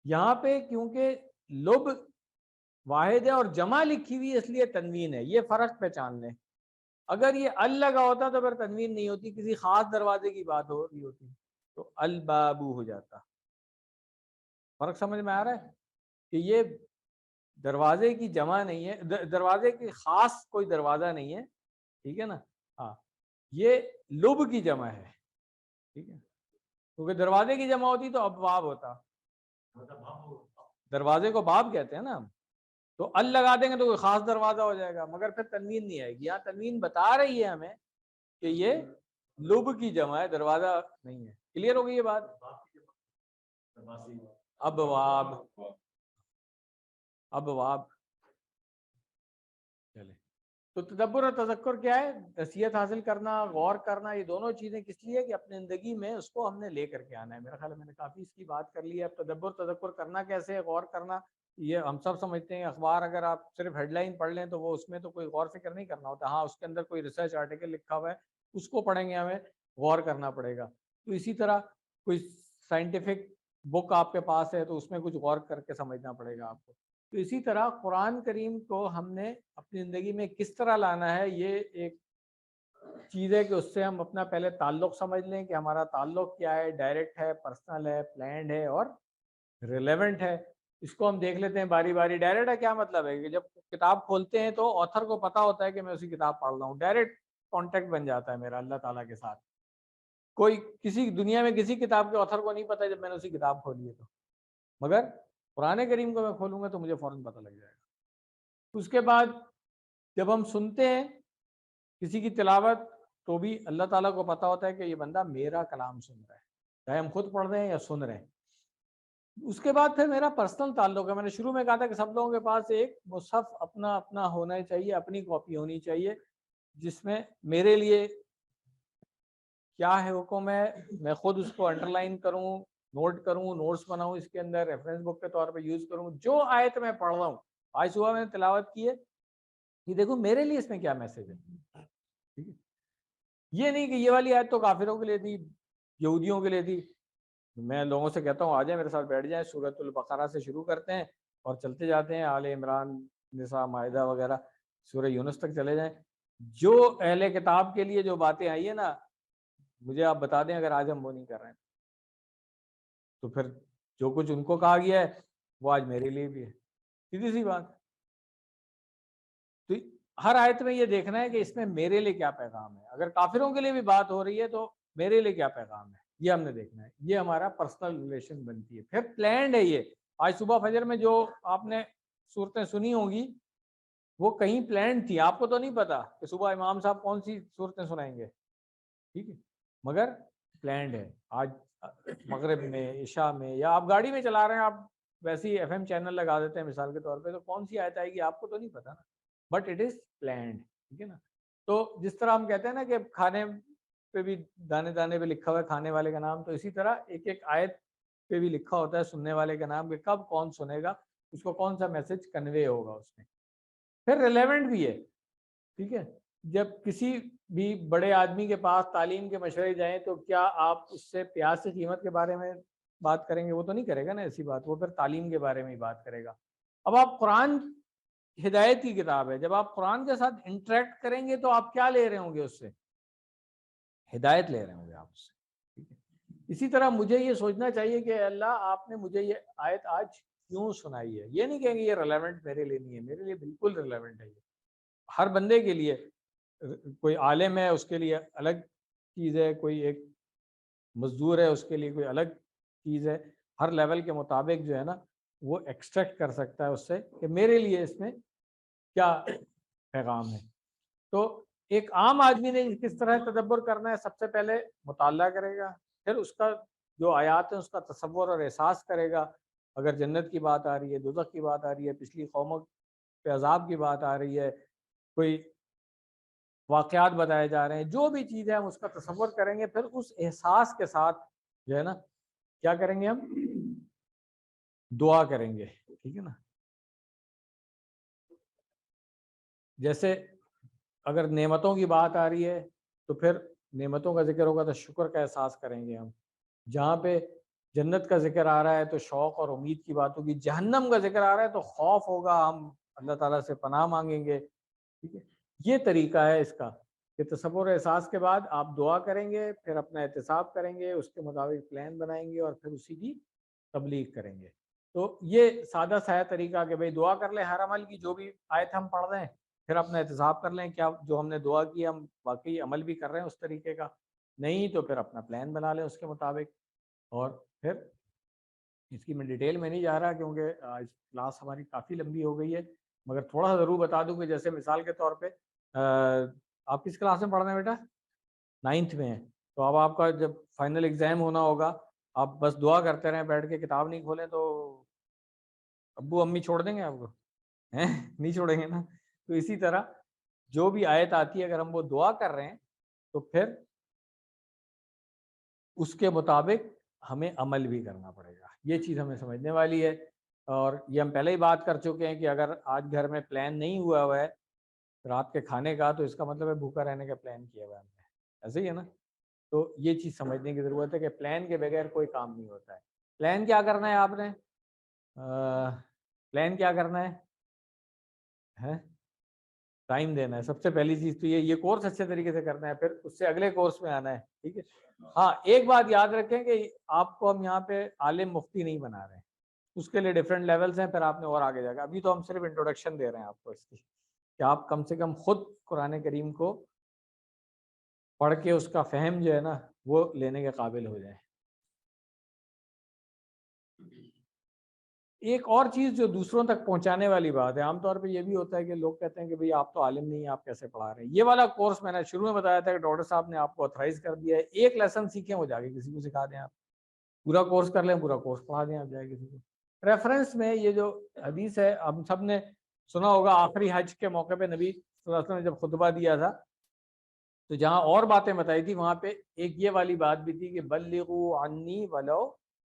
B: یہاں پہ کیونکہ لب واحد ہے اور جمع لکھی ہوئی اس لیے تنوین ہے، یہ فرق پہچان لیں. اگر یہ ال لگا ہوتا تو پھر تنوین نہیں ہوتی، کسی خاص دروازے کی بات ہو رہی ہوتی تو البابو ہو جاتا. فرق سمجھ میں آ رہا ہے کہ یہ دروازے کی جمع نہیں ہے، دروازے کی خاص کوئی دروازہ نہیں ہے، ٹھیک ہے نا. ہاں یہ لب کی جمع ہے، ٹھیک ہے، کیونکہ دروازے کی جمع ہوتی تو ابواب ہوتا. دروازے کو باب کہتے ہیں نا ہم، تو ال لگا دیں گے تو کوئی خاص دروازہ ہو جائے گا، مگر پھر تنوین نہیں آئے گی. یہاں تنوین بتا رہی ہے ہمیں کہ یہ لب کی جمع ہے، دروازہ نہیں ہے. کلیئر ہو گئی یہ بات؟ ابواب، ابواب. چلے تو تدبر اور تذکر کیا ہے؟ نصیحت حاصل کرنا، غور کرنا، یہ دونوں چیزیں کس لیے کہ اپنے زندگی میں اس کو ہم نے لے کر کے آنا ہے. میرا خیال ہے میں نے کافی اس کی بات کر لی ہے. اب تدبر تذکر کرنا کیسے ہے، غور کرنا، یہ ہم سب سمجھتے ہیں. اخبار اگر آپ صرف ہیڈ لائن پڑھ لیں تو وہ اس میں تو کوئی غور فکر نہیں کرنا ہوتا. ہاں اس کے اندر کوئی ریسرچ آرٹیکل لکھا ہوا ہے اس کو پڑھیں گے، ہمیں غور کرنا پڑے گا. تو اسی طرح کوئی سائنٹیفک بک آپ کے پاس ہے تو اس میں کچھ غور کر کے سمجھنا پڑے گا آپ کو. تو اسی طرح قرآن کریم کو ہم نے اپنی زندگی میں کس طرح لانا ہے، یہ ایک چیز ہے کہ اس سے ہم اپنا پہلے تعلق سمجھ لیں کہ ہمارا تعلق کیا ہے، ڈائریکٹ ہے، پرسنل ہے، پلانڈ ہے اور ریلیونٹ ہے. اس کو ہم دیکھ لیتے ہیں باری باری. ڈائریکٹ ہے کیا مطلب ہے کہ جب کتاب کھولتے ہیں تو آتھر کو پتا ہوتا ہے کہ میں اسی کتاب پڑھ رہا ہوں، ڈائریکٹ کانٹیکٹ بن جاتا ہے میرا اللہ تعالیٰ کے ساتھ. کوئی کسی دنیا میں کسی کتاب کے آتھر کو نہیں پتا جب میں نے اسی کتاب کھولی ہے تو، مگر قرآن کریم کو میں کھولوں گا تو مجھے فوراً پتہ لگ جائے گا. اس کے بعد جب ہم سنتے ہیں کسی کی تلاوت تو بھی اللہ تعالیٰ کو پتا ہوتا ہے کہ یہ بندہ میرا کلام سن رہا ہے، چاہے ہم خود پڑھ رہے ہیں یا سن رہے ہیں. اس کے بعد پھر میرا پرسنل تعلق ہے. میں نے شروع میں کہا تھا کہ سب لوگوں کے پاس ایک مصحف اپنا اپنا ہونا چاہیے، اپنی کاپی ہونی چاہیے جس میں میرے لیے کیا ہے حکم ہے، میں خود اس کو انڈر لائن کروں، نوٹ کروں، نوٹس بناؤں، اس کے اندر ریفرنس بک کے طور پہ یوز کروں. جو آیت میں پڑھ رہا ہوں، آج صبح میں نے تلاوت کی ہے، یہ دیکھو میرے لیے اس میں کیا میسج ہے. ٹھیک ہے، یہ نہیں کہ یہ والی آیت تو کافروں کے لیے تھی، یہودیوں کے لیے تھی. میں لوگوں سے کہتا ہوں آ جائیں میرے ساتھ بیٹھ جائیں، سورۃ البقرہ سے شروع کرتے ہیں اور چلتے جاتے ہیں، آل عمران، نساء، مائدہ وغیرہ، سورہ یونس تک چلے جائیں. جو اہل کتاب کے لیے جو باتیں آئی ہیں نا، مجھے آپ بتا دیں اگر آج ہم وہ نہیں کر رہے ہیں تو پھر جو کچھ ان کو کہا گیا ہے وہ آج میرے لیے بھی ہے. سیدھی سی بات. تو ہر آیت میں یہ دیکھنا ہے کہ اس میں میرے لیے کیا پیغام ہے. اگر کافروں کے لیے بھی بات ہو رہی ہے تو میرے لیے کیا پیغام ہے، یہ ہم نے دیکھنا ہے. یہ ہمارا پرسنل ریلیشن بنتی ہے. پھر پلانڈ ہے یہ. آج صبح فجر میں جو آپ نے صورتیں سنی ہوں گی وہ کہیں پلانڈ تھی، آپ کو تو نہیں پتا کہ صبح امام صاحب کون سی صورتیں سنائیں گے، ٹھیک ہے، مگر پلانڈ ہے. آج مغرب میں، عشاء میں، یا آپ گاڑی میں چلا رہے ہیں، آپ ویسے ہی FM چینل لگا دیتے ہیں مثال کے طور پہ، تو کون سی آیت آئے گی آپ کو تو نہیں پتا نا، بٹ اٹ از پلانڈ. ٹھیک ہے نا. تو جس طرح ہم کہتے ہیں نا کہ کھانے پہ بھی دانے دانے پہ لکھا ہوا ہے کھانے والے کا نام، تو اسی طرح ایک ایک آیت پہ بھی لکھا ہوتا ہے سننے والے کا نام، کہ کب کون سنے گا، اس کو کون سا میسج کنوے ہوگا اس میں. پھر ریلیونٹ بھی ہے. ٹھیک ہے، جب کسی بھی بڑے آدمی کے پاس تعلیم کے مشورے جائیں تو کیا آپ اس سے پیاز کی قیمت کے بارے میں بات کریں گے؟ وہ تو نہیں کرے گا نا ایسی بات، وہ پھر تعلیم کے بارے میں ہی بات کرے گا. اب آپ قرآن ہدایت کی کتاب ہے، جب آپ قرآن کے ساتھ انٹریکٹ کریں گے تو آپ کیا لے رہے ہوں گے اس سے؟ ہدایت لے رہے ہوں گے آپ اس سے. ٹھیک ہے. اسی طرح مجھے یہ سوچنا چاہیے کہ اللہ آپ نے مجھے یہ آیت آج کیوں سنائی ہے. یہ نہیں کہیں گے یہ ریلیونٹ میرے لیے نہیں ہے، میرے لیے بالکل ریلیونٹ ہے. یہ ہر بندے کے لیے، کوئی عالم ہے اس کے لیے الگ چیز ہے، کوئی ایک مزدور ہے اس کے لیے کوئی الگ چیز ہے. ہر لیول کے مطابق جو ہے نا وہ ایکسٹریکٹ کر سکتا ہے اس سے کہ میرے لیے اس میں کیا پیغام ہے. تو ایک عام آدمی نے کس طرح تدبر کرنا ہے؟ سب سے پہلے مطالعہ کرے گا، پھر اس کا جو آیات ہیں اس کا تصور اور احساس کرے گا. اگر جنت کی بات آ رہی ہے، دوزخ کی بات آ رہی ہے، پچھلی قوموں کے عذاب کی بات آ رہی ہے، کوئی واقعات بتائے جا رہے ہیں، جو بھی چیز ہے ہم اس کا تصور کریں گے. پھر اس احساس کے ساتھ جو ہے نا کیا کریں گے؟ ہم دعا کریں گے. ٹھیک ہے نا. جیسے اگر نعمتوں کی بات آ رہی ہے تو پھر نعمتوں کا ذکر ہوگا تو شکر کا احساس کریں گے ہم. جہاں پہ جنت کا ذکر آ رہا ہے تو شوق اور امید کی بات ہوگی. جہنم کا ذکر آ رہا ہے تو خوف ہوگا، ہم اللہ تعالیٰ سے پناہ مانگیں گے. ٹھیک ہے. یہ طریقہ ہے اس کا کہ تصور احساس کے بعد آپ دعا کریں گے، پھر اپنا احتساب کریں گے، اس کے مطابق پلان بنائیں گے اور پھر اسی کی تبلیغ کریں گے. تو یہ سادہ سا ہے طریقہ کہ بھئی دعا کر لیں ہر عمل کی، جو بھی آیت ہم پڑھ رہے ہیں، پھر اپنا احتساب کر لیں کیا جو ہم نے دعا کی ہم واقعی عمل بھی کر رہے ہیں اس طریقے کا. نہیں تو پھر اپنا پلان بنا لیں اس کے مطابق. اور پھر اس کی میں ڈیٹیل میں نہیں جا رہا کیونکہ آج کلاس ہماری کافی لمبی ہو گئی ہے، مگر تھوڑا سا ضرور بتا دوں کہ جیسے مثال کے طور پہ آپ کس کلاس میں پڑھ رہے ہیں بیٹا؟ 9th میں ہیں. تو اب آپ کا جب فائنل ایگزام ہونا ہوگا، آپ بس دعا کرتے رہیں بیٹھ کے، کتاب نہیں کھولیں تو ابو امی چھوڑ دیں گے آپ کو؟ نہیں چھوڑیں گے نا. تو اسی طرح جو بھی آیت آتی ہے اگر ہم وہ دعا کر رہے ہیں تو پھر اس کے مطابق ہمیں عمل بھی کرنا پڑے گا. یہ چیز ہمیں سمجھنے والی ہے. اور یہ ہم پہلے ہی بات کر چکے ہیں کہ اگر آج گھر میں پلان نہیں ہوا ہے رات کے کھانے کا تو اس کا مطلب ہے بھوکا رہنے کا پلان کیا ہوا ہے ہم نے. ایسے ہی ہے نا. تو یہ چیز سمجھنے کی ضرورت ہے کہ پلان کے بغیر کوئی کام نہیں ہوتا ہے. پلان کیا کرنا ہے آپ نے؟ پلان کیا کرنا ہے؟ ٹائم دینا ہے. سب سے پہلی چیز تو یہ کورس اچھے طریقے سے کرنا ہے، پھر اس سے اگلے کورس میں آنا ہے. ٹھیک ہے. ہاں ایک بات یاد رکھیں کہ آپ کو ہم یہاں پہ عالم مفتی نہیں بنا رہے ہیں، اس کے لیے ڈفرینٹ لیولز ہیں، پھر آپ نے اور آگے جا گا. ابھی تو ہم صرف انٹروڈکشن دے رہے ہیں آپ کو اس کی کہ آپ کم سے کم خود قرآن کریم کو پڑھ کے اس کا فہم جو ہے نا وہ لینے کے قابل ہو جائیں. ایک اور چیز جو دوسروں تک پہنچانے والی بات ہے، عام طور پہ یہ بھی ہوتا ہے کہ لوگ کہتے ہیں کہ بھئی آپ تو عالم نہیں ہیں، آپ کیسے پڑھا رہے ہیں. یہ والا کورس میں نے شروع میں بتایا تھا کہ ڈاکٹر صاحب نے آپ کو آتھرائز کر دیا ہے، ایک لیسن سیکھیں وہ جا کے کسی کو سکھا دیں. آپ پورا کورس کر لیں، پورا کورس پڑھا دیں آپ جائے کسی کو. ریفرنس میں یہ جو حدیث ہے ہم سب نے سنا ہوگا، آخری حج کے موقع پہ نبی صلی اللہ علیہ وسلم نے جب خطبہ دیا تھا تو جہاں اور باتیں بتائی تھی وہاں پہ ایک یہ والی بات بھی تھی کہ بلغوا عنی ولو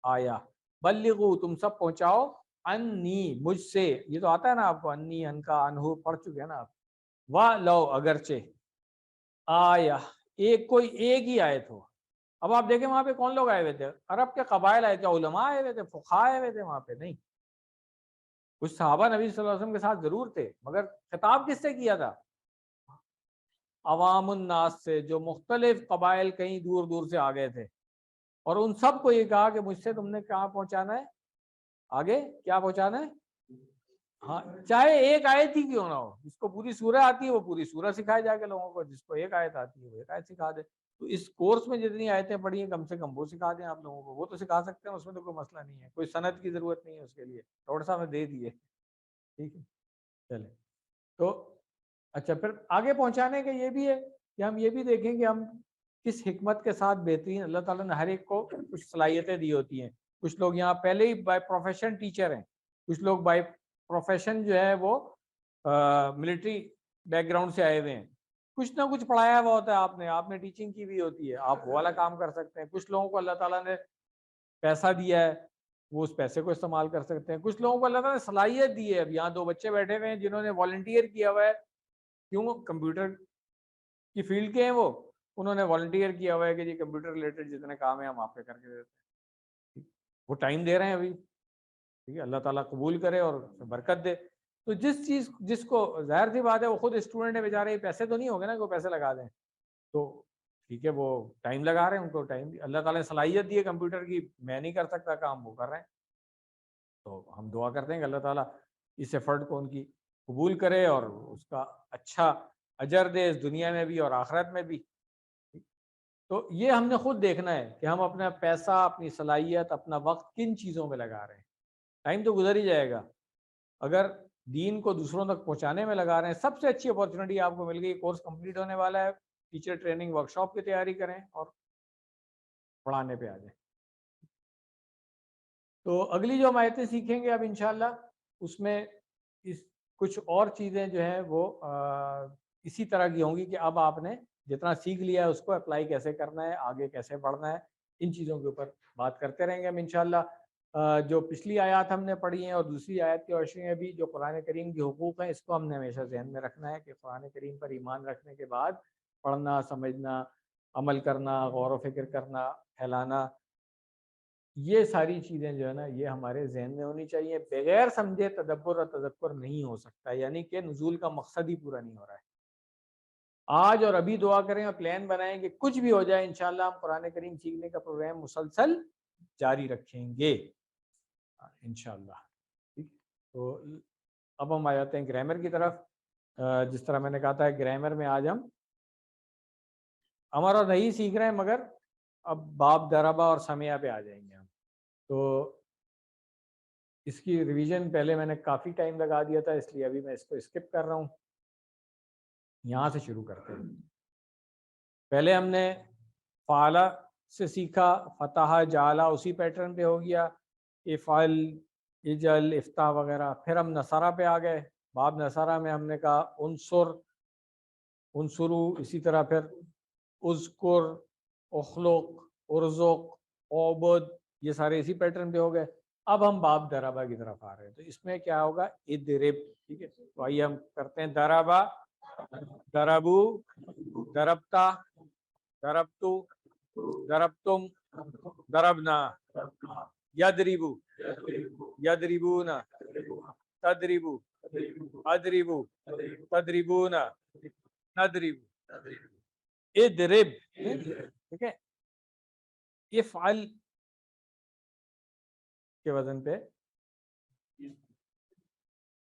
B: آیا. بلغوا تم سب پہنچاؤ، انی مجھ سے. یہ تو آتا ہے نا آپ کو، انی ان کا انہو پڑھ چکے ہیں نا آپ. ولو اگرچہ آیا کوئی ایک ہی آیت ہو. اب آپ دیکھیں وہاں پہ کون لوگ آئے ہوئے تھے؟ عرب کے قبائل آئے تھے، علماء آئے ہوئے تھے، فقہاء آئے ہوئے تھے وہاں پہ. نہیں، کچھ صحابہ نبی صلی اللہ علیہ وسلم کے ساتھ ضرور تھے، مگر خطاب کس سے کیا تھا؟ عوام الناس سے، جو مختلف قبائل کہیں دور دور سے آ گئے تھے. اور ان سب کو یہ کہا کہ مجھ سے تم نے کہاں پہنچانا ہے؟ آگے کیا پہنچانا ہے؟ ہاں، چاہے ایک آیت ہی کیوں نہ ہو. جس کو پوری سورہ آتی ہے وہ پوری سورہ سکھائے جا کے لوگوں کو، جس کو ایک آیت آتی ہے وہ ایک آیت سکھا دے. تو اس کورس میں جتنی آیتیں پڑھی ہیں کم سے کم وہ سکھا دیں آپ لوگوں کو. وہ تو سکھا سکتے ہیں، اس میں تو کوئی مسئلہ نہیں ہے، کوئی سند کی ضرورت نہیں ہے اس کے لیے. ڈاکٹر صاحب نے دے دیے. ٹھیک ہے. چلے تو اچھا، پھر آگے پہنچانے کا یہ بھی ہے کہ ہم یہ بھی دیکھیں کہ ہم کس حکمت کے ساتھ بہترین. اللہ تعالیٰ نے ہر ایک کو کچھ صلاحیتیں دی ہوتی ہیں. کچھ لوگ یہاں پہلے ہی بائی پروفیشن ٹیچر ہیں، کچھ لوگ بائی پروفیشن جو ہے وہ ملٹری بیک گراؤنڈ سے آئے ہوئے ہیں. کچھ نہ کچھ پڑھایا ہوا ہوتا ہے آپ نے ٹیچنگ کی بھی ہوتی ہے، آپ وہ والا کام کر سکتے ہیں. کچھ لوگوں کو اللہ تعالیٰ نے پیسہ دیا ہے، وہ اس پیسے کو استعمال کر سکتے ہیں. کچھ لوگوں کو اللہ تعالیٰ نے صلاحیت دی ہے. اب یہاں 2 بچے بیٹھے ہوئے ہیں جنہوں نے والنٹیئر کیا ہوا ہے. کیوں؟ کمپیوٹر کی فیلڈ کے ہیں وہ، انہوں نے والنٹیئر کیا ہوا ہے کہ جی کمپیوٹر ریلیٹڈ جتنے کام ہیں ہم آپ کے کر کے دیتے ہیں. وہ ٹائم دے رہے ہیں ابھی. ٹھیک ہے، اللہ تعالیٰ قبول کرے اور برکت دے. تو جس کو ظاہر سی بات ہے وہ خود اسٹوڈنٹ ہے بیچارے، پیسے تو نہیں ہوگے نا کہ وہ پیسے لگا دیں. تو ٹھیک ہے، وہ ٹائم لگا رہے ہیں، ان کو ٹائم اللہ تعالیٰ نے صلاحیت دی ہے کمپیوٹر کی. میں نہیں کر سکتا کام، وہ کر رہے ہیں. تو ہم دعا کرتے ہیں کہ اللہ تعالیٰ اس ایفرٹ کو ان کی قبول کرے اور اس کا اچھا اجر دے اس دنیا میں بھی اور آخرت میں بھی. تو یہ ہم نے خود دیکھنا ہے کہ ہم اپنا پیسہ، اپنی صلاحیت، اپنا وقت کن چیزوں میں لگا رہے ہیں. ٹائم تو گزر ہی جائے گا. اگر دین کو دوسروں تک پہنچانے میں لگا رہے ہیں، سب سے اچھی اپارچونیٹی آپ کو مل گئی، کورس کمپلیٹ ہونے والا ہے، ٹیچر ٹریننگ ورکشاپ کی تیاری کریں اور پڑھانے پہ آ جائیں۔ تو اگلی جو ہم آیتیں سیکھیں گے اب انشاءاللہ، اس میں کچھ اور چیزیں جو ہیں وہ اسی طرح کی ہوں گی کہ اب آپ نے جتنا سیکھ لیا ہے اس کو اپلائی کیسے کرنا ہے، آگے کیسے بڑھنا ہے، ان چیزوں کے اوپر بات کرتے رہیں گے ہم انشاءاللہ۔ جو پچھلی آیات ہم نے پڑھی ہیں اور دوسری آیت کی روشنی میں بھی جو قرآن کریم کے حقوق ہیں، اس کو ہم نے ہمیشہ ذہن میں رکھنا ہے کہ قرآن کریم پر ایمان رکھنے کے بعد پڑھنا، سمجھنا، عمل کرنا، غور و فکر کرنا، پھیلانا، یہ ساری چیزیں جو ہے نا یہ ہمارے ذہن میں ہونی چاہیے۔ بغیر سمجھے تدبر اور تذکر نہیں ہو سکتا، یعنی کہ نزول کا مقصد ہی پورا نہیں ہو رہا ہے۔ آج اور ابھی دعا کریں اور پلان بنائیں کہ کچھ بھی ہو جائے انشاءاللہ ہم قرآن کریم سیکھنے کا پروگرام مسلسل جاری رکھیں گے انشاءاللہ۔ ٹھیک، تو اب ہم آ جاتے ہیں گرامر کی طرف۔ جس طرح میں نے کہا تھا گرامر میں آج ہم امر اور نہیں سیکھ رہے ہیں، مگر اب باب، ضربہ اور سمیہ پہ آ جائیں گے ہم۔ تو اس کی ریویژن پہلے میں نے کافی ٹائم لگا دیا تھا، اس لیے ابھی میں اس کو اسکپ کر رہا ہوں، یہاں سے شروع کرتے ہیں۔ پہلے ہم نے فعل سے سیکھا، فتح، جعل اسی پیٹرن پہ ہو گیا، افعل، اجل، افتح وغیرہ۔ پھر ہم نصارہ پہ آ گئے، باب نصارہ میں ہم نے کہا انصر، انصرو، اسی طرح پھر اذکر، اخلق، ارزق، عبد، یہ سارے اسی پیٹرن پہ ہو گئے۔ اب ہم باب ضربہ کی طرف آ رہے ہیں، تو اس میں کیا ہوگا، اضرب۔ ٹھیک ہے، تو آئیے ہم کرتے ہیں ضربہ، ضربو، ضربتا، ضربتو، ضربتم، ضربنا، یضربو، یضربون، تضربو، اضربو، تضربون، نضرب، اضرب۔ ٹھیک ہے، افعل کے وزن پہ،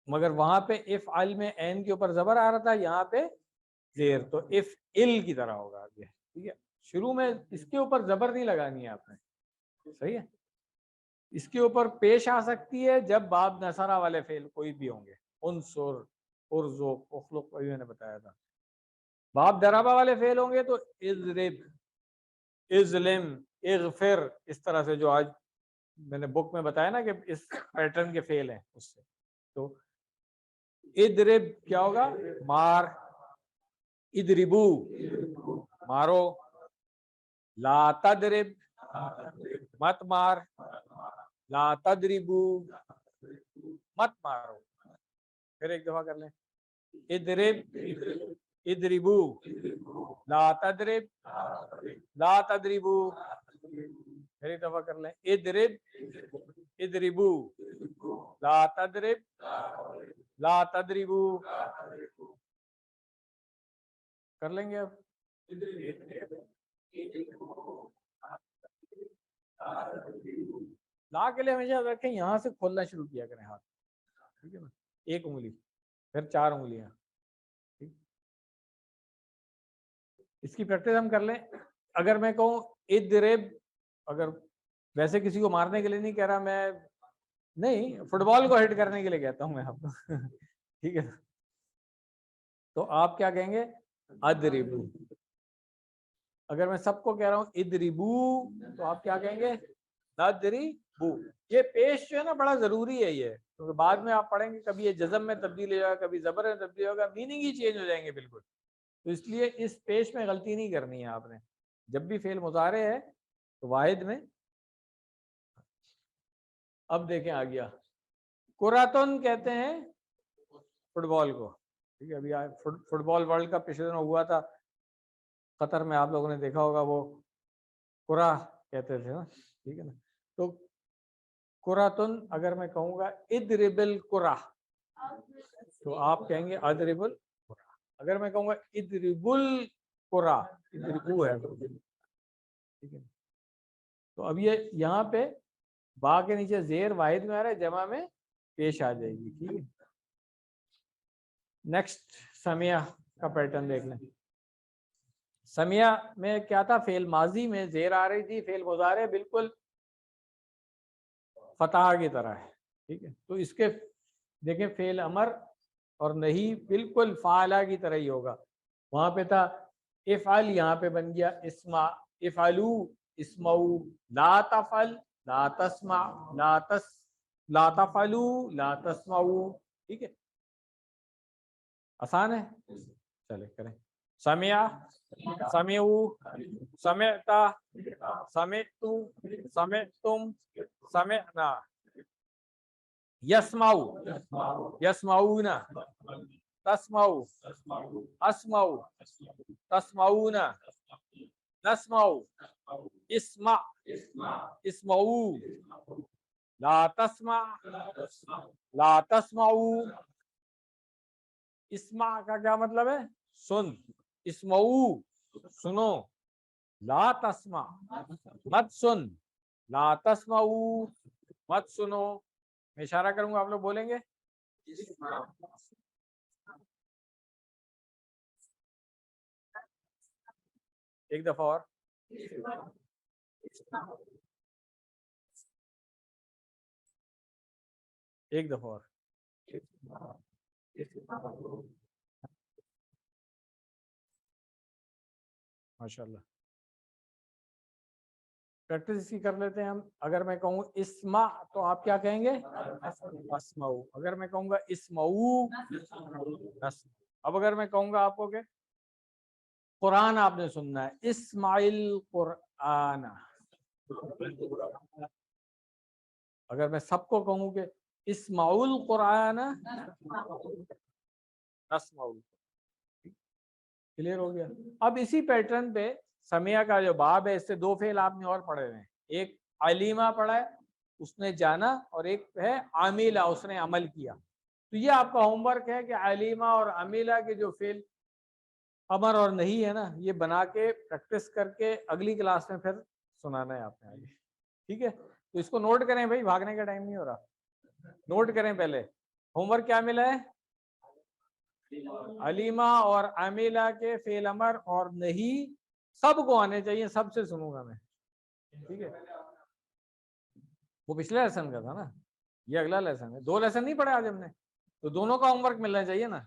B: مگر وہاں پہ افعل میں عین کے اوپر زبر آ رہا تھا، یہاں پہ زیر، تو افعل کی طرح ہوگا یہ۔ ٹھیک ہے، شروع میں اس کے اوپر زبر نہیں لگانی ہے آپ نے، صحیح ہے۔ اس کے اوپر پیش آ سکتی ہے جب باب نصارہ والے فعل کوئی بھی ہوں گے، انصر، ارزق، اخلق، وہی میں نے بتایا تھا۔ باب ضربہ والے فعل ہوں گے تو اضرب، اظلم، اغفر، اس طرح سے جو آج میں نے بک میں بتایا نا کہ اس پیٹرن کے فعل ہیں، اس سے۔ تو اضرب کیا ہوگا، مار، اضربو، مارو، لا تضرب، مت مار، لا تضربو، مت مارو۔ پھر ایک دفعہ کر لیں، اضرب، اضربو، لا تضرب، لا تضربو۔ پھر ایک دفعہ کر لیں، اضرب، اضربو، لا تضرب، لا تضربو۔ کر لیں گے اب؟ لا کے لیے ہمیشہ رکھیں یہاں سے کھولنا شروع کیا کریں ہاتھ، ٹھیک ہے نا، ایک انگلی، پھر 4 انگلیاں۔ اس کی پریکٹس ہم کر لیں۔ اگر میں کہوں اضرب، اگر ویسے کسی کو مارنے کے لیے نہیں کہہ رہا میں، نہیں، فٹ بال کو ہٹ کرنے کے لیے کہتا ہوں میں آپ کو، ٹھیک ہے، تو آپ کیا کہیں گے، اضربو۔ اگر میں سب کو کہہ رہا ہوں اضربو، تو آپ کیا کہیں گے، نضربو۔ یہ پیش جو ہے نا بڑا ضروری ہے یہ، کیونکہ بعد میں آپ پڑھیں گے کبھی یہ جزم میں تبدیل ہو جائے گا، کبھی زبر میں تبدیل ہوگا، میننگ ہی چینج ہو جائیں گے بالکل۔ تو اس لیے اس پیش میں غلطی نہیں کرنی ہے آپ نے، جب بھی فعل مضارع ہے تو واحد میں۔ اب دیکھیں آ گیا، کراتن کہتے ہیں فٹ بال کو، ٹھیک ہے، ابھی فٹ بال ورلڈ کپ پچھلے دنوں ہوا تھا قطر میں، آپ لوگوں نے دیکھا ہوگا، وہ کرا کہتے تھے نا، ٹھیک ہے نا۔ تو کراتن اگر میں کہوں گا اضرب الکرہ، تو آپ کہیں گے اضرب الکرہ۔ اگر میں کہوں گا اضرب الکرہ، اضربو ہے، ٹھیک ہے، تو اب یہ یہاں پہ با کے نیچے زیر واحد میں آ رہا ہے، جمع میں پیش آ جائے گی، ٹھیک ہے۔ نیکسٹ سمیہ کا پیٹرن دیکھ لیں۔ سمیہ میں کیا تھا، فعل ماضی میں زیر آ رہی تھی، فعل مضارع بالکل فتح کی طرح ہے، ٹھیک ہے۔ تو اس کے دیکھیں فعل امر اور نہیں بالکل فعلا کی طرح ہی ہوگا. وہاں پہ تھا افعل، یہاں پہ بن گیا اسمع. افعلو اسمعو، لا تفعل لا تسمع، لا تفعلو لا تسمعو. ٹھیک ہے، آسان ہے. چلے کریں. سمع سمعو، سمعتا سمعتو سمعتم سمعنا. یسمعو یسمعون، تسمعو اسمعو تسمعون، نسمعو اسمع اسمعو، لا تسمع لا تسمعو. اسمع کا کیا مطلب ہے؟ سن. اسمعو سنو، لا تسمع مت سن، لا تسمعو مت سنو. میں اشارہ کروں گا، آپ لوگ بولیں گے. ایک دفعہ اور. ایک دفعہ اور. ماشاء اللہ. پریکٹس اس کی کر لیتے ہیں ہم. اگر میں کہوں اسمع تو آپ کیا کہیں گے؟ اسمعو. اگر میں کہوں گا اسمعو، اب اگر میں کہوں گا آپ کو کہ قرآن آپ نے سننا ہے، اسماعیل قرآن. اگر میں سب کو کہوں کہ اسمعوا القرآن اسمعوا. کلیئر ہو گیا. اب اسی پیٹرن پہ سمیع کا جو باب ہے، اس سے دو فعل آپ نے اور پڑھے ہوئے ہیں. ایک علیمہ پڑھا ہے، اس نے جانا، اور ایک ہے عاملہ، اس نے عمل کیا. تو یہ آپ کا ہوم ورک ہے کہ علیمہ اور عاملہ کے جو فعل امر اور نہیں ہے نا، یہ بنا کے پریکٹس کر کے اگلی کلاس میں پھر سنانا ہے آپ نے آگے. ٹھیک ہے، تو اس کو نوٹ کریں بھائی، بھاگنے کا ٹائم نہیں ہو رہا. نوٹ کریں. پہلے ہوم ورک کیا ملا ہے؟ علیمہ اور عاملہ کے فعل امر اور نہیں سب کو آنے چاہیے. سب سے سنوں گا میں. ٹھیک ہے، وہ پچھلے لیسن کا تھا نا، یہ اگلا لیسن ہے. دو لیسن نہیں پڑھے آج ہم نے، تو دونوں کا ہوم ورک ملنا چاہیے نا.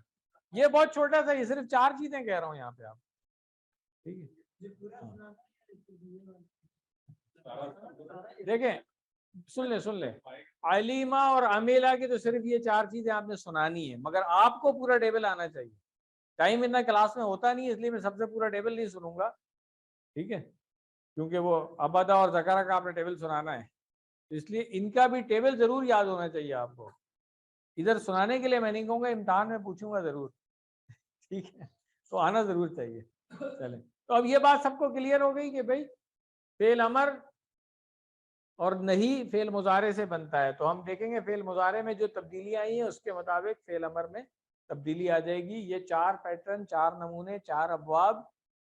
B: یہ بہت چھوٹا تھا، یہ صرف 4 چیزیں کہہ رہا ہوں یہاں پہ آپ. ٹھیک ہے، دیکھیں سن لیں. علیمہ اور عاملہ کی تو صرف یہ 4 چیزیں آپ نے سنانی ہے، مگر آپ کو پورا ٹیبل آنا چاہیے. ٹائم اتنا کلاس میں ہوتا نہیں، اس لیے میں سب سے پورا ٹیبل نہیں سنوں گا. ٹھیک ہے، کیونکہ وہ ابدا اور ذکرہ کا آپ نے ٹیبل سنانا ہے، اس لیے ان کا بھی ٹیبل ضرور یاد ہونا چاہیے آپ کو. ادھر سنانے کے لیے میں نہیں کہوں گا، امتحان میں پوچھوں گا ضرور. ٹھیک ہے، تو آنا ضرور چاہیے. چلیں، تو اب یہ بات سب کو کلیئر ہو گئی کہ بھائی فعل امر اور نہیں فعل مضارع سے بنتا ہے. تو ہم دیکھیں گے فعل مضارع میں جو تبدیلیاں آئی ہیں اس کے مطابق فعل امر میں تبدیلی آ جائے گی. یہ 4 پیٹرن، 4 نمونے، 4 ابواب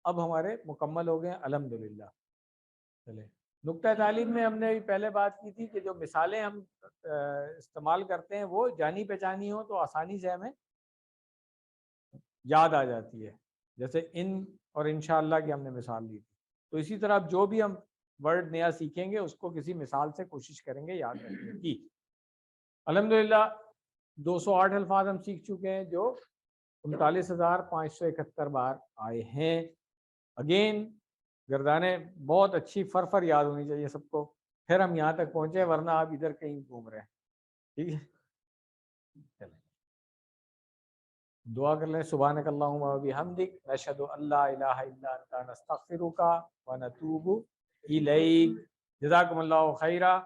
B: اب ہمارے مکمل ہو گئے ہیں الحمدللہ. چلیں، نقطہ تعلیم میں ہم نے پہلے بات کی تھی کہ جو مثالیں ہم استعمال کرتے ہیں وہ جانی پہچانی ہو تو آسانی سے ہمیں یاد آ جاتی ہے. جیسے ان اور انشاءاللہ کی ہم نے مثال دی تھی. تو اسی طرح جو بھی ہم ورڈ نیا سیکھیں گے اس کو کسی مثال سے کوشش کریں گے یاد رکھنے کی. الحمدللہ 208 الفاظ ہم سیکھ چکے ہیں جو 39,571 بار آئے ہیں. اگین گردانے بہت اچھی فر یاد ہونی چاہیے سب کو، پھر ہم یہاں تک پہنچے، ورنہ آپ ادھر کہیں گھوم رہے ہیں. ٹھیک ہے، چلیں دعا کر لیں. سبحانک اللہم و بحمدک، نشہد ان لا الہ الا انت، نستغفرک و نتوب الیک. جزاکم اللہ خیرا.